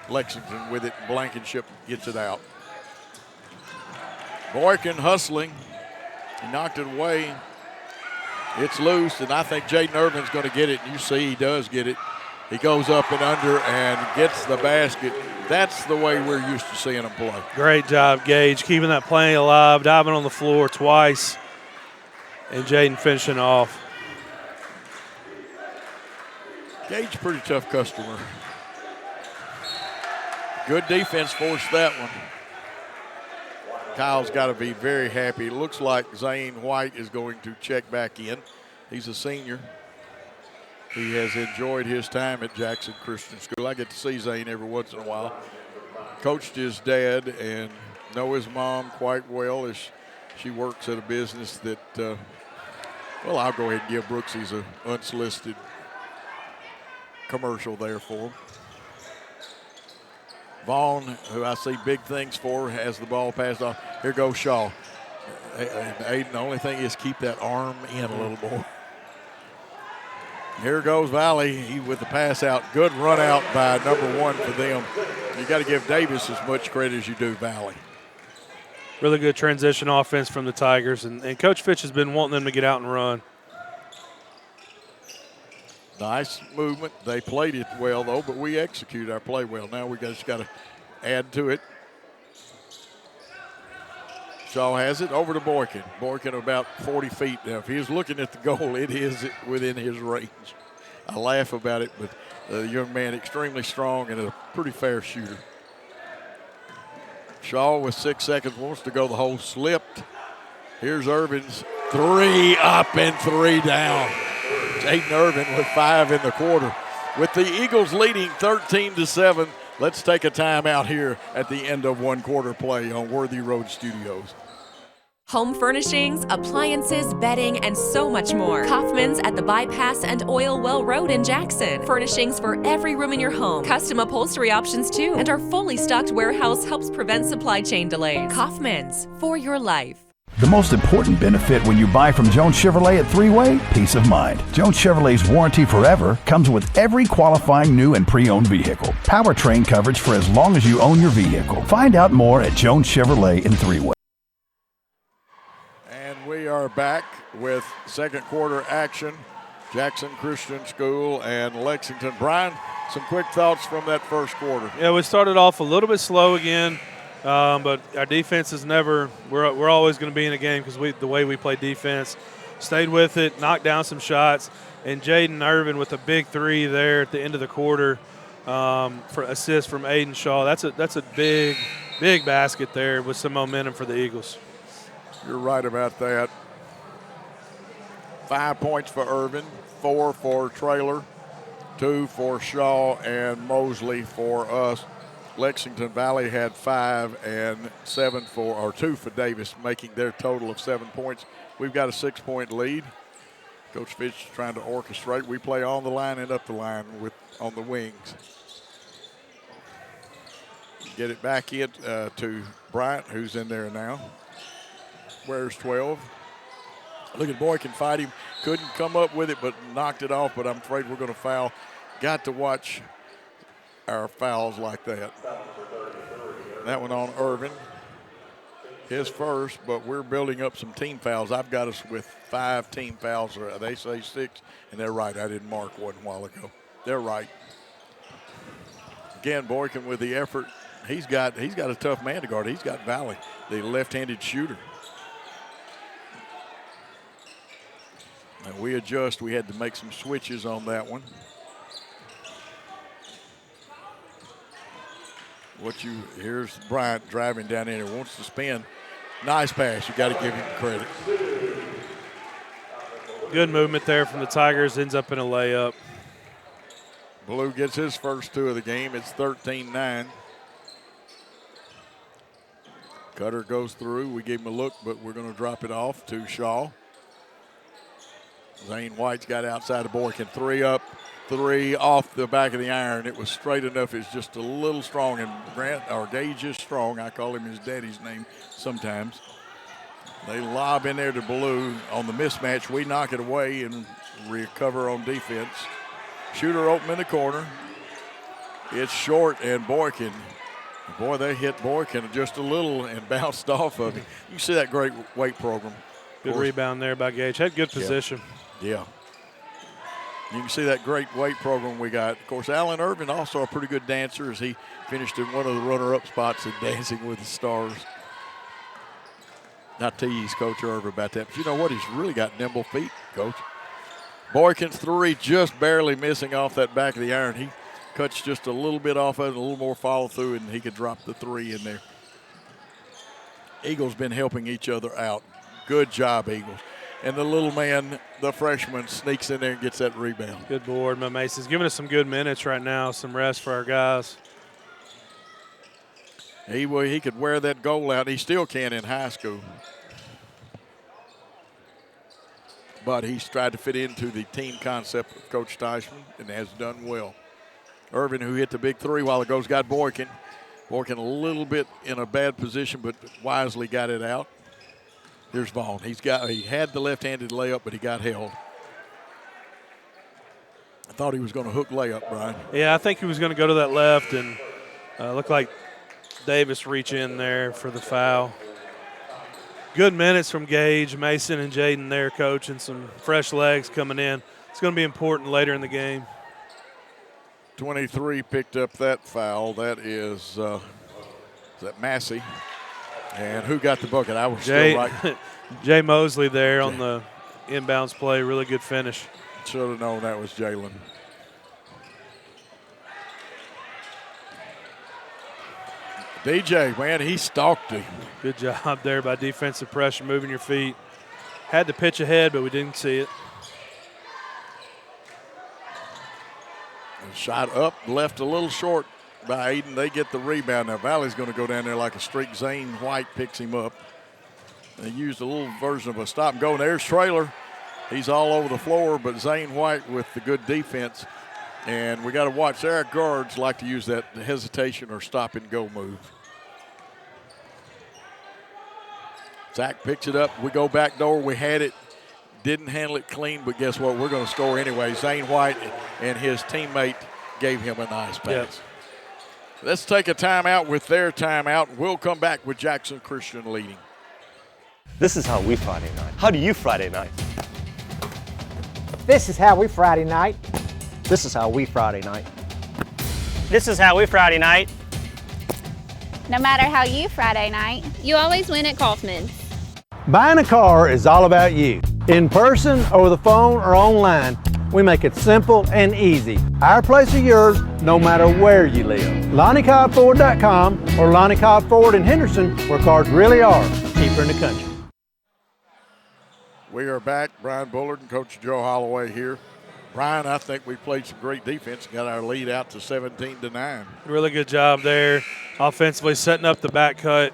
Lexington with it. Blankenship gets it out. Boykin hustling. He knocked it away. It's loose, and I think Jaden Irvin's going to get it. You see he does get it. He goes up and under and gets the basket. That's the way we're used to seeing him play. Great job, Gage, keeping that play alive, diving on the floor twice, and Jaden finishing off. Gage, pretty tough customer. Good defense forced that one. Kyle's got to be very happy. It looks like Zane White is going to check back in. He's a senior. He has enjoyed his time at Jackson Christian School. I get to see Zane every once in a while. Coached his dad and know his mom quite well as she works at a business that, well, I'll go ahead and give Brooksy's an unsolicited commercial there for him. Vaughn, who I see big things for, has the ball passed off. Here goes Shaw. Aiden, the only thing is keep that arm in a little more. Here goes Valley. He with the pass out. Good run out by number one for them. You got to give Davis as much credit as you do Valley. Really good transition offense from the Tigers, and Coach Fitch has been wanting them to get out and run. Nice movement. They played it well, though, but we execute our play well. Now we just got to add to it. Shaw has it over to Boykin. Boykin about 40 feet now. If he was looking at the goal, it is within his range. I laugh about it, but the young man extremely strong and a pretty fair shooter. Shaw with 6 seconds wants to go the hole, slipped. Here's Irvin's three up and three down. Jaden Irvin with 5 in the quarter. With the Eagles leading 13-7, let's take a timeout here at the end of one quarter play on Worthy Road Studios. Home furnishings, appliances, bedding, and so much more. Kaufman's at the Bypass and Oil Well Road in Jackson. Furnishings for every room in your home. Custom upholstery options too. And our fully stocked warehouse helps prevent supply chain delays. Kaufman's, for your life. The most important benefit when you buy from Jones Chevrolet at Three-Way? Peace of mind. Jones Chevrolet's warranty forever comes with every qualifying new and pre-owned vehicle. Powertrain coverage for as long as you own your vehicle. Find out more at Jones Chevrolet in Three-Way. And we are back with second quarter action. Jackson Christian School and Lexington. Brian, some quick thoughts from that first quarter. Yeah, we started off a little bit slow again, but our defense is never – we're always going to be in a game because the way we play defense. Stayed with it, knocked down some shots, and Jaden Irvin with a big three there at the end of the quarter for assist from Aiden Shaw. That's a big basket there with some momentum for the Eagles. You're right about that. 5 points for Irvin, 4 for Traylor, 2 for Shaw and Mosley for us. Lexington Valley had 5 and 7 for 2 for Davis, making their total of 7 points. We've got a 6-point lead. Coach Fitch is trying to orchestrate. We play on the line and up the line on the wings. Get it back in to Bryant, who's in there now. Wears 12. Look at Boy can fight him. Couldn't come up with it, but knocked it off. But I'm afraid we're going to foul. Got to watch our fouls like that. That one on Irvin. His first, but we're building up some team fouls. I've got us with 5 team fouls. They say 6, and they're right. I didn't mark one a while ago. They're right. Again, Boykin with the effort. He's got a tough man to guard. He's got Valley, the left-handed shooter. And we adjust. We had to make some switches on that one. Here's Bryant driving down in here. Wants to spin. Nice pass. You got to give him credit. Good movement there from the Tigers. Ends up in a layup. Blue gets his first 2 of the game. It's 13-9. Cutter goes through. We gave him a look, but we're going to drop it off to Shaw. Zane White's got outside of Boykin. 3 up, 3 off the back of the iron. It was straight enough. It's just a little strong. And Gage is strong. I call him his daddy's name sometimes. They lob in there to Blue on the mismatch. We knock it away and recover on defense. Shooter open in the corner. It's short, and Boykin. Boy, they hit Boykin just a little and bounced off of him. You see that great weight program. Good rebound there by Gage. Had good position. Yeah. You can see that great weight program we got. Of course, Allen Irvin also a pretty good dancer as he finished in one of the runner-up spots in Dancing with the Stars. Not tease Coach Irvin about that, but you know what? He's really got nimble feet, Coach. Boykin's 3 just barely missing off that back of the iron. He cuts just a little bit off of it, a little more follow through, and he could drop the 3 in there. Eagles been helping each other out. Good job, Eagles. And the little man, the freshman, sneaks in there and gets that rebound. Good board, my Mason's giving us some good minutes right now, some rest for our guys. He could wear that goal out. He still can in high school. But he's tried to fit into the team concept of Coach Teichman and has done well. Irvin, who hit the big 3 a while ago, has got Boykin. Boykin a little bit in a bad position, but wisely got it out. Here's Vaughn. He had the left-handed layup, but he got held. I thought he was going to hook layup, Brian. Yeah, I think he was going to go to that left, and looked like Davis reach in there for the foul. Good minutes from Gage, Mason, and Jaden there, Coach, and some fresh legs coming in. It's going to be important later in the game. 23 picked up that foul. That is that Massey? And who got the bucket? I was still right. Jay Mosley there on the inbounds play. Really good finish. Should have known that was Jalen. DJ, man, he stalked him. Good job there by defensive pressure, moving your feet. Had to pitch ahead, but we didn't see it. Shot up, left a little short by Aiden. They get the rebound. Now Valley's going to go down there like a streak. Zane White picks him up. They used a little version of a stop and go. And there's Traylor. He's all over the floor, but Zane White with the good defense. And we got to watch. Our guards like to use that hesitation or stop and go move. Zach picks it up. We go back door. We had it. Didn't handle it clean, but guess what? We're going to score anyway. Zane White and his teammate gave him a nice pass. Yep. Let's take a timeout with their timeout. We'll come back with Jackson Christian leading. This is how we Friday night. How do you Friday night? This is how we Friday night. This is how we Friday night. This is how we Friday night. No matter how you Friday night, you always win at Kaufman's. Buying a car is all about you. In person, over the phone, or online, we make it simple and easy. Our place is yours, no matter where you live. LonnieCobbFord.com or Lonnie Cobb Ford in Henderson, where cars really are cheaper in the country. We are back. Brian Bullard and Coach Joe Holloway here. Brian, I think we played some great defense and got our lead out to 17-9. Really good job there offensively, setting up the back cut.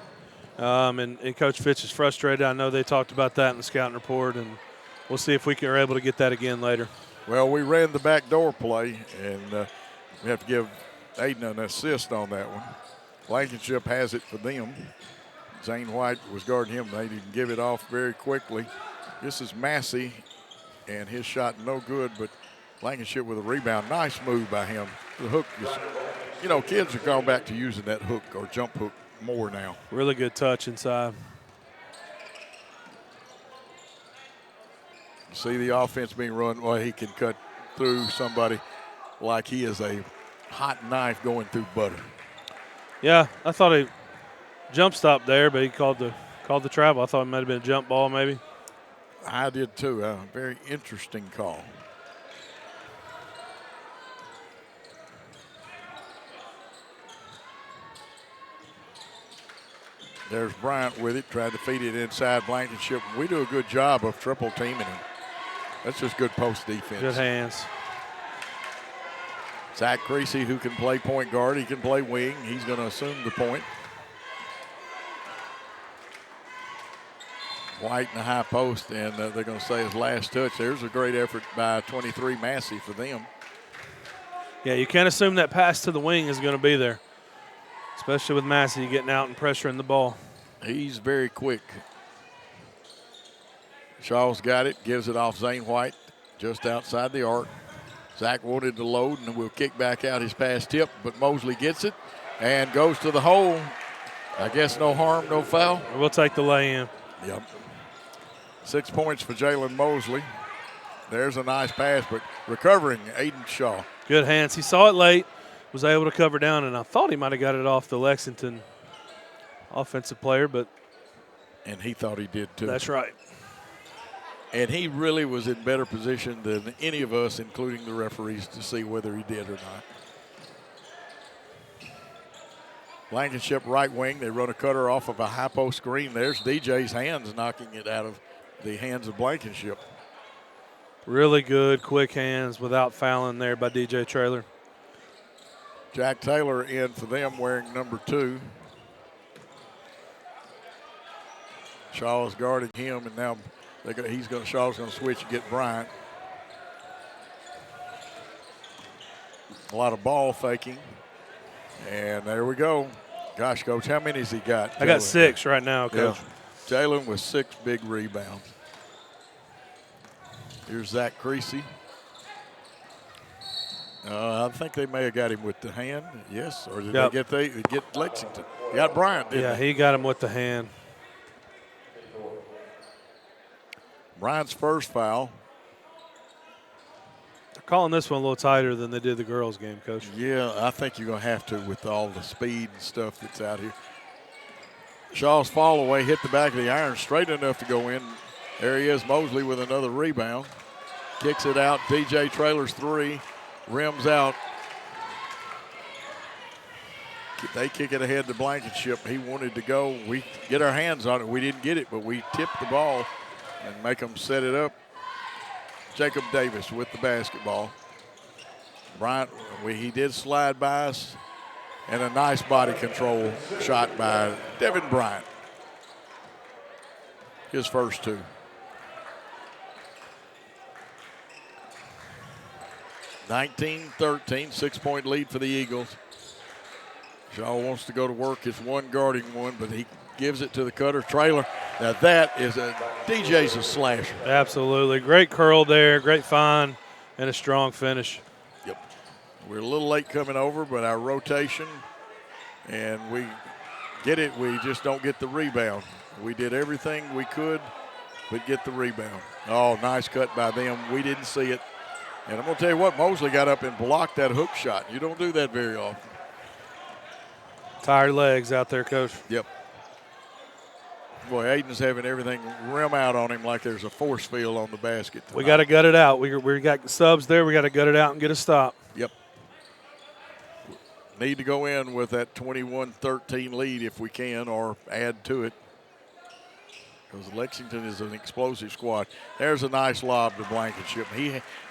And Coach Fitch is frustrated. I know they talked about that in the scouting report, and we'll see if we are able to get that again later. Well, we ran the back door play, and we have to give Aiden an assist on that one. Blankenship has it for them. Zane White was guarding him. They didn't give it off very quickly. This is Massey, and his shot no good, but Blankenship with a rebound. Nice move by him. The hook is, kids are going back to using that hook or jump hook more now. Really good touch inside. You see the offense being run. Well, he can cut through somebody like he is a hot knife going through butter. Yeah, I thought he jump stopped there, but he called the travel. I thought it might have been a jump ball maybe. I did too. A very interesting call. There's Bryant with it, tried to feed it inside Blankenship. We do a good job of triple teaming him. That's just good post defense. Good hands. Zach Creasy, who can play point guard, he can play wing. He's going to assume the point. White in the high post, and they're going to say his last touch. There's a great effort by 23 Massey for them. Yeah, you can't assume that pass to the wing is going to be there, especially with Massey getting out and pressuring the ball. He's very quick. Shaw's got it, gives it off Zane White just outside the arc. Zach wanted to load and will kick back out his pass tip, but Mosley gets it and goes to the hole. I guess no harm, no foul. We'll take the lay-in. Yep. 6 points for Jalen Mosley. There's a nice pass, but recovering Aiden Shaw. Good hands. He saw it late, was able to cover down, and I thought he might have got it off the Lexington offensive player, but. And he thought he did too. That's right. And he really was in better position than any of us, including the referees, to see whether he did or not. Blankenship right wing. They run a cutter off of a high post screen. There's DJ's hands knocking it out of the hands of Blankenship. Really good, quick hands without fouling there by DJ Traylor. Jack Taylor in for them wearing number 2. Shaw's guarding him, and now Shaw's going to switch and get Bryant. A lot of ball faking. And there we go. Gosh, Coach, how many has he got? I got 6 right now, Coach. Yeah. Jalen with 6 big rebounds. Here's Zach Creasy. I think they may have got him with the hand. Yes, or did they get Lexington? They got Bryant, didn't they? He got him with the hand. Bryant's first foul. They're calling this one a little tighter than they did the girls' game, Coach. Yeah, I think you're going to have to with all the speed and stuff that's out here. Shaw's fall away, hit the back of the iron, straight enough to go in. There he is, Mosley with another rebound. Kicks it out, DJ Traylor's 3, rims out. They kick it ahead to Blankenship. He wanted to go. We get our hands on it. We didn't get it, but we tipped the ball and make them set it up. Jacob Davis with the basketball. Bryant, he did slide by us, and a nice body control shot by Devin Bryant. His first 2. (19-13), 6-point lead for the Eagles. Shaw wants to go to work. It's one guarding one, but he gives it to the cutter. Traylor Now that is DJ's a slasher. Absolutely. Great curl there, great find, and a strong finish. Yep. We're a little late coming over, but our rotation, and we get it, we just don't get the rebound. We did everything we could, but get the rebound. Oh, nice cut by them. We didn't see it. And I'm going to tell you what, Mosley got up and blocked that hook shot. You don't do that very often. Tired legs out there, Coach. Yep. Boy, Aiden's having everything rim out on him like there's a force field on the basket tonight. We got to gut it out. We got subs there. We got to gut it out and get a stop. Yep. Need to go in with that 21-13 lead if we can, or add to it. Because Lexington is an explosive squad. There's a nice lob to Blankenship.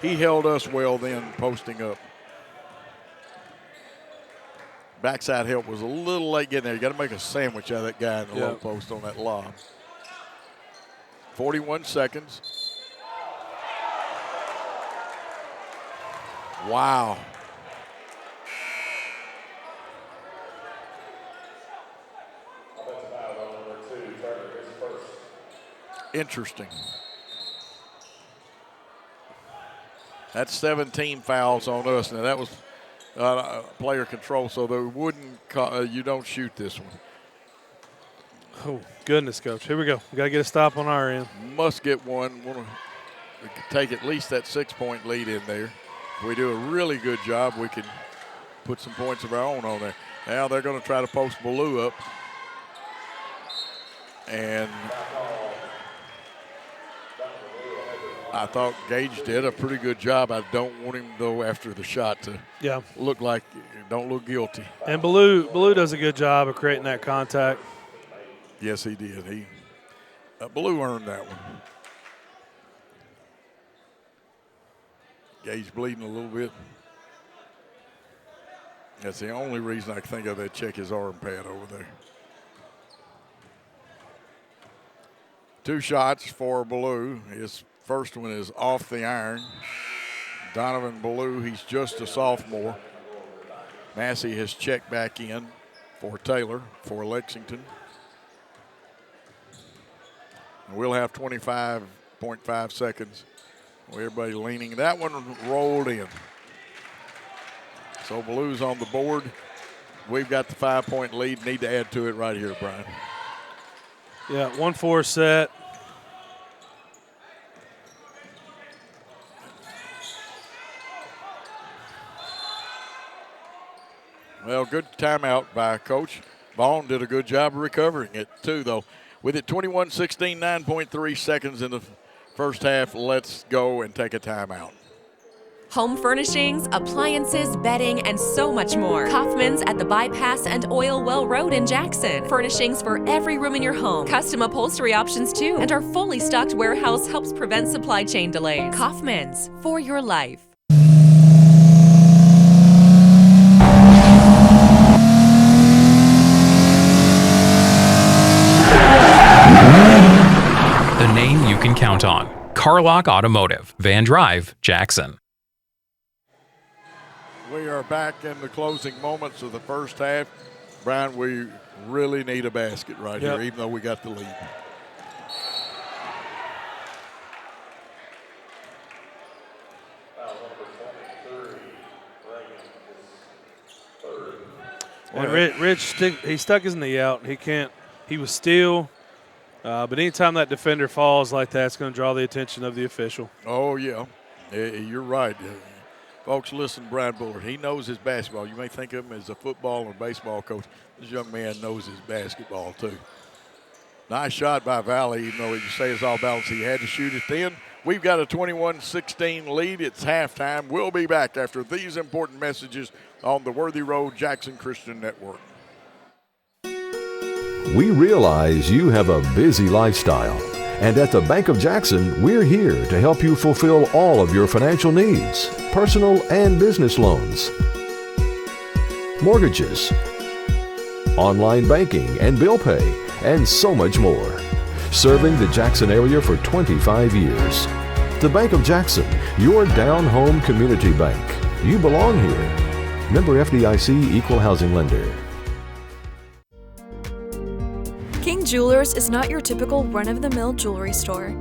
He held us well then, posting up. Backside help was a little late getting there. You got to make a sandwich out of that guy in the low post on that lob. 41 seconds. Wow. Interesting. That's 17 fouls on us. Now that was player control, so they wouldn't. You don't shoot this one. Oh goodness, Coach! Here we go. We got to get a stop on our end. Must get one. We can take at least that 6-point lead in there. If we do a really good job, we can put some points of our own on there. Now they're going to try to post Ballou up, and I thought Gage did a pretty good job. I don't want him, though, after the shot to look like, don't look guilty. And Ballou does a good job of creating that contact. Yes, he did. Ballou earned that one. Gage bleeding a little bit. That's the only reason I can think of that check his arm pad over there. 2 shots for Ballou. His first one is off the iron. Donovan Ballou, he's just a sophomore. Massey has checked back in for Taylor for Lexington. And we'll have 25.5 seconds. Everybody leaning. That one rolled in. So Ballou's on the board. We've got the 5-point lead. Need to add to it right here, Brian. Yeah, 1-4 set. Well, good timeout by Coach. Vaughn did a good job of recovering it, too, though. With it 21-16, 9.3 seconds in the first half, let's go and take a timeout. Home furnishings, appliances, bedding, and so much more. Kaufman's at the Bypass and Oil Well Road in Jackson. Furnishings for every room in your home. Custom upholstery options, too. And our fully stocked warehouse helps prevent supply chain delays. Kaufman's, for your life. The name you can count on. Carlock Automotive, Van Drive, Jackson. We are back in the closing moments of the first half. Brian, we really need a basket right here, even though we got the lead. And Rich, he stuck his knee out. He was still. But anytime that defender falls like that, it's going to draw the attention of the official. Oh, yeah. You're right. Folks, listen, Brian Bullard, he knows his basketball. You may think of him as a football or baseball coach. This young man knows his basketball, too. Nice shot by Valley, even though you say it's all balanced. He had to shoot it then. We've got a 21-16 lead. It's halftime. We'll be back after these important messages on the Worthy Road Jackson Christian Network. We realize you have a busy lifestyle, and at the Bank of Jackson, we're here to help you fulfill all of your financial needs, personal and business loans, mortgages, online banking and bill pay, and so much more. Serving the Jackson area for 25 years. The Bank of Jackson, your down-home community bank. You belong here. Member FDIC Equal Housing Lender. Jewelers is not your typical run-of-the-mill jewelry store.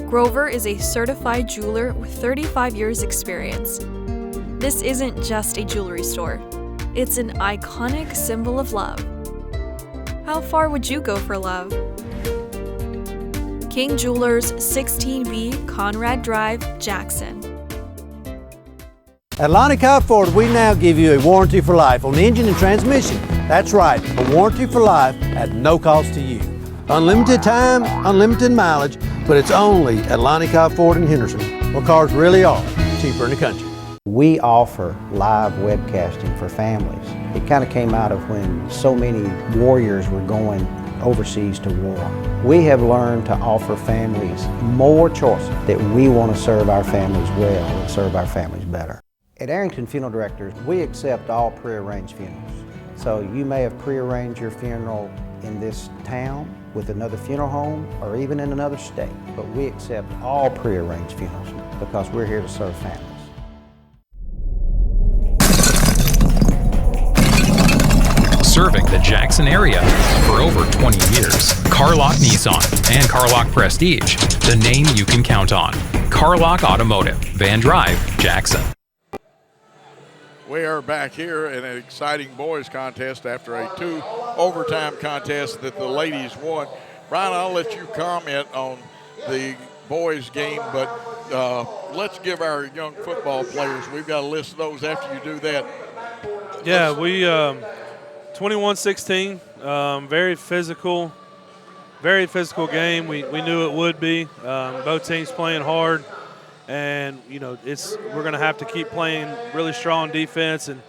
Grover is a certified jeweler with 35 years experience. This isn't just a jewelry store. It's an iconic symbol of love. How far would you go for love? King Jewelers, 16B Conrad Drive, Jackson. At Lonnie Cobb Ford, we now give you a warranty for life on engine and transmission. That's right, a warranty for life at no cost to you. Unlimited time, unlimited mileage, but it's only at Lonnie Cobb Ford in Henderson, where cars really are cheaper in the country. We offer live webcasting for families. It kind of came out of when so many warriors were going overseas to war. We have learned to offer families more choices that we want to serve our families well and serve our families better. At Arrington Funeral Directors, we accept all pre-arranged funerals. So you may have pre-arranged your funeral in this town with another funeral home or even in another state, but we accept all pre-arranged funerals because we're here to serve families. Serving the Jackson area for over 20 years. Carlock Nissan and Carlock Prestige, the name you can count on. Carlock Automotive, Van Drive, Jackson. We are back here in an exciting boys contest after a 2 overtime contest that the ladies won. Brian, I'll let you comment on the boys game, but let's give our young football players, we've got a list of those after you do that. Yeah, we 21-16, very physical game. We knew it would be. Both teams playing hard. And, you know, we're going to have to keep playing really strong defense. And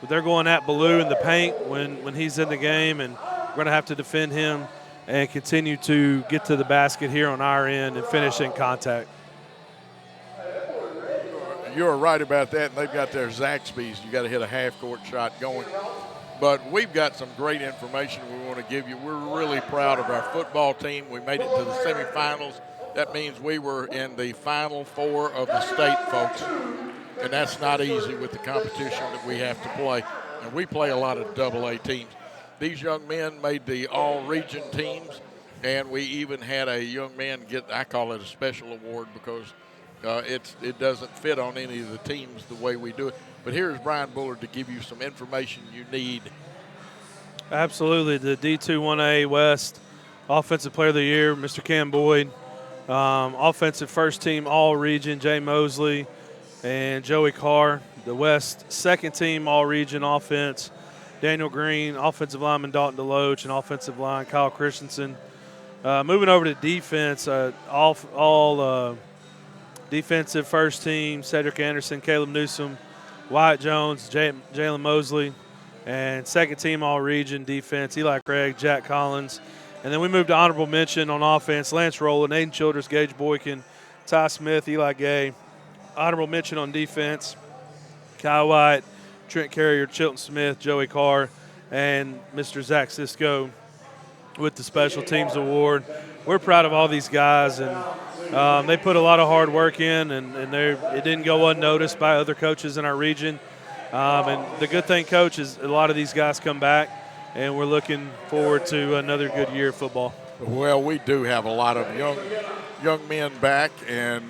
they're going at Ballou in the paint when he's in the game. And we're going to have to defend him and continue to get to the basket here on our end and finish in contact. You're right about that. And they've got their Zaxby's. You got to hit a half-court shot going. But we've got some great information we want to give you. We're really proud of our football team. We made it to the semifinals. That means we were in the Final Four of the state, folks. And that's not easy with the competition that we have to play. And we play a lot of AA teams. These young men made the all-region teams, and we even had a young man get, I call it a special award because it doesn't fit on any of the teams the way we do it. But here's Brian Bullard to give you some information you need. Absolutely. The D2 1A West Offensive Player of the Year, Mr. Cam Boyd. Offensive first team all-region, Jay Mosley and Joey Carr. The West second team all-region offense, Daniel Green. Offensive lineman Dalton DeLoach, and offensive line Kyle Christensen. Moving over to defense, all defensive first team, Cedric Anderson, Caleb Newsom, Wyatt Jones, Jalen Mosley. And second team all-region defense, Eli Craig, Jack Collins. And then we moved to honorable mention on offense, Lance Rowland, Aiden Childress, Gage Boykin, Ty Smith, Eli Gay. Honorable mention on defense, Kyle White, Trent Carrier, Chilton Smith, Joey Carr, and Mr. Zach Sisko with the Special Teams Award. We're proud of all these guys, and they put a lot of hard work in, and it didn't go unnoticed by other coaches in our region. And the good thing, Coach, is a lot of these guys come back, and we're looking forward to another good year of football. Well, we do have a lot of young men back, and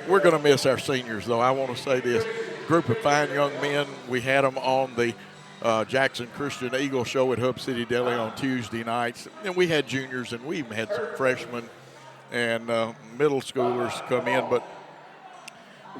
we're going to miss our seniors, though. I want to say this. Group of fine young men. We had them on the Jackson Christian Eagle show at Hub City Deli on Tuesday nights. And we had juniors, and we even had some freshmen and middle schoolers come in. But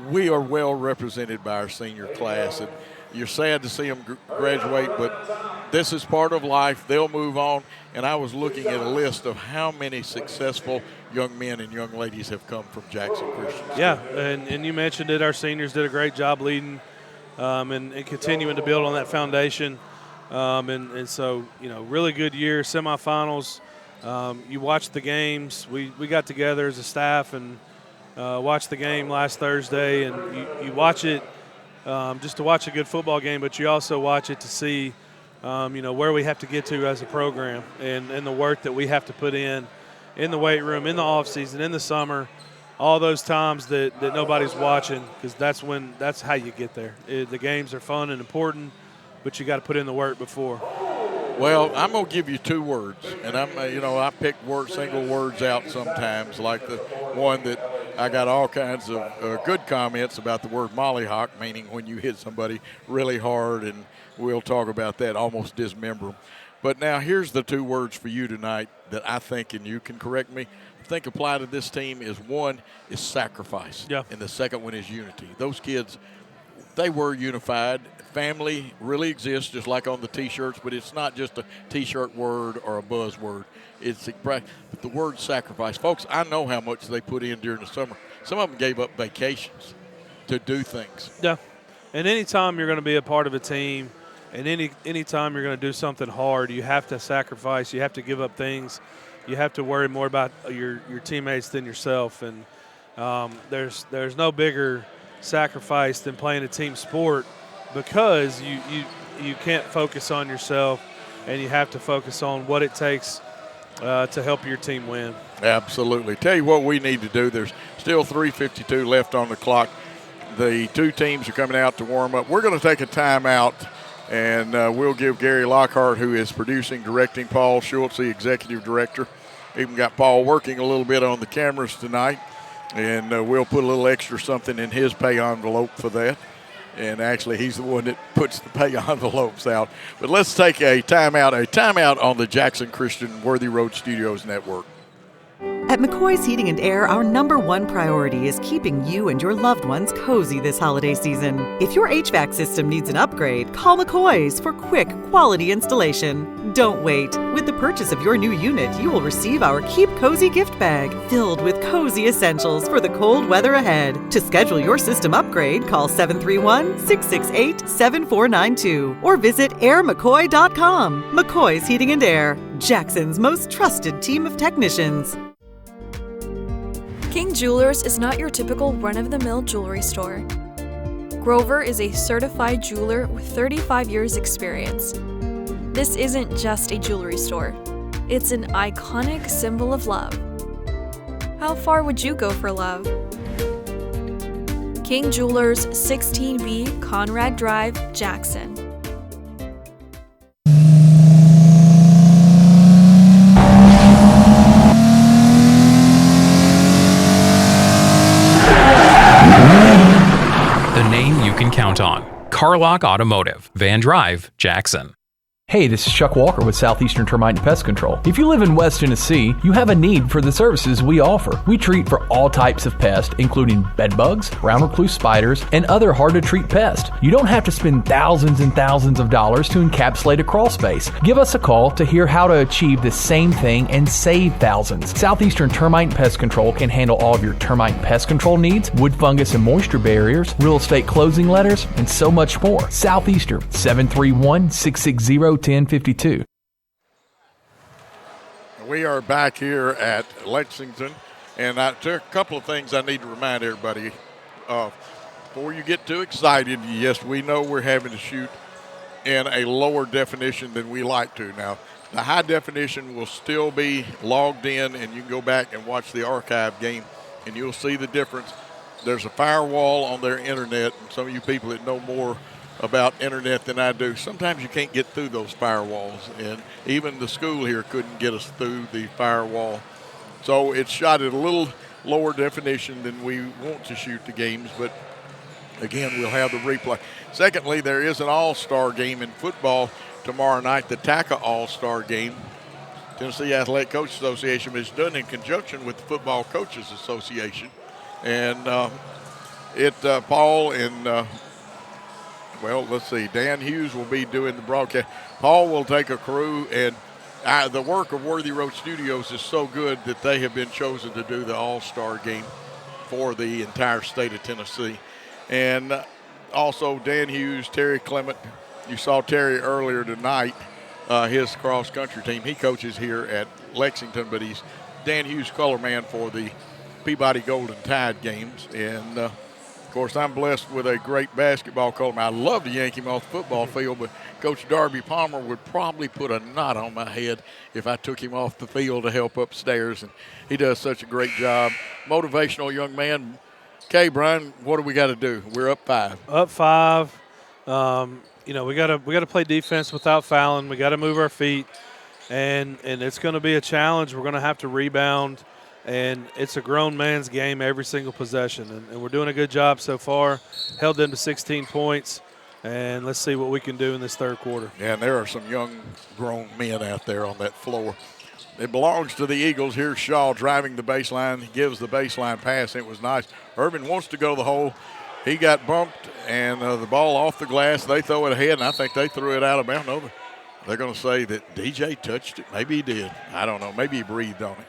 we are well represented by our senior class. And you're sad to see them graduate, but this is part of life. They'll move on. And I was looking at a list of how many successful young men and young ladies have come from Jackson Christian. Yeah, and you mentioned it. Our seniors did a great job leading and continuing to build on that foundation. And so, you know, really good year, semifinals. You watched the games. We got together as a staff and watched the game last Thursday. And you watch it just to watch a good football game, but you also watch it to see, you know, where we have to get to as a program and the work that we have to put in the weight room, in the off season, in the summer, all those times that nobody's watching, because that's how you get there. The games are fun and important, but you got to put in the work before. Well, I'm going to give you 2 words, and I pick single words out sometimes, like the one that I got all kinds of good comments about the word mollyhawk, meaning when you hit somebody really hard, and we'll talk about that, almost dismember them. But now here's the 2 words for you tonight that I think, and you can correct me, I think apply to this team is one is sacrifice, and the second one is unity. Those kids, they were unified. Family really exists, just like on the T-shirts, but it's not just a T-shirt word or a buzzword. It's the word sacrifice. Folks, I know how much they put in during the summer. Some of them gave up vacations to do things. Yeah, and anytime you're going to be a part of a team, and anytime you're going to do something hard, you have to sacrifice. You have to give up things. You have to worry more about your teammates than yourself. And there's no bigger sacrifice than playing a team sport, because you can't focus on yourself, and you have to focus on what it takes to help your team win. Absolutely. Tell you what we need to do. There's still 3:52 left on the clock. The 2 teams are coming out to warm up. We're going to take a timeout, and we'll give Gary Lockhart, who is producing, directing, Paul Schultz, the executive director. Even got Paul working a little bit on the cameras tonight, and we'll put a little extra something in his pay envelope for that. And actually, he's the one that puts the pay envelopes out. But let's take a timeout on the Jackson Christian Worthy Road Studios Network. At McCoy's Heating and Air, our #1 priority is keeping you and your loved ones cozy this holiday season. If your HVAC system needs an upgrade, call McCoy's for quick, quality installation. Don't wait. With the purchase of your new unit, you will receive our Keep Cozy gift bag filled with cozy essentials for the cold weather ahead. To schedule your system upgrade, call 731-668-7492 or visit airmccoy.com. McCoy's Heating and Air, Jackson's most trusted team of technicians. King Jewelers is not your typical run-of-the-mill jewelry store. Grover is a certified jeweler with 35 years experience. This isn't just a jewelry store. It's an iconic symbol of love. How far would you go for love? King Jewelers, 16B Conrad Drive, Jackson. The name you can count on. Carlock Automotive, Van Drive, Jackson. Hey, this is Chuck Walker with Southeastern Termite and Pest Control. If you live in West Tennessee, you have a need for the services we offer. We treat for all types of pests, including bed bugs, brown recluse spiders, and other hard-to-treat pests. You don't have to spend thousands and thousands of dollars to encapsulate a crawl space. Give us a call to hear how to achieve the same thing and save thousands. Southeastern Termite and Pest Control can handle all of your termite and pest control needs, wood fungus and moisture barriers, real estate closing letters, and so much more. Southeastern, 731-660-1052. We are back here at Lexington, and there are a couple of things I need to remind everybody of. Before you get too excited, yes, we know we're having to shoot in a lower definition than we like to. Now, the high definition will still be logged in, and you can go back and watch the archive game, and you'll see the difference. There's a firewall on their internet, and some of you people that know more about internet than I do, sometimes you can't get through those firewalls, and even the school here couldn't get us through the firewall. So it's shot at a little lower definition than we want to shoot the games, but again, we'll have the replay. Secondly, there is an all-star game in football tomorrow night, the TACA All-Star Game. Tennessee Athletic Coaches Association is done in conjunction with the Football Coaches Association. And Paul and well, let's see. Dan Hughes will be doing the broadcast. Paul will take a crew, and the work of Worthy Road Studios is so good that they have been chosen to do the all-star game for the entire state of Tennessee. And also Dan Hughes, Terry Clement. You saw Terry earlier tonight, his cross-country team. He coaches here at Lexington, but he's Dan Hughes color man for the Peabody Golden Tide games. And of course, I'm blessed with a great basketball coach. I'd love to yank him off the football field, but Coach Darby Palmer would probably put a knot on my head if I took him off the field to help upstairs, and he does such a great job. Motivational young man. Okay, Brian, what do we got to do? We're up 5. Up 5. we got to play defense without fouling. We got to move our feet, and it's going to be a challenge. We're going to have to rebound, and it's a grown man's game every single possession, and we're doing a good job so far. Held them to 16 points, and let's see what we can do in this third quarter. Yeah, and there are some young grown men out there on that floor. It belongs to the Eagles. Here's Shaw driving the baseline. He gives the baseline pass. It was nice. Irvin wants to go to the hole. He got bumped, and the ball off the glass. They throw it ahead, and I think they threw it out of bounds. No, they're going to say that DJ touched it. Maybe he did. I don't know. Maybe he breathed on it.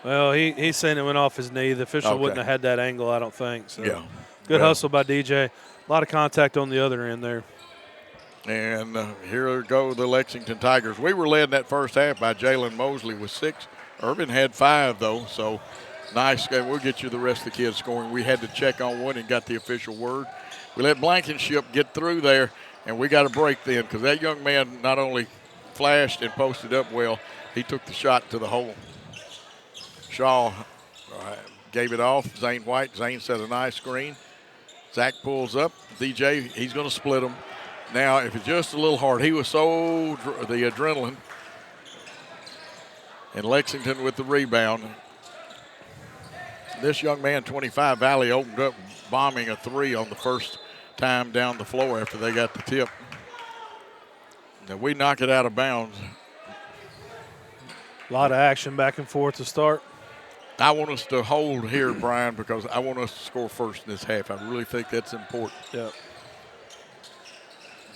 Well, he's saying it went off his knee. The official wouldn't have had that angle, I don't think. So. Yeah. Good hustle by DJ. A lot of contact on the other end there. And here go the Lexington Tigers. We were led in that first half by Jalen Mosley with 6. Irvin had 5, though, so nice game. We'll get you the rest of the kids scoring. We had to check on one and got the official word. We let Blankenship get through there, and we got a break then because that young man not only flashed and posted up well, he took the shot to the hole. Shaw gave it off. Zane White. Zane set a nice screen. Zach pulls up. DJ, he's going to split them. Now, if it's just a little hard, he was so the adrenaline. And Lexington with the rebound. This young man, 25, Valley, opened up bombing a 3 on the first time down the floor after they got the tip. Now we knock it out of bounds. A lot of action back and forth to start. I want us to hold here, Brian, because I want us to score first in this half. I really think that's important. Yep.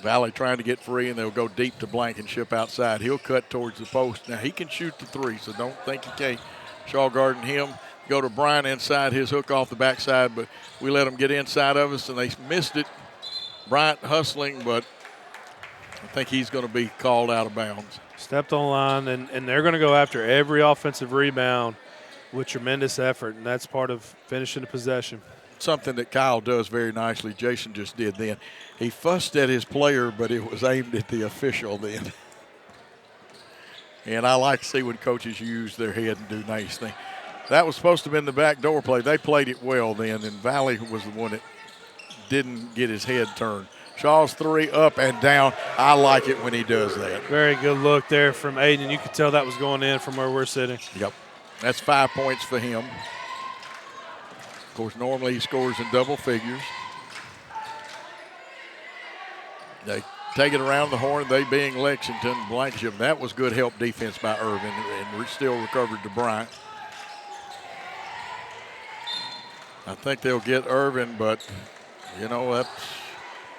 Valley trying to get free, and they'll go deep to Blankenship outside. He'll cut towards the post. Now, he can shoot the 3, so don't think he can't. Shaw guarding him. Go to Brian inside, his hook off the backside, but we let them get inside of us, and they missed it. Bryant hustling, but I think he's going to be called out of bounds. Stepped on line, and they're going to go after every offensive rebound with tremendous effort, and that's part of finishing the possession. Something that Kyle does very nicely. Jason just did then. He fussed at his player, but it was aimed at the official then. And I like to see when coaches use their head and do nice things. That was supposed to have been the backdoor play. They played it well then, and Valley was the one that didn't get his head turned. Shaw's 3 up and down. I like it when he does that. Very good look there from Aiden. You could tell that was going in from where we're sitting. Yep. That's 5 points for him. Of course, normally he scores in double figures. They take it around the horn, they being Lexington, Blankenship. That was good help defense by Irvin, and we still recovered to Bryant. I think they'll get Irvin, but, you know,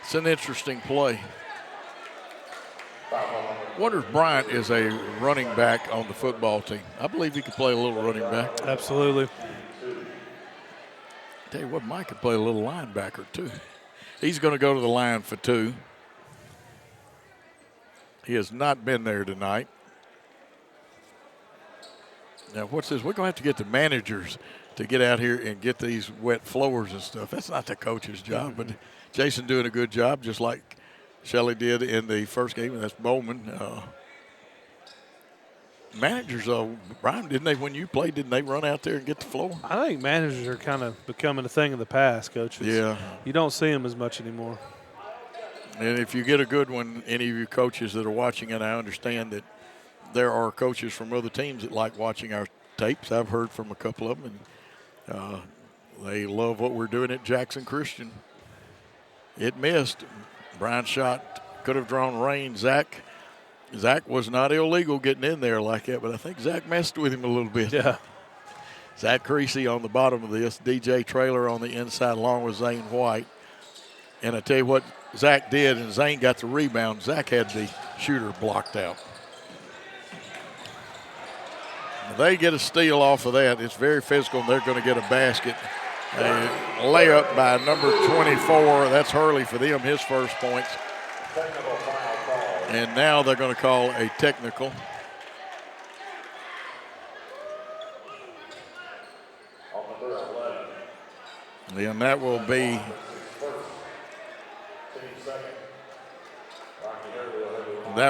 it's an interesting play. Wonder if Bryant is a running back on the football team. I believe he could play a little running back. Absolutely. Tell you what, Mike could play a little linebacker too. He's going to go to the line for 2. He has not been there tonight. Now, what's this? We're going to have to get the managers to get out here and get these wet floors and stuff. That's not the coach's job, but Jason doing a good job, just like Shelley did in the first game, and that's Bowman. Managers, Brian, didn't they, when you played, didn't they run out there and get the floor? I think managers are kind of becoming a thing of the past, coaches. Yeah. You don't see them as much anymore. And if you get a good one, any of you coaches that are watching, and I understand that there are coaches from other teams that like watching our tapes. I've heard from a couple of them, and they love what we're doing at Jackson Christian. It missed. Brian shot, could have drawn rain. Zach was not illegal getting in there like that, but I think Zach messed with him a little bit. Yeah. Zach Creasy on the bottom of this, DJ Trailer on the inside along with Zane White. And I tell you what Zach did, and Zane got the rebound. Zach had the shooter blocked out. They get a steal off of that. It's very physical, and they're going to get a basket. A layup by number 24. That's Hurley for them, his first points. And now they're going to call a technical. And that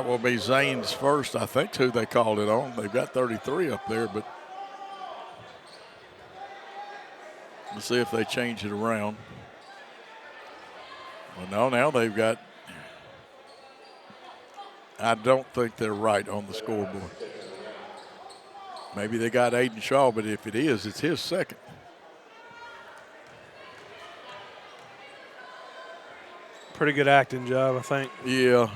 will be Zane's first. I think who they called it on. They've got 33 up there, but let's see if they change it around. Well, no, now they've got I don't think they're right on the scoreboard. Maybe they got Aiden Shaw, but if it is, it's his second. Pretty good acting job, I think. Yeah,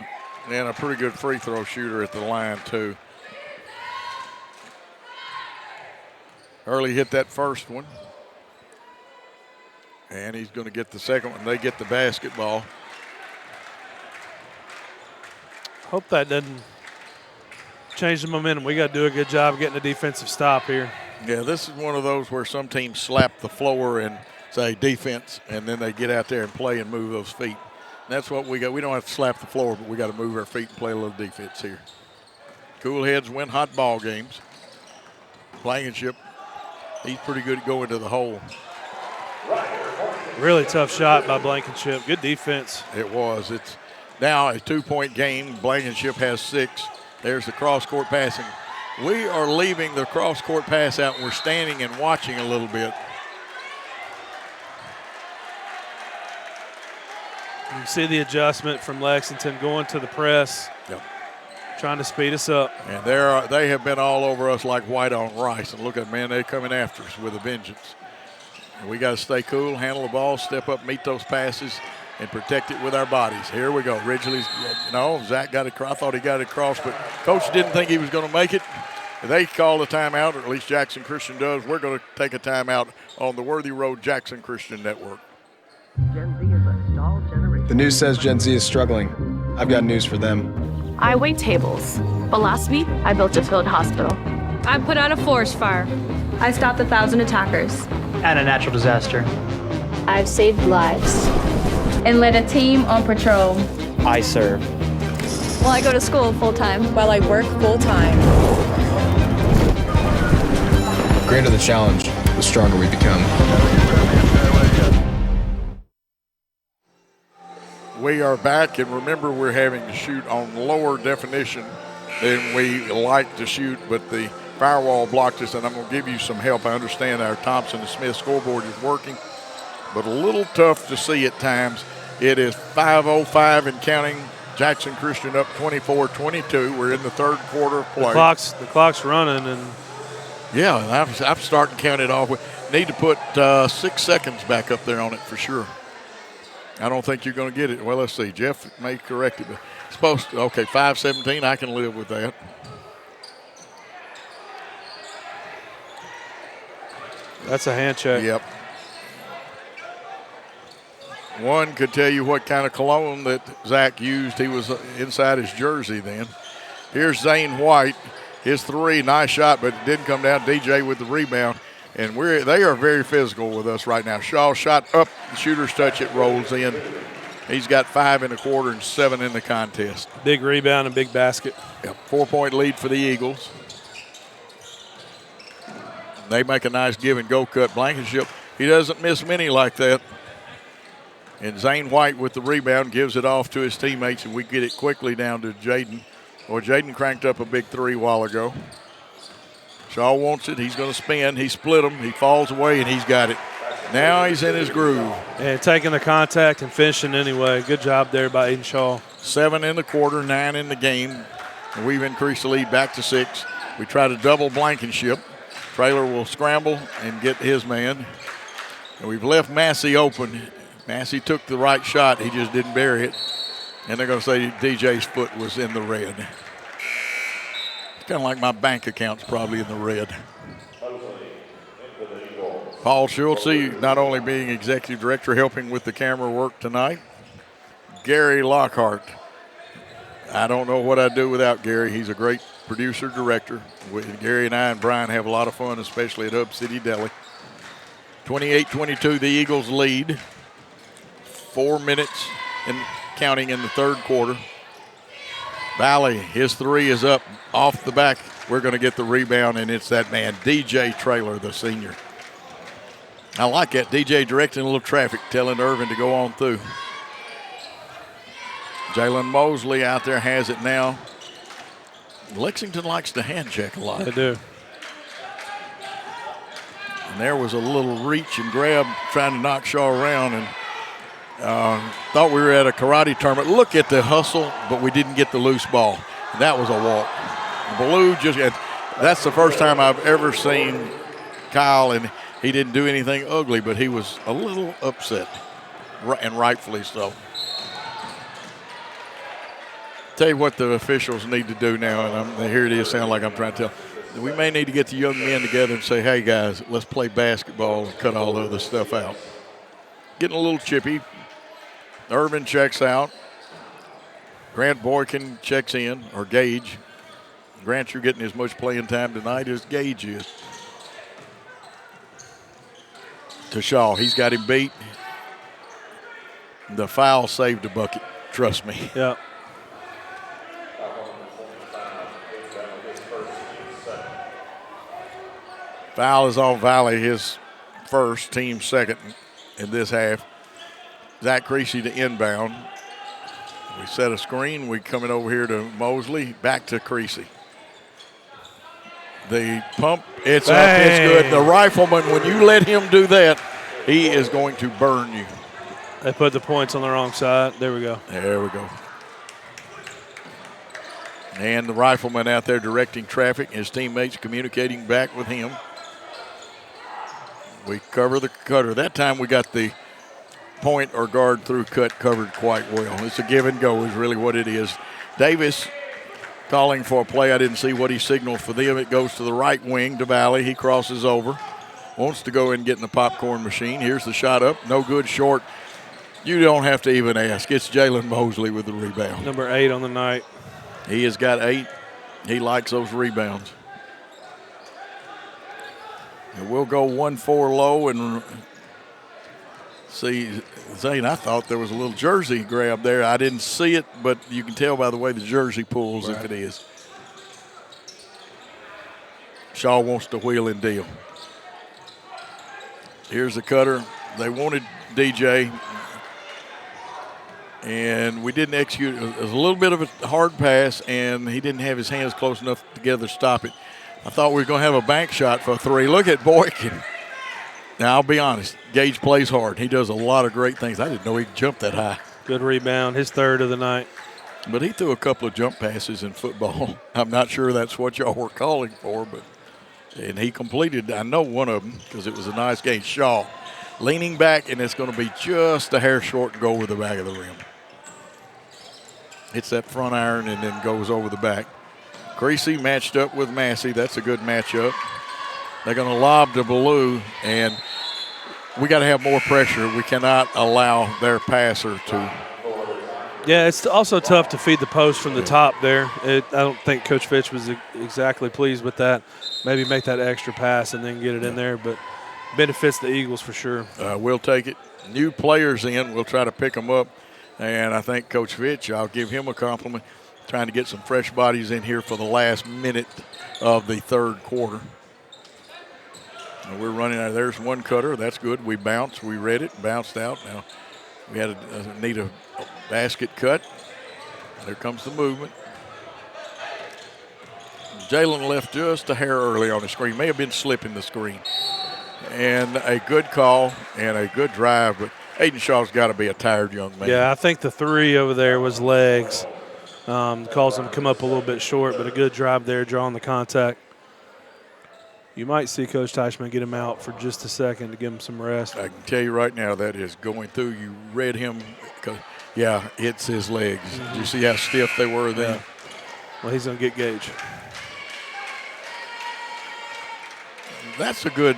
and a pretty good free throw shooter at the line, too. Early hit that first one. And he's going to get the second one. They get the basketball. Hope that doesn't change the momentum. We got to do a good job of getting a defensive stop here. Yeah, this is one of those where some teams slap the floor and say defense, and then they get out there and play and move those feet. And that's what we got. We don't have to slap the floor, but we got to move our feet and play a little defense here. Cool heads win hot ball games. Blankenship, he's pretty good at going to the hole. Really tough shot by Blankenship. Good defense. It was. It's now a 2-point game. Blankenship has 6. There's the cross-court passing. We are leaving the cross-court pass out, and we're standing and watching a little bit. You can see the adjustment from Lexington going to the press. Yep. Trying to speed us up. And they have been all over us like white on rice. And look at, man, they're coming after us with a vengeance. And we got to stay cool, handle the ball, step up, meet those passes, and protect it with our bodies. Here we go. Ridgely's, no, Zach got it. I thought he got it across, but Coach didn't think he was going to make it. They call a timeout, or at least Jackson Christian does. We're going to take a timeout on the Worthy Road Jackson Christian Network. The news says Gen Z is struggling. I've got news for them. I wait tables, but last week I built a field hospital. I put out a forest fire. I stopped 1,000 attackers. And a natural disaster. I've saved lives. And led a team on patrol. I serve. Well, I go to school full-time. While I work full-time. The greater the challenge, the stronger we become. We are back, and remember, we're having to shoot on lower definition than we like to shoot, but the firewall blocked us, and I'm going to give you some help. I understand our Thompson and Smith scoreboard is working, but a little tough to see at times. It is 5:05 and counting. Jackson Christian up 24-22. We're in the third quarter of play. The clock's running, and yeah, I'm starting to count it off. We need to put 6 seconds back up there on it for sure. I don't think you're going to get it. Well, let's see. Jeff may correct it, but it's supposed to. Okay, 5:17. I can live with that. That's a hand check. Yep. One could tell you what kind of cologne that Zach used. He was inside his jersey then. Here's Zane White. His three, nice shot, but it didn't come down. DJ with the rebound. And they are very physical with us right now. Shaw shot up, the shooter's touch, it rolls in. He's got 5 in the quarter and 7 in the contest. Big rebound and big basket. Yep, 4-point lead for the Eagles. They make a nice give and go cut. Blankenship, he doesn't miss many like that. And Zane White with the rebound gives it off to his teammates, and we get it quickly down to Jaden. Well, Jaden cranked up a big 3 a while ago. Shaw wants it. He's going to spin. He split him. He falls away, and he's got it. Now he's in his groove. And taking the contact and finishing anyway. Good job there by Aiden Shaw. 7 in the quarter, 9 in the game. And we've increased the lead back to 6. We try to double Blankenship. Traylor will scramble and get his man. And we've left Massey open. Massey took the right shot. He just didn't bury it. And they're going to say DJ's foot was in the red. It's kind of like my bank account's probably in the red. Paul Schultze, not only being executive director, helping with the camera work tonight. Gary Lockhart. I don't know what I'd do without Gary. He's a great producer, director. Gary and I and Brian have a lot of fun, especially at Hub City Deli. 28-22, the Eagles lead. 4 minutes and counting in the third quarter. Valley, his 3 is up off the back. We're going to get the rebound, and it's that man, DJ Traylor, the senior. I like that. DJ directing a little traffic, telling Irvin to go on through. Jalen Mosley out there has it now. Lexington likes to hand check a lot. They do. And there was a little reach and grab trying to knock Shaw around, and thought we were at a karate tournament. Look at the hustle, but we didn't get the loose ball. And that was a walk. Blue that's the first time I've ever seen Kyle, and he didn't do anything ugly, but he was a little upset, and rightfully so. Tell you what the officials need to do now, and here it is, sound like I'm trying to tell. We may need to get the young men together and say, hey, guys, let's play basketball and cut all the other stuff out. Getting a little chippy. Irvin checks out. Grant Boykin checks in, or Gage. Grant, you're getting as much playing time tonight as Gage is. To Shaw, he's got him beat. The foul saved the bucket, trust me. Yeah. Foul is on Valley, his first, team second in this half. Zach Creasy to inbound. We set a screen. We coming over here to Mosley, back to Creasy. The pump, it's up, it's good. The rifleman, when you let him do that, he is going to burn you. They put the points on the wrong side. There we go. There we go. And the rifleman out there directing traffic, his teammates communicating back with him. We cover the cutter. That time we got the point or guard through cut covered quite well. It's a give and go is really what it is. Davis calling for a play. I didn't see what he signaled for them. It goes to the right wing to Valley. He crosses over. Wants to go in and get in the popcorn machine. Here's the shot up. No good, short. You don't have to even ask. It's Jalen Mosley with the rebound. Number 8 on the night. He has got 8. He likes those rebounds. And we'll go 1-4 low and see. Zane, I thought there was a little jersey grab there. I didn't see it, but you can tell by the way the jersey pulls if it is. Shaw wants to wheel and deal. Here's the cutter. They wanted DJ, and we didn't execute. It was a little bit of a hard pass, and he didn't have his hands close enough together to stop it. I thought we were going to have a bank shot for 3. Look at Boykin. Now, I'll be honest, Gage plays hard. He does a lot of great things. I didn't know he could jump that high. Good rebound, his 3rd of the night. But he threw a couple of jump passes in football. I'm not sure that's what y'all were calling for, and he completed, I know, one of them because it was a nice game. Shaw leaning back, and it's going to be just a hair short and go over the back of the rim. Hits that front iron and then goes over the back. Creasy matched up with Massey. That's a good matchup. They're going to lob to Ballou, and we got to have more pressure. We cannot allow their passer to. Yeah, it's also tough to feed the post from the top there. I don't think Coach Fitch was exactly pleased with that. Maybe make that extra pass and then get it in there, but benefits the Eagles for sure. We'll take it. New players in. We'll try to pick them up, and I think Coach Fitch, I'll give him a compliment, trying to get some fresh bodies in here for the last minute of the 3rd quarter. And we're running out. There's one cutter. That's good. We bounced. We read it. Bounced out. Now we had need a basket cut. There comes the movement. Jalen left just a hair early on the screen. May have been slipping the screen. And a good call and a good drive. But Aiden Shaw's got to be a tired young man. Yeah, I think the 3 over there was legs. Caused him to come up a little bit short, but a good drive there, drawing the contact. You might see Coach Teichman get him out for just a second to give him some rest. I can tell you right now that is going through. You read him. Yeah, it's his legs. Did you see how stiff they were then? Yeah. Well, he's going to get Gage. That's a good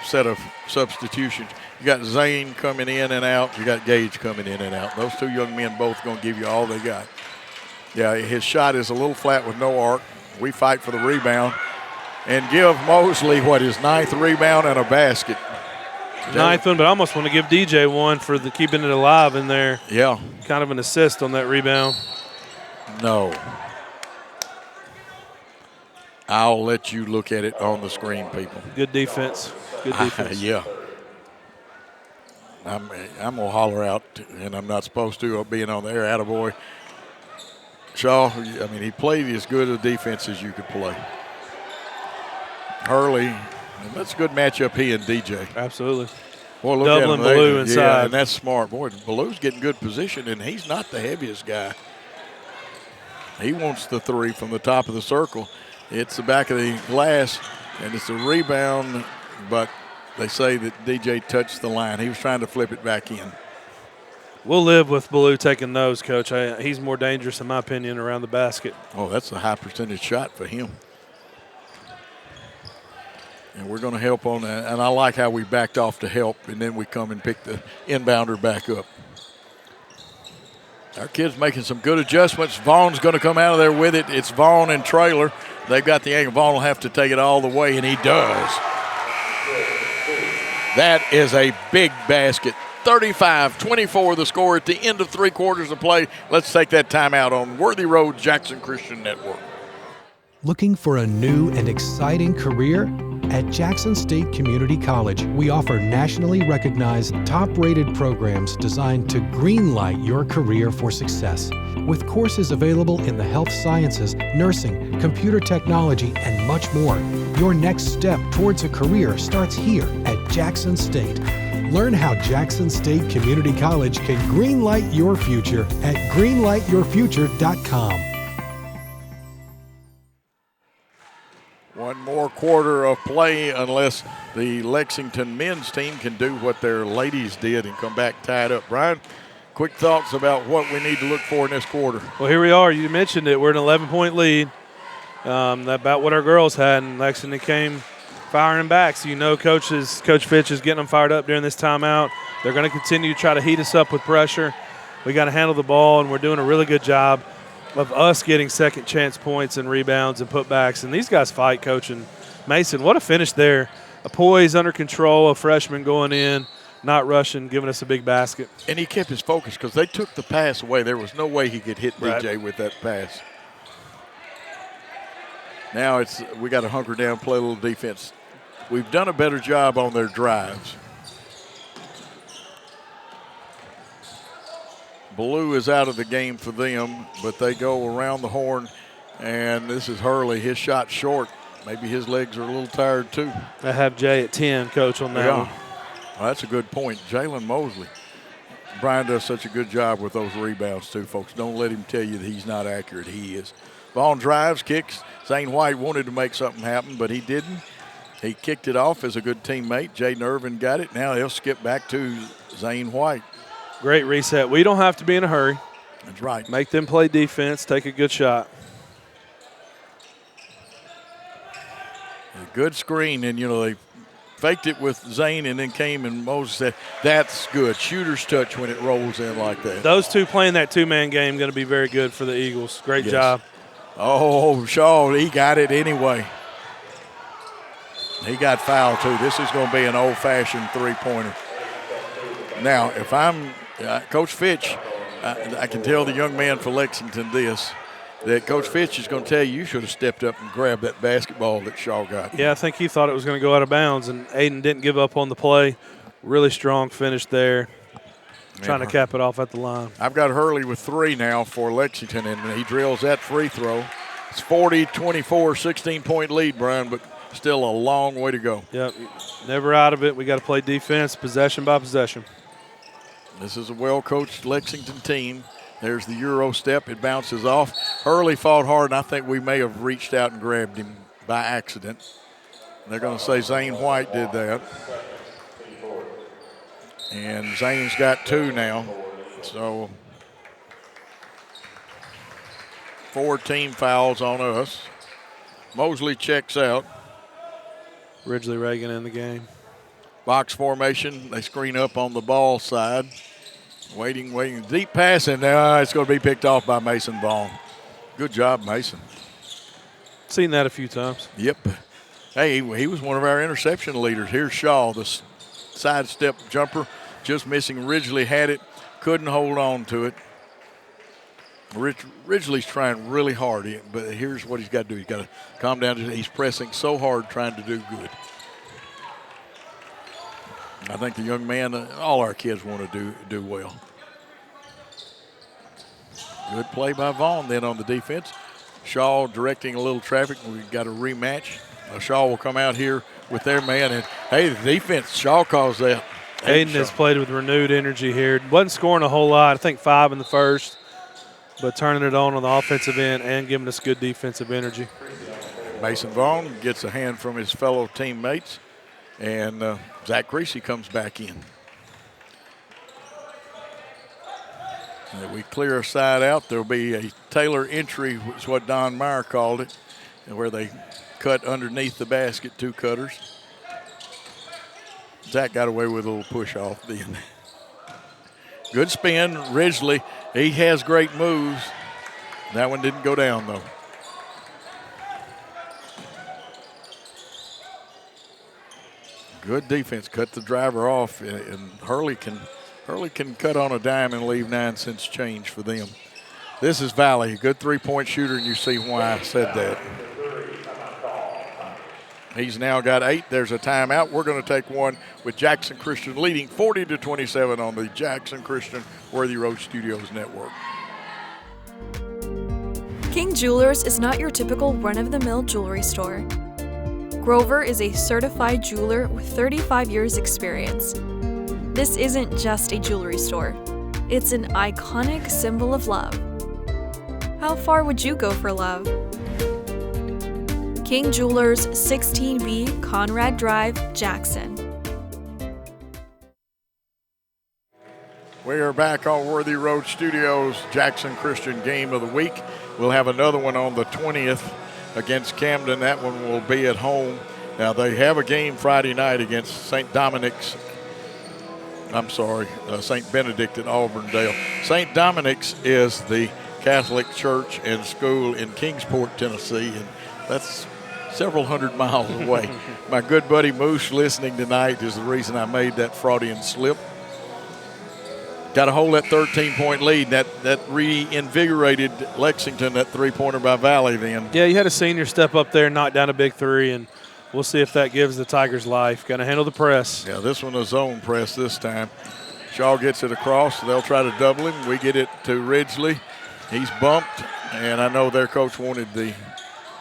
set of substitutions. You got Zane coming in and out. You got Gage coming in and out. Those 2 young men both going to give you all they got. Yeah, his shot is a little flat with no arc. We fight for the rebound and give Mosley, his 9th rebound and a basket. 9th one, but I almost want to give DJ one for the keeping it alive in there. Yeah. Kind of an assist on that rebound. No. I'll let you look at it on the screen, people. Good defense. Good defense. Yeah. I'm going to holler out, and I'm not supposed to, being on the air. Attaboy. Shaw, he played as good a defense as you could play. Hurley, and that's a good matchup, he and DJ. Absolutely. Boy, look Doubling at him. Ballou inside. Yeah, and that's smart. Boy, Ballou's getting good position, and he's not the heaviest guy. He wants the three from the top of the circle. It's the back of the glass, and it's a rebound, but they say that DJ touched the line. He was trying to flip it back in. We'll live with Ballou taking those, Coach. He's more dangerous, in my opinion, around the basket. Oh, that's a high percentage shot for him. And we're going to help on that. And I like how we backed off to help, and then we come and pick the inbounder back up. Our kids making some good adjustments. Vaughn's going to come out of there with it. It's Vaughn and Traylor. They've got the angle. Vaughn will have to take it all the way, and he does. That is a big basket. 35-24 the score at the end of 3 quarters of play. Let's take that timeout on Worthy Road Jackson Christian Network. Looking for a new and exciting career? At Jackson State Community College, we offer nationally recognized, top-rated programs designed to greenlight your career for success. With courses available in the health sciences, nursing, computer technology, and much more. Your next step towards a career starts here at Jackson State. Learn how Jackson State Community College can greenlight your future at greenlightyourfuture.com. One more quarter of play unless the Lexington men's team can do what their ladies did and come back tied up. Brian, quick thoughts about what we need to look for in this quarter. Well, here we are. You mentioned it. We're in an 11-point lead. About what our girls had, and Lexington came firing back. So you know Coach Fitch is getting them fired up during this timeout. They're going to continue to try to heat us up with pressure. We got to handle the ball, and we're doing a really good job of us getting second chance points and rebounds and putbacks. And these guys fight, Coach. And Mason, what a finish there. A poise, under control, a freshman going in, not rushing, giving us a big basket. And he kept his focus because they took the pass away. There was no way he could hit DJ with that pass. Now we got to hunker down, play a little defense. We've done a better job on their drives. Blue is out of the game for them, but they go around the horn, and this is Hurley. His shot short. Maybe his legs are a little tired too. I have Jay at 10, Coach, on that one. Well, that's a good point. Jalen Mosley. Brian does such a good job with those rebounds too, folks. Don't let him tell you that he's not accurate. He is. Vaughn drives, kicks. Zane White wanted to make something happen, but he didn't. He kicked it off as a good teammate. Jay Nervin got it. Now he'll skip back to Zane White. Great reset. We don't have to be in a hurry. That's right. Make them play defense, take a good shot. A good screen, and, they faked it with Zane and then came and Moses said, that's good. Shooter's touch when it rolls in like that. Those two playing that two-man game going to be very good for the Eagles. Great job. Oh, Shaw, he got it anyway. He got fouled, too. This is going to be an old-fashioned three-pointer. Now, if I'm Coach Fitch, I can tell the young man for Lexington that Coach Fitch is going to tell you should have stepped up and grabbed that basketball that Shaw got. Yeah, I think he thought it was going to go out of bounds, and Aiden didn't give up on the play. Really strong finish there. Trying to cap it off at the line. I've got Hurley with 3 now for Lexington, and he drills that free throw. It's 40-24, 16-point lead, Brian, but still a long way to go. Yep, never out of it. We got to play defense, possession by possession. This is a well-coached Lexington team. There's the Euro step. It bounces off. Hurley fought hard, and I think we may have reached out and grabbed him by accident. They're going to say Zane White did that. And Zane's got 2 now. So 4 team fouls on us. Mosley checks out. Ridgely Reagan in the game. Box formation. They screen up on the ball side. Waiting. Deep passing. Now it's going to be picked off by Mason Vaughn. Good job, Mason. Seen that a few times. Yep. Hey, he was one of our interception leaders. Here's Shaw, the sidestep jumper. Just missing. Ridgely had it. Couldn't hold on to it. Ridgely's trying really hard, but here's what he's got to do. He's got to calm down. He's pressing so hard trying to do good. I think the young man, all our kids want to do well. Good play by Vaughn then on the defense. Shaw directing a little traffic. We've got a rematch. Shaw will come out here with their man. And, hey, the defense, Shaw calls that. Aiden has played with renewed energy here. Wasn't scoring a whole lot. I think 5 in the first. but turning it on the offensive end and giving us good defensive energy. Mason Vaughn gets a hand from his fellow teammates, and Zach Creasy comes back in. And we clear our side out. There'll be a Taylor entry, which is what Don Meyer called it, and where they cut underneath the basket, 2 cutters. Zach got away with a little push off then. Good spin, Ridgely. He has great moves. That one didn't go down though. Good defense, cut the driver off, and Hurley can cut on a dime and leave 9 cents change for them. This is Valley, a good 3-point shooter, and you see why I said that. He's now got 8. There's a timeout. We're going to take one with Jackson Christian leading 40-27 on the Jackson Christian Worthy Road Studios network. King Jewelers is not your typical run-of-the-mill jewelry store. Grover is a certified jeweler with 35 years experience. This isn't just a jewelry store. It's an iconic symbol of love. How far would you go for love? King Jewelers, 16B Conrad Drive, Jackson. We are back on Worthy Road Studios, Jackson Christian Game of the Week. We'll have another one on the 20th against Camden. That one will be at home. Now, they have a game Friday night against St. Benedict at Auburndale. St. Dominic's is the Catholic church and school in Kingsport, Tennessee, and that's several hundred miles away. My good buddy Moose listening tonight is the reason I made that Freudian slip. Got to hold that 13-point lead. That reinvigorated Lexington, that 3-pointer by Valley then. Yeah, you had a senior step up there and knock down a big 3, and we'll see if that gives the Tigers life. Got to handle the press. Yeah, this one a zone press this time. Shaw gets it across. They'll try to double him. We get it to Ridgely. He's bumped, and I know their coach wanted the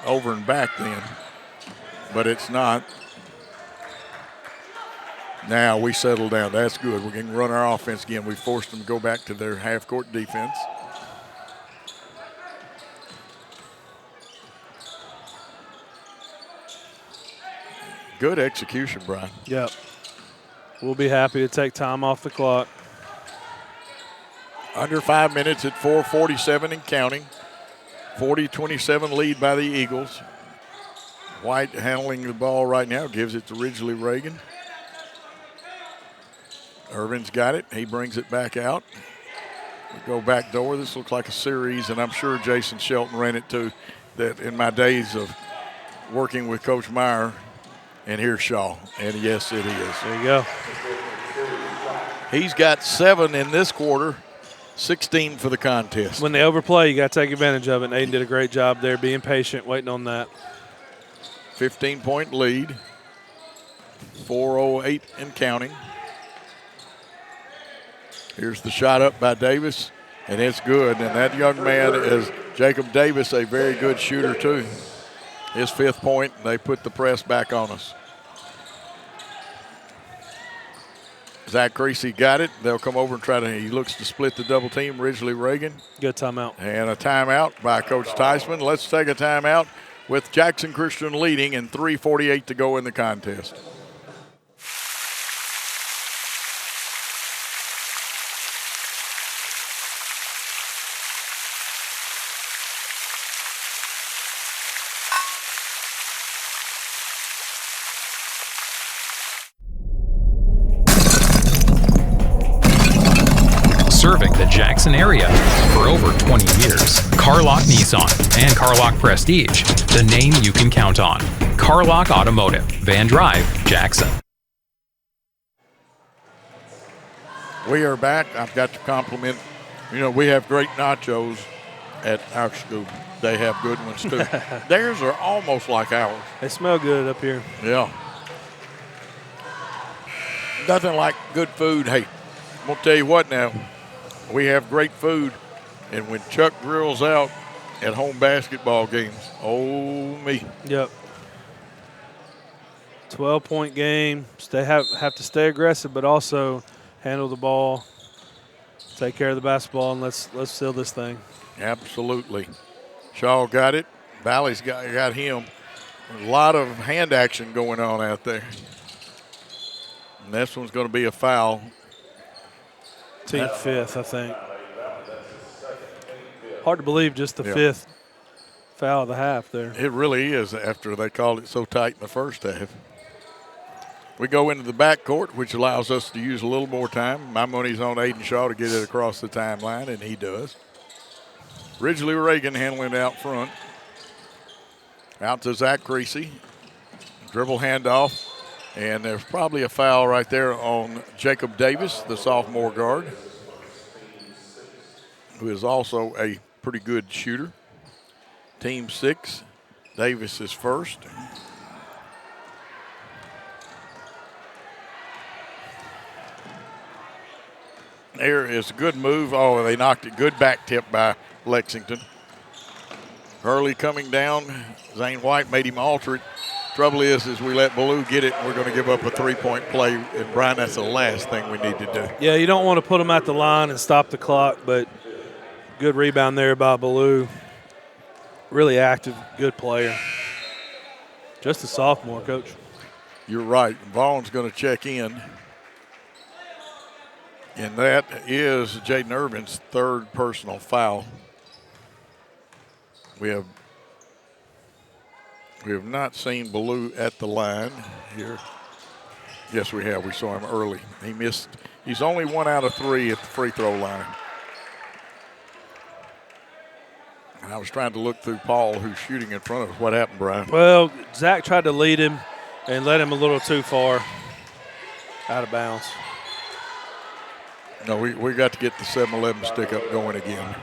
over and back then, but it's not. Now we settle down. That's good. We can run our offense again. We forced them to go back to their half-court defense. Good execution, Brian. Yep. We'll be happy to take time off the clock. Under 5 minutes at 4:47 and counting. 40-27 lead by the Eagles. White handling the ball right now, gives it to Ridgely Reagan. Irvin's got it. He brings it back out. We go back door. This looks like a series, and I'm sure Jason Shelton ran it too. That in my days of working with Coach Meyer, and here's Shaw, and yes, it is. There you go. He's got 7 in this quarter, 16 for the contest. When they overplay, you got to take advantage of it. And Aiden did a great job there, being patient, waiting on that. 15-point lead, 4:08 and counting. Here's the shot up by Davis, and it's good. And that young man is Jacob Davis, a very good shooter too. His 5th point, and they put the press back on us. Zach Creasy got it. They'll come over and try to, he looks to split the double team, Ridgely Reagan. Good timeout. And a timeout by Coach Theismann. Let's take a timeout with Jackson Christian leading and 3:48 to go in the contest. Serving the Jackson area for over 20 years. Carlock Nissan and Carlock Prestige, the name you can count on. Carlock Automotive, Van Drive, Jackson. We are back. I've got to compliment, we have great nachos at our school. They have good ones too. Theirs are almost like ours. They smell good up here. Yeah. Nothing like good food. Hey, I'm going to tell you what now. We have great food, and when Chuck grills out at home basketball games, oh me. Yep. 12-point game. They have to stay aggressive, but also handle the ball. take care of the basketball and let's seal this thing. Absolutely. Shaw got it. Valley's got him. A lot of hand action going on out there. And this one's going to be a foul. Team fifth, I think. Hard to believe just the fifth foul of the half there. It really is after they called it so tight in the first half. We go into the backcourt, which allows us to use a little more time. My money's on Aiden Shaw to get it across the timeline, and he does. Ridgely Reagan handling it out front. Out to Zach Creasy. Dribble handoff. And there's probably a foul right there on Jacob Davis, the sophomore guard, who is also a pretty good shooter. Team 6, Davis is first. There is a good move. Oh, they knocked it. Good back tip by Lexington. Hurley coming down. Zane White made him alter it. Trouble is we let Ballou get it, and we're going to give up a three-point play. And, Brian, that's the last thing we need to do. Yeah, you don't want to put them at the line and stop the clock, but good rebound there by Ballou. Really active, good player. Just a sophomore, Coach. You're right. Vaughn's going to check in. And that is Jaden Irvin's third personal foul. We have not seen Ballou at the line here. Yes, we have. We saw him early. He missed. He's only 1 out of 3 at the free throw line. And I was trying to look through Paul, who's shooting in front of us. What happened, Brian? Well, Zach tried to lead him and led him a little too far out of bounds. No, we got to get the 7-11 stick up going again.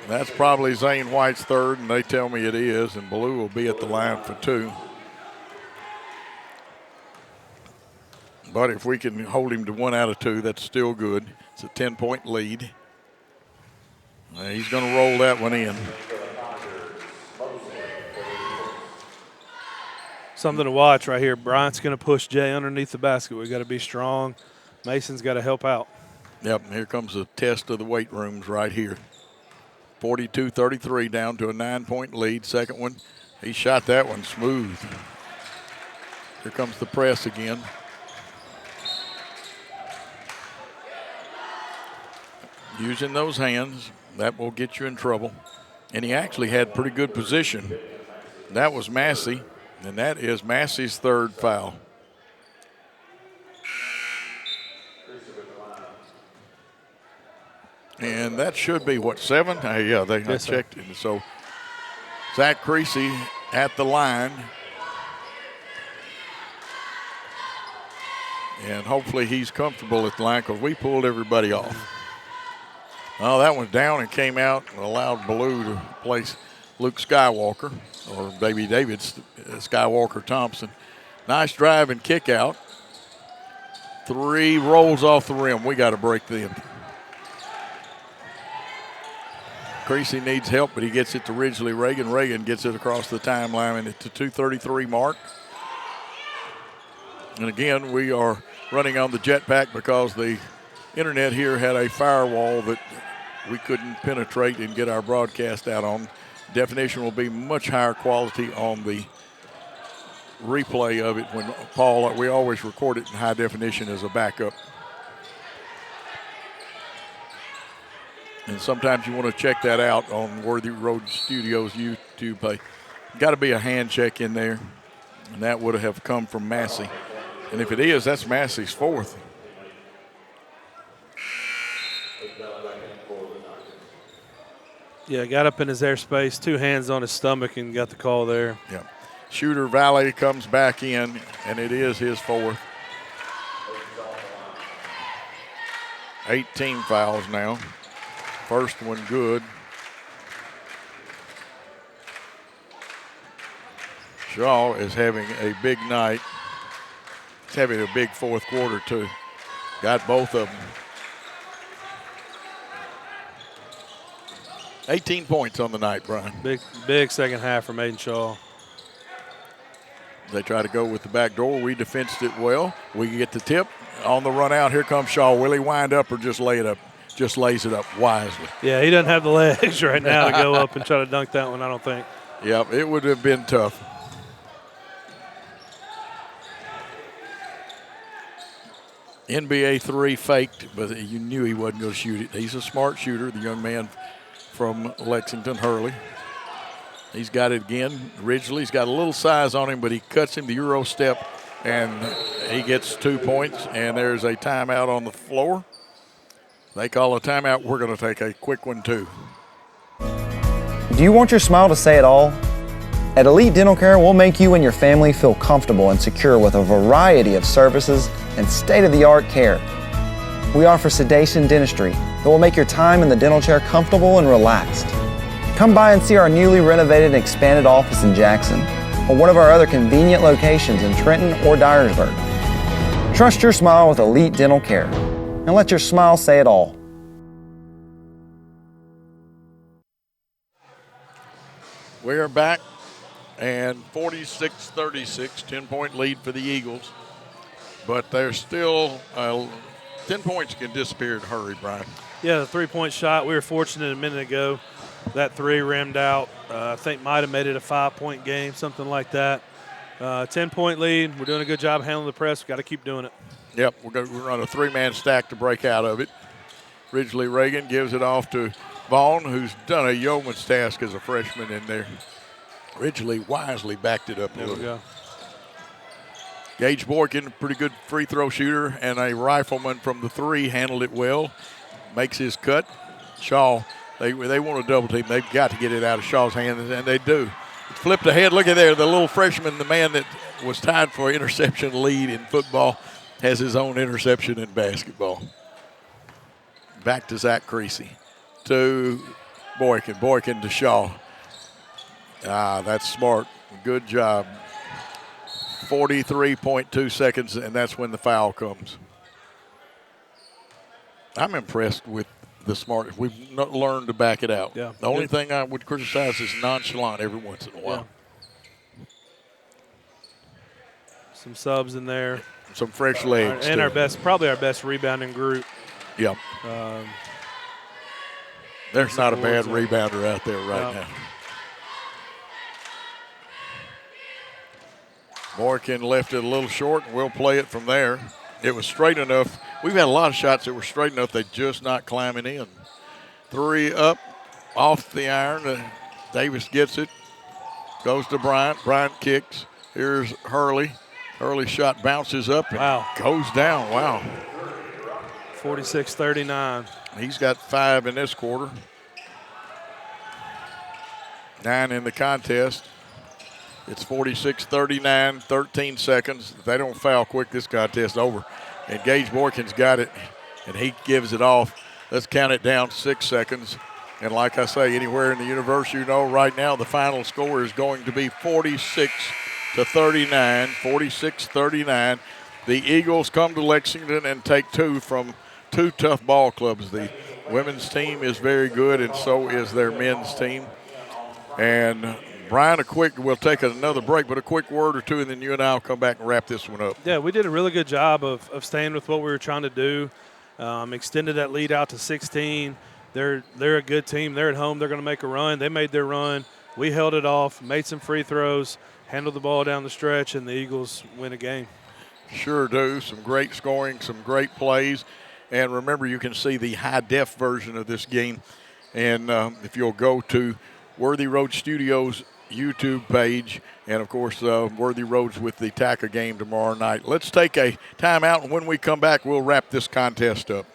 That's probably Zane White's third, and they tell me it is, and Ballou will be at the line for 2. But if we can hold him to 1 out of 2, that's still good. It's a 10-point lead. He's going to roll that one in. Something to watch right here. Bryant's going to push Jay underneath the basket. We've got to be strong. Mason's got to help out. Yep, and here comes the test of the weight rooms right here. 42-33 down to a 9-point lead. Second one, he shot that one smooth. Here comes the press again. Using those hands, that will get you in trouble. And he actually had pretty good position. That was Massey, and that is Massey's third foul. And that should be, what, 7? Yeah, I checked it. So Zach Creasy at the line. And hopefully he's comfortable at the line because we pulled everybody off. Oh, that one's down and came out and allowed Ballou to place Luke Skywalker, or maybe David Skywalker Thompson. Nice drive and kick out. 3 rolls off the rim. We got to break them. Creasy needs help, but he gets it to Ridgely Reagan. Reagan gets it across the timeline and it's the 2:33 mark. And again, we are running on the jetpack because the internet here had a firewall that we couldn't penetrate and get our broadcast out on. Definition will be much higher quality on the replay of it when Paul, we always record it in high definition as a backup. And sometimes you want to check that out on Worthy Road Studios YouTube page. Got to be a hand check in there, and that would have come from Massey. And if it is, that's Massey's fourth. Yeah, got up in his airspace, 2 hands on his stomach, and got the call there. Yeah. Shooter Valley comes back in, and it is his fourth. 18 fouls now. First one good. Shaw is having a big night. He's having a big fourth quarter, too. Got both of them. 18 points on the night, Brian. Big second half from Aiden Shaw. They try to go with the back door. We defensed it well. We get the tip. on the run out. Here comes Shaw. Will he wind up or just lay it up? Just lays it up wisely. Yeah, he doesn't have the legs right now to go up and try to dunk that one, I don't think. Yep, it would have been tough. NBA 3 faked, but you knew he wasn't going to shoot it. He's a smart shooter, the young man from Lexington, Hurley. He's got it again. Originally, he's got a little size on him, but he cuts him the Euro step, and he gets 2 points, and there's a timeout on the floor. They call a timeout. We're going to take a quick one, too. Do you want your smile to say it all? At Elite Dental Care, we'll make you and your family feel comfortable and secure with a variety of services and state-of-the-art care. We offer sedation dentistry that will make your time in the dental chair comfortable and relaxed. Come by and see our newly renovated and expanded office in Jackson or one of our other convenient locations in Trenton or Dyersburg. Trust your smile with Elite Dental Care and let your smile say it all. We are back, and 46-36, 10-point lead for the Eagles. But there's still 10 points can disappear in a hurry, Brian. Yeah, the three-point shot, we were fortunate a minute ago. That three rimmed out. I think might have made it a 5-point game, something like that. 10-point lead. We're doing a good job handling the press. We've got to keep doing it. Yep, we're going to run a three-man stack to break out of it. Ridgely Reagan gives it off to Vaughn, who's done a yeoman's task as a freshman in there. Ridgely wisely backed it up a little. There we go. Gage Boykin, pretty good free throw shooter, and a rifleman from the three, handled it well. Makes his cut. Shaw, they want a double team. They've got to get it out of Shaw's hands, and they do. It's flipped ahead. Look at there. The little freshman, the man that was tied for interception lead in football, has his own interception in basketball. Back to Zach Creasy. To Boykin. Boykin to Shaw. That's smart. Good job. 43.2 seconds, and that's when the foul comes. I'm impressed with the smart. We've learned to back it out. Yeah. The only thing I would criticize is nonchalant every once in a while. Yeah. Some subs in there. Some fresh legs. And probably our best rebounding group. Yep. There's not a bad rebounder out there right now. Boykin left it a little short, and we'll play it from there. It was straight enough. We've had a lot of shots that were straight enough, they're just not climbing in. Three up, off the iron. Davis gets it. Goes to Bryant. Bryant kicks. Here's Hurley. Hurley's shot bounces up and goes down. Wow. 46-39. He's got 5 in this quarter. 9 in the contest. It's 46-39, 13 seconds. If they don't foul quick, this contest over. And Gage Boykin's got it, and he gives it off. Let's count it down 6 seconds. And like I say, anywhere in the universe, you know, right now the final score is going to be 46-39, 46-39. The Eagles come to Lexington and take 2 from 2 tough ball clubs. The women's team is very good, and so is their men's team. And Brian, we'll take another break, but a quick word or two, and then you and I will come back and wrap this one up. Yeah, we did a really good job of staying with what we were trying to do. Extended that lead out to 16. They're a good team. They're at home. They're going to make a run. They made their run. We held it off, made some free throws, handled the ball down the stretch, and the Eagles win a game. Sure do. Some great scoring, some great plays. And remember, you can see the high-def version of this game. And if you'll go to Worthy Road Studios YouTube page, and of course Worthy Roads with the TACA game tomorrow night. Let's take a timeout, and when we come back, we'll wrap this contest up.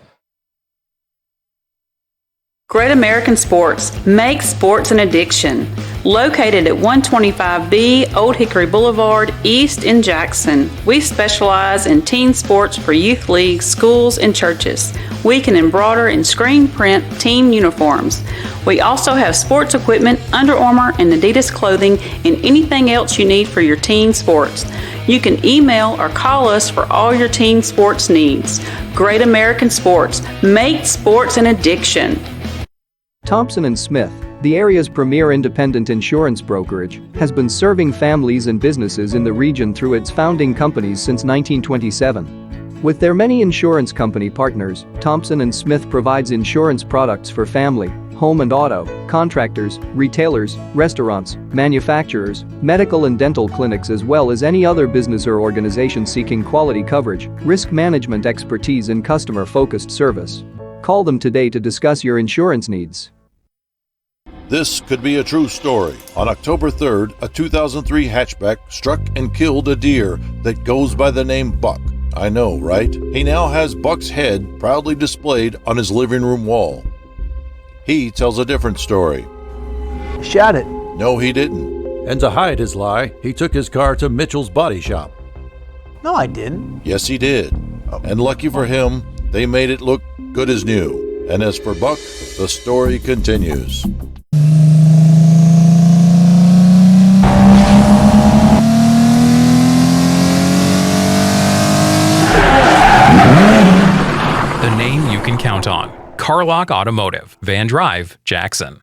Great American Sports. Make sports an addiction. Located at 125B Old Hickory Boulevard, East in Jackson. We specialize in teen sports for youth leagues, schools, and churches. We can embroider and screen print team uniforms. We also have sports equipment, Under Armour, and Adidas clothing, and anything else you need for your teen sports. You can email or call us for all your teen sports needs. Great American Sports. Make sports an addiction. Thompson & Smith, the area's premier independent insurance brokerage, has been serving families and businesses in the region through its founding companies since 1927. With their many insurance company partners, Thompson & Smith provides insurance products for family, home and auto, contractors, retailers, restaurants, manufacturers, medical and dental clinics, as well as any other business or organization seeking quality coverage, risk management expertise and customer-focused service. Call them today to discuss your insurance needs. This could be a true story. On October 3rd, a 2003 hatchback struck and killed a deer that goes by the name Buck. I know, right? He now has Buck's head proudly displayed on his living room wall. He tells a different story. Shot it. No, he didn't. And to hide his lie, he took his car to Mitchell's Body Shop. No, I didn't. Yes, he did. And lucky for him, they made it look good as new. And as for Buck, the story continues. The name you can count on. Carlock Automotive, Van Drive, Jackson.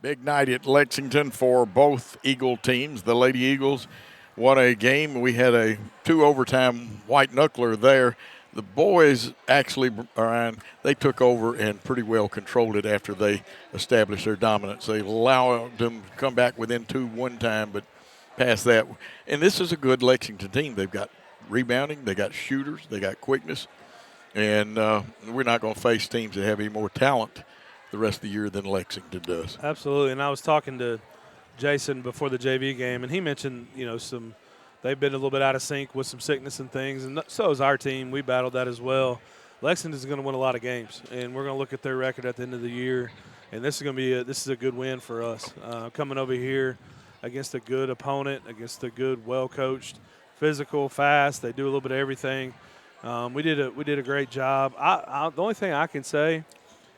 Big night at Lexington for both Eagle teams. The Lady Eagles won a game. We had a 2 overtime white knuckler there. The boys actually, Brian, they took over and pretty well controlled it after they established their dominance. They allowed them to come back within 2 one time, but past that. And this is a good Lexington team. They've got rebounding, they got shooters, they got quickness. And we're not going to face teams that have any more talent the rest of the year than Lexington does. Absolutely. And I was talking to Jason before the JV game, and he mentioned, they've been a little bit out of sync with some sickness and things, and so is our team. We battled that as well. Lexington is going to win a lot of games, and we're going to look at their record at the end of the year, and this is a good win for us. Coming over here against a good opponent, against a good, well-coached, physical, fast. They do a little bit of everything. We did a great job. The only thing I can say,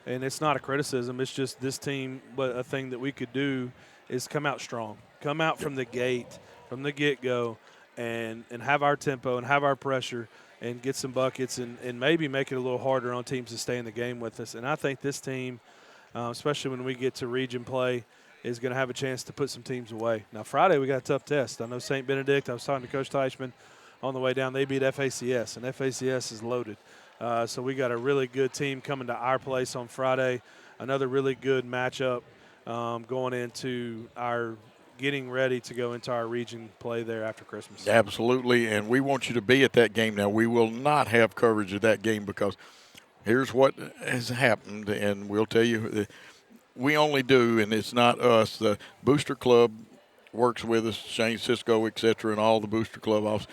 and it's not a criticism, it's just this team, but a thing that we could do is come out strong. Come out from the gate, from the get-go, and have our tempo and have our pressure and get some buckets and maybe make it a little harder on teams to stay in the game with us. And I think this team, especially when we get to region play, is going to have a chance to put some teams away. Now, Friday we got a tough test. I know St. Benedict, I was talking to Coach Teichman on the way down, they beat FACS, and FACS is loaded. So we got a really good team coming to our place on Friday, another really good matchup going into our getting ready to go into our region play there after Christmas. Absolutely, and we want you to be at that game. Now, we will not have coverage of that game because here's what has happened, and we'll tell you, we only do, and it's not us, the Booster Club works with us, Shane Cisco, et cetera, and all the Booster Club office.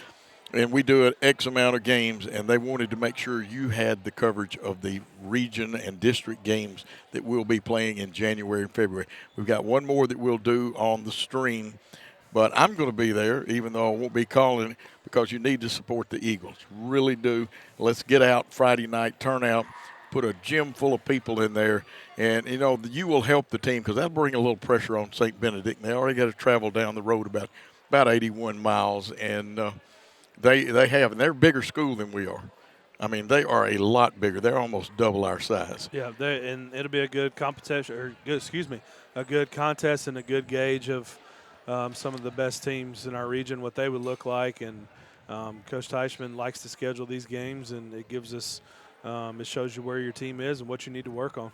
And we do an X amount of games, and they wanted to make sure you had the coverage of the region and district games that we'll be playing in January and February. We've got one more that we'll do on the stream, but I'm going to be there, even though I won't be calling, because you need to support the Eagles. Really do. Let's get out Friday night, turn out, put a gym full of people in there, and, you will help the team because that'll bring a little pressure on St. Benedict. They already got to travel down the road about 81 miles, and They have, and they're a bigger school than we are. I mean, they are a lot bigger. They're almost double our size. Yeah, and it'll be a good competition, a good contest and a good gauge of some of the best teams in our region, what they would look like. And Coach Teichman likes to schedule these games, and it gives us, it shows you where your team is and what you need to work on.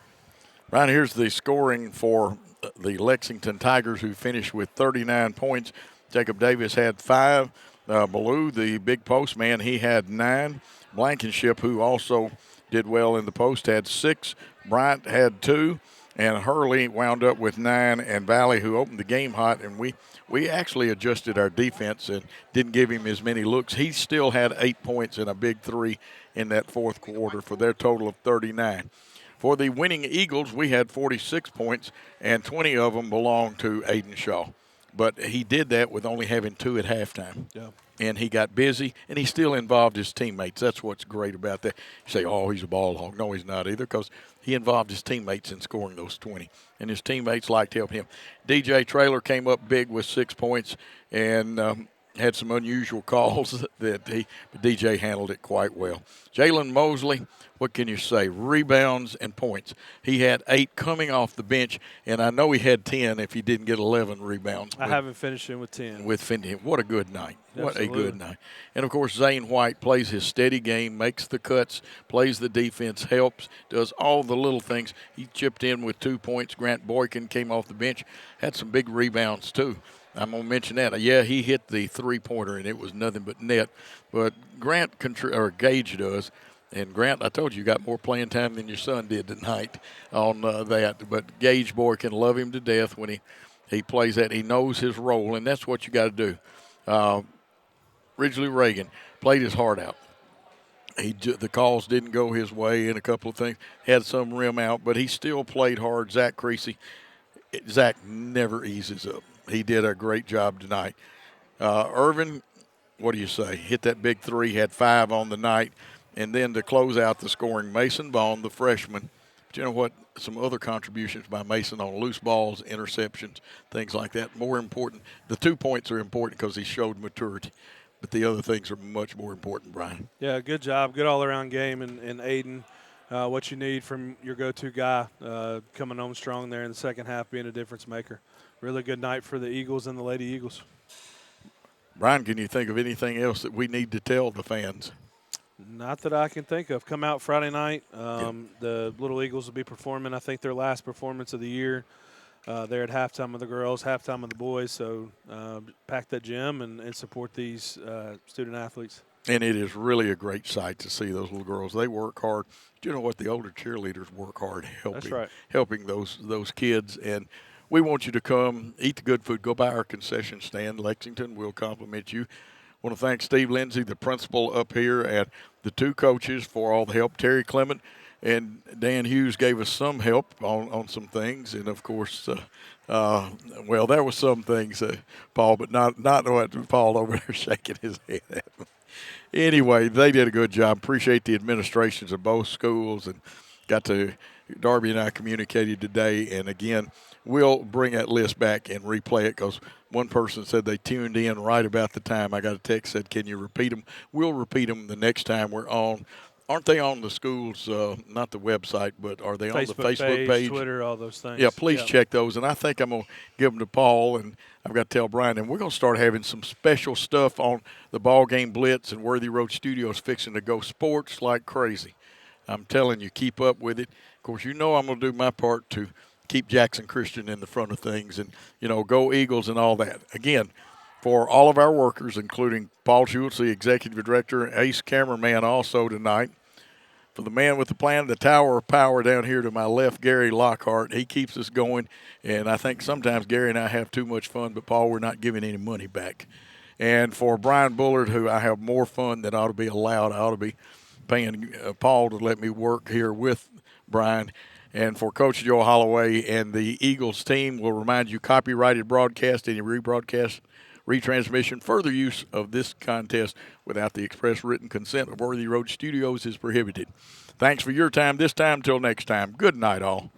Right, here's the scoring for the Lexington Tigers, who finished with 39 points. Jacob Davis had 5. Ballou, the big post man, he had 9. Blankenship, who also did well in the post, had 6. Bryant had 2. And Hurley wound up with 9. And Valley, who opened the game hot, and we actually adjusted our defense and didn't give him as many looks. He still had 8 points and a big 3 in that fourth quarter for their total of 39. For the winning Eagles, we had 46 points, and 20 of them belonged to Aiden Shaw. But he did that with only having 2 at halftime. Yeah. And he got busy, and he still involved his teammates. That's what's great about that. You say, oh, he's a ball hog. No, he's not either, because he involved his teammates in scoring those 20. And his teammates liked to help him. DJ Traylor came up big with 6 points, and had some unusual calls that DJ handled it quite well. Jalen Mosley, what can you say? Rebounds and points. He had 8 coming off the bench, and I know he had 10 if he didn't get 11 rebounds. I haven't finished him with 10. What a good night. What Absolutely. a good night. And, of course, Zane White plays his steady game, makes the cuts, plays the defense, helps, does all the little things. He chipped in with 2 points. Grant Boykin came off the bench, had some big rebounds too. I'm going to mention that. Yeah, he hit the three-pointer, and it was nothing but net. But Gage does. And Grant, I told you got more playing time than your son did tonight on that. But Gage Boykin, love him to death when he plays that. He knows his role, and that's what you got to do. Ridgely Reagan played his heart out. The calls didn't go his way in a couple of things. Had some rim out, but he still played hard. Zach Creasy, Zach never eases up. He did a great job tonight. Irvin, what do you say? Hit that big 3, had 5 on the night. And then to close out the scoring, Mason Vaughn, the freshman. But you know what? Some other contributions by Mason on loose balls, interceptions, things like that. More important, the 2 points are important because he showed maturity. But the other things are much more important, Brian. Yeah, good job. Good all-around game. And Aiden, what you need from your go-to guy coming home strong there in the second half, being a difference maker. Really good night for the Eagles and the Lady Eagles. Brian, can you think of anything else that we need to tell the fans? Not that I can think of. Come out Friday night. The Little Eagles will be performing, I think, their last performance of the year. They're at halftime of the girls, halftime of the boys. So pack that gym and support these student athletes. And it is really a great sight to see those little girls. They work hard. Do you know what? The older cheerleaders work hard helping those kids. And we want you to come, eat the good food, go by our concession stand. Lexington will compliment you. I want to thank Steve Lindsay, the principal up here, and the 2 coaches for all the help. Terry Clement and Dan Hughes gave us some help on some things. And, of course, there was some things, Paul, but not what Paul over there shaking his head at. Anyway, they did a good job. Appreciate the administrations of both schools, and Darby and I communicated today. And, again, we'll bring that list back and replay it because one person said they tuned in right about the time. I got a text that said, can you repeat them? We'll repeat them the next time we're on. Aren't they on the school's, not the website, but are they on the Facebook page? Twitter, all those things. Yeah, please check those. And I think I'm going to give them to Paul, and I've got to tell Brian. And we're going to start having some special stuff on the BallGame Blitz and Worthy Road Studios fixing to go sports like crazy. I'm telling you, keep up with it. Of course, you know I'm going to do my part to keep Jackson Christian in the front of things and, go Eagles and all that. Again, for all of our workers, including Paul Schultz, the executive director, ace cameraman also tonight. For the man with the plan, the tower of power down here to my left, Gary Lockhart. He keeps us going, and I think sometimes Gary and I have too much fun, but, Paul, we're not giving any money back. And for Brian Bullard, who I have more fun than ought to be allowed, I ought to be paying Paul to let me work here with Brian. And for Coach Joe Holloway and the Eagles team, we'll remind you, copyrighted broadcast, any rebroadcast, retransmission, further use of this contest without the express written consent of Worthy Road Studios is prohibited. Thanks for your time this time. Till next time, good night, all.